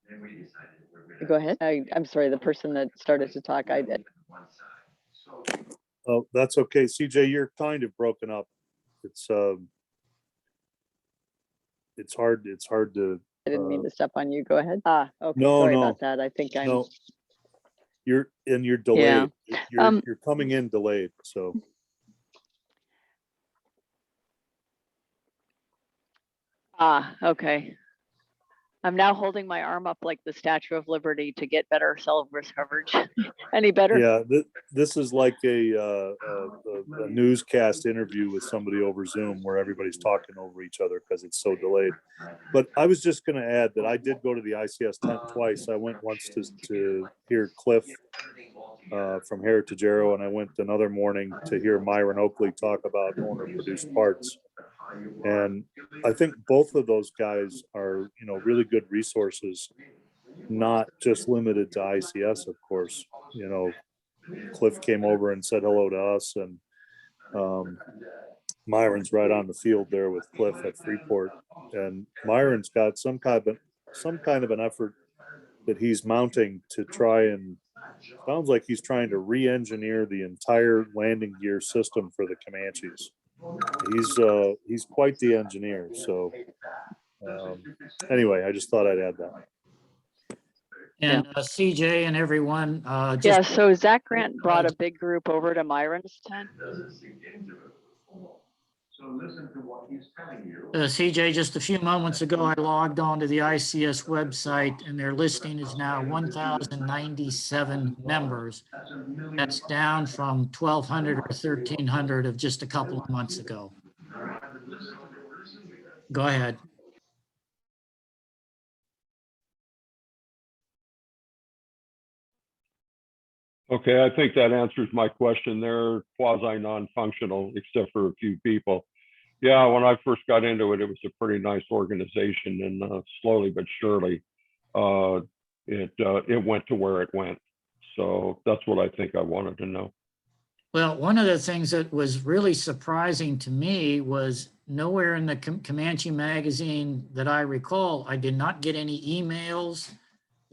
Then we decided we're gonna. Go ahead. I'm sorry, the person that started to talk, I did. Oh, that's okay. CJ, you're kind of broken up. It's hard to. I didn't mean to step on you. Go ahead. Okay. No, Sorry no. about that. I think I'm. No. You're delayed. Yeah. You're coming in delayed. So. Okay. I'm now holding my arm up like the Statue of Liberty to get better cell coverage. Any better? Yeah, this is like a newscast interview with somebody over Zoom where everybody's talking over each other because it's so delayed. But I was just going to add that I did go to the ICS tent twice. I went once to hear Cliff from Heritage Aero, and I went another morning to hear Myron Oakley talk about owner-produced parts. And I think both of those guys are, you know, really good resources, not just limited to ICS, of course. You know, Cliff came over and said hello to us, and Myron's right on the field there with Cliff at Freeport. And Myron's got some kind of an effort that he's mounting to try and, sounds like he's trying to re-engineer the entire landing gear system for the Comanches. He's quite the engineer. So anyway, I just thought I'd add that. And CJ and everyone, Yeah, so Zach Grant brought a big group over to Myron's tent. So listen to what he's telling you. CJ, just a few moments ago, I logged on to the ICS website, and their listing is now 1,097 members. That's down from 1,200 or 1,300 of just a couple of months ago. Go ahead. Okay, I think that answers my question. They're quasi non-functional except for a few people. Yeah, when I first got into it, it was a pretty nice organization, and slowly but surely, it went to where it went. So that's what I think I wanted to know. Well, one of the things that was really surprising to me was nowhere in the Comanche magazine that I recall, I did not get any emails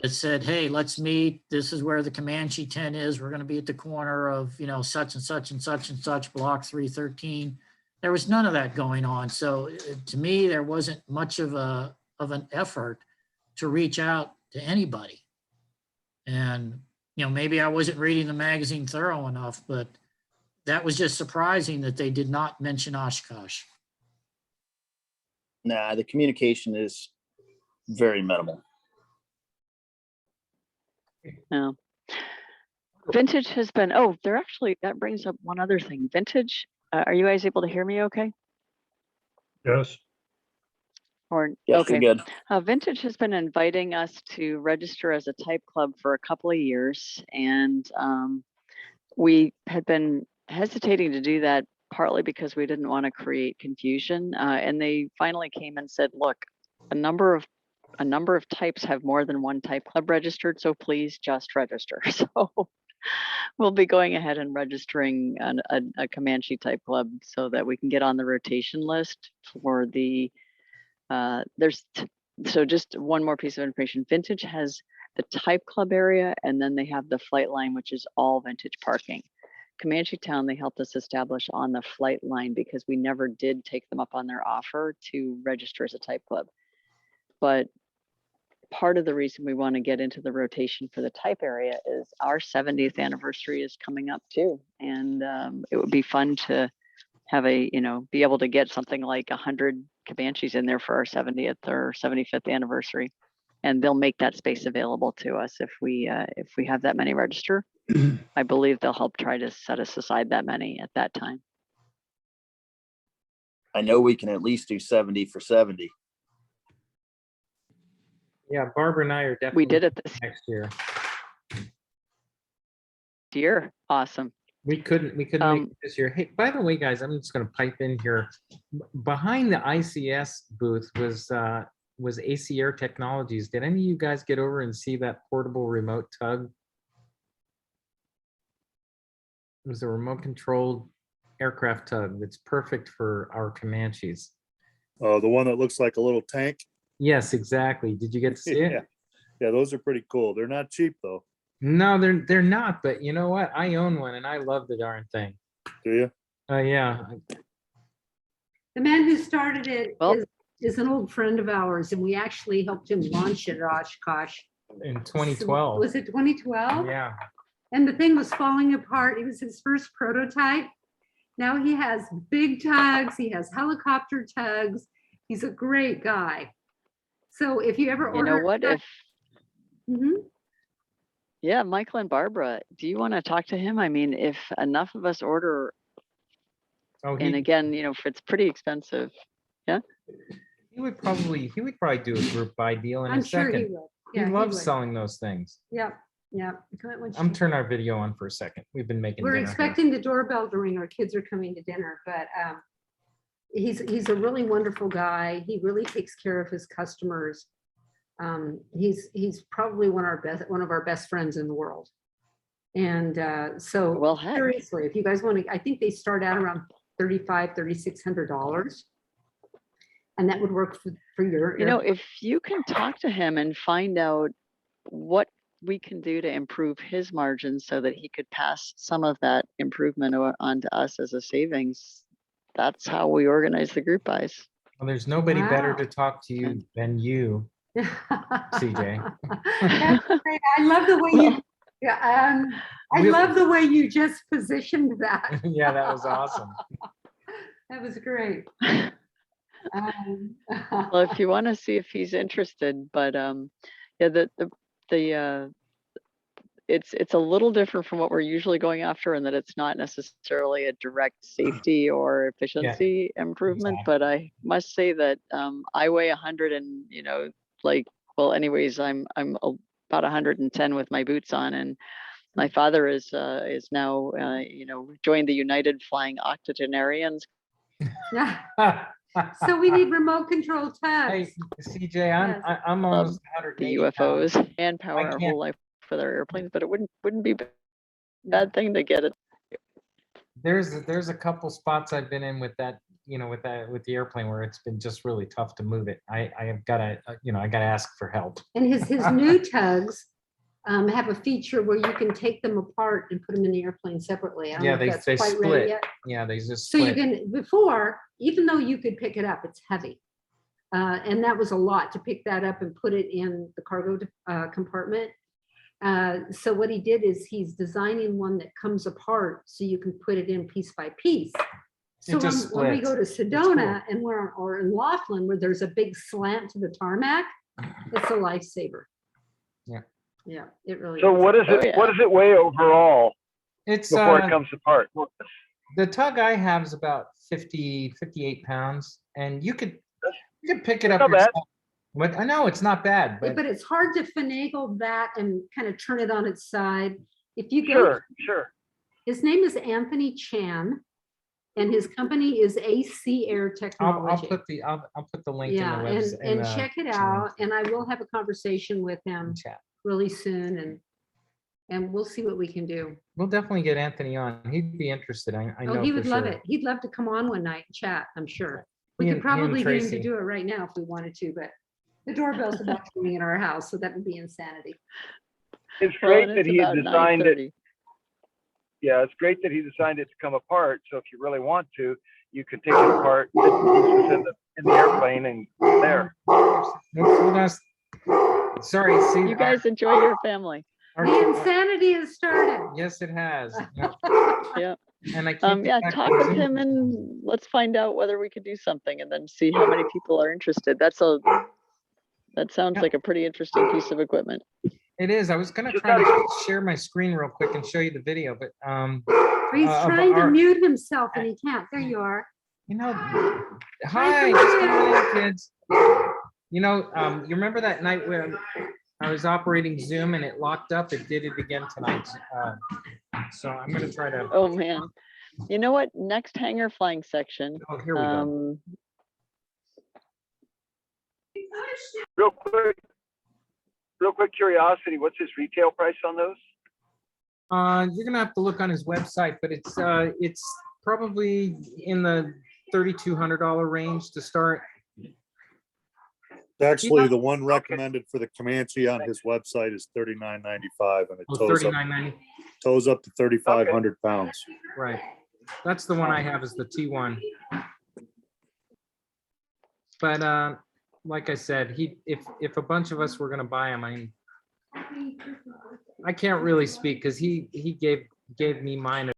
that said, hey, let's meet. This is where the Comanche tent is. We're going to be at the corner of, you know, such and such and such and such, block 313. There was none of that going on. So to me, there wasn't much of an effort to reach out to anybody. And, you know, maybe I wasn't reading the magazine thorough enough, but that was just surprising that they did not mention Oshkosh. Nah, the communication is very minimal. No. Vintage has been, oh, they're actually, that brings up one other thing. Vintage, are you guys able to hear me okay? Yes. Or, Yes, okay. you're good. Vintage has been inviting us to register as a type club for a couple of years. And we had been hesitating to do that partly because we didn't want to create confusion. And they finally came and said, look, a number of types have more than one type club registered, so please just register. So we'll be going ahead and registering a Comanche type club so that we can get on the rotation list for the, so just one more piece of information. Vintage has the type club area, and then they have the flight line, which is all vintage parking. ComancheTown, they helped us establish on the flight line because we never did take them up on their offer to register as a type club. But part of the reason we want to get into the rotation for the type area is our 70th anniversary is coming up too. And it would be fun to have be able to get something like 100 Comanches in there for our 70th or 75th anniversary. And they'll make that space available to us if we have that many register. I believe they'll help try to set us aside that many at that time. I know we can at least do 70 for 70. Yeah, Barbara and I are definitely. We did it this year. Awesome. We couldn't make it this year. Hey, by the way, guys, I'm just going to pipe in here. Behind the ICS booth was AC Air Technologies. Did any of you guys get over and see that portable remote tug? It was a remote controlled aircraft tug that's perfect for our Comanches. Oh, the one that looks like a little tank. Yes, exactly. Did you get to see it? Yeah, those are pretty cool. They're not cheap though. No, they're not. But you know what? I own one and I love the darn thing. Do you? Yeah. The man who started it is an old friend of ours, and we actually helped him launch it at Oshkosh in 2012. Was it 2012? Yeah. And the thing was falling apart. It was his first prototype. Now he has big tugs. He has helicopter tugs. He's a great guy. So if you ever order, you know what? Mm-hmm. Yeah, Michael and Barbara, do you want to talk to him? I mean, if enough of us order, and again, if it's pretty expensive, yeah. He would probably do a group buy deal in I'm a sure second. he would. Yeah, he loves would. selling those things. Yep. Yeah. I'm turning our video on for a second. We've been making. We're dinner expecting here. the doorbell to ring. Our kids are coming to dinner, but he's a really wonderful guy. He really takes care of his customers. He's probably one of our best friends in the world. And so well, seriously, if you guys want to, I think they start out around $3,600, and that would work for your. If you can talk to him and find out what we can do to improve his margins so that he could pass some of that improvement on to us as a savings, that's how we organize the group buys. Well, there's nobody better to talk to you than you, CJ. That's great. I love the way you. Yeah, I love the way you just positioned that. Yeah, that was awesome. That was great. Well, if you want to see if he's interested, but yeah, it's a little different from what we're usually going after, in that it's not necessarily a direct safety or efficiency improvement. Exactly. But I must say that I weigh 100 and anyways, I'm about 110 with my boots on, and my father is now joined the United Flying Octogenarians. So we need remote control tugs. Hey, CJ, I'm almost 180 the UFOs and power our whole life with our airplanes, but it wouldn't be a bad thing to get it. There's a couple spots I've been in with that, with the airplane where it's been just really tough to move it. I've got to, I got to ask for help. And his new tugs have a feature where you can take them apart and put them in the airplane separately. Yeah, they split. Yeah, they just split. So you can, before, even though you could pick it up, it's heavy. And that was a lot to pick that up and put it in the cargo compartment. So what he did is he's designing one that comes apart so you can put it in piece by piece. So when we go to Sedona and or in Laughlin, where there's a big slant to the tarmac, it's a lifesaver. Yeah. Yeah, it really So is. what is it? What does it weigh overall It's before it comes apart? the tug I have is about 58 pounds, and you could pick it up Not bad. yourself. But I know it's not bad, But it's hard to finagle that and kind of turn it on its side. If you go, Sure. His name is Anthony Chan, and his company is AC Air Technology. I'll put the link Yeah, in the webs- in and the check it link. out, and I will have a conversation with him really soon, and we'll see what we can do. We'll definitely get Anthony on. He'd be interested. I know. Oh, he would for love sure. it. He'd love to come on one night and chat, I'm sure. We He could and probably get him to Tracy. do it right now if we wanted to, but the doorbell's about to ring in our house, so that would be insanity. It's Well, great and that it's he about designed it. 9:30. Yeah, it's great that he designed it to come apart. So if you really want to, you can take it apart, put the pieces in the airplane, and there. Hold on. Sorry, see. You guys enjoy your family. The insanity has started. Yes, it has. Yeah. And I can't. Yeah, talk with him and let's find out whether we could do something and then see how many people are interested. That sounds like a pretty interesting piece of equipment. It is. I was gonna try to share my screen real quick and show you the video, but He's trying to our- mute himself and he can't. There you are. You know, hi, just coming in, kids. You know, you remember that night when I was operating Zoom and it locked up? It did it again tonight. So I'm gonna try to. Oh man, you know what? Next hangar flying section. Oh, here we go. Real quick curiosity, what's his retail price on those? You're gonna have to look on his website, but it's probably in the $3,200 range to start. Actually, the one recommended for the Comanche on his website is $39.95, and it tows up, $39.90. tows up to 3,500 pounds. Right. That's the one I have is the T1. But like I said, if a bunch of us were gonna buy him, I can't really speak because he gave me mine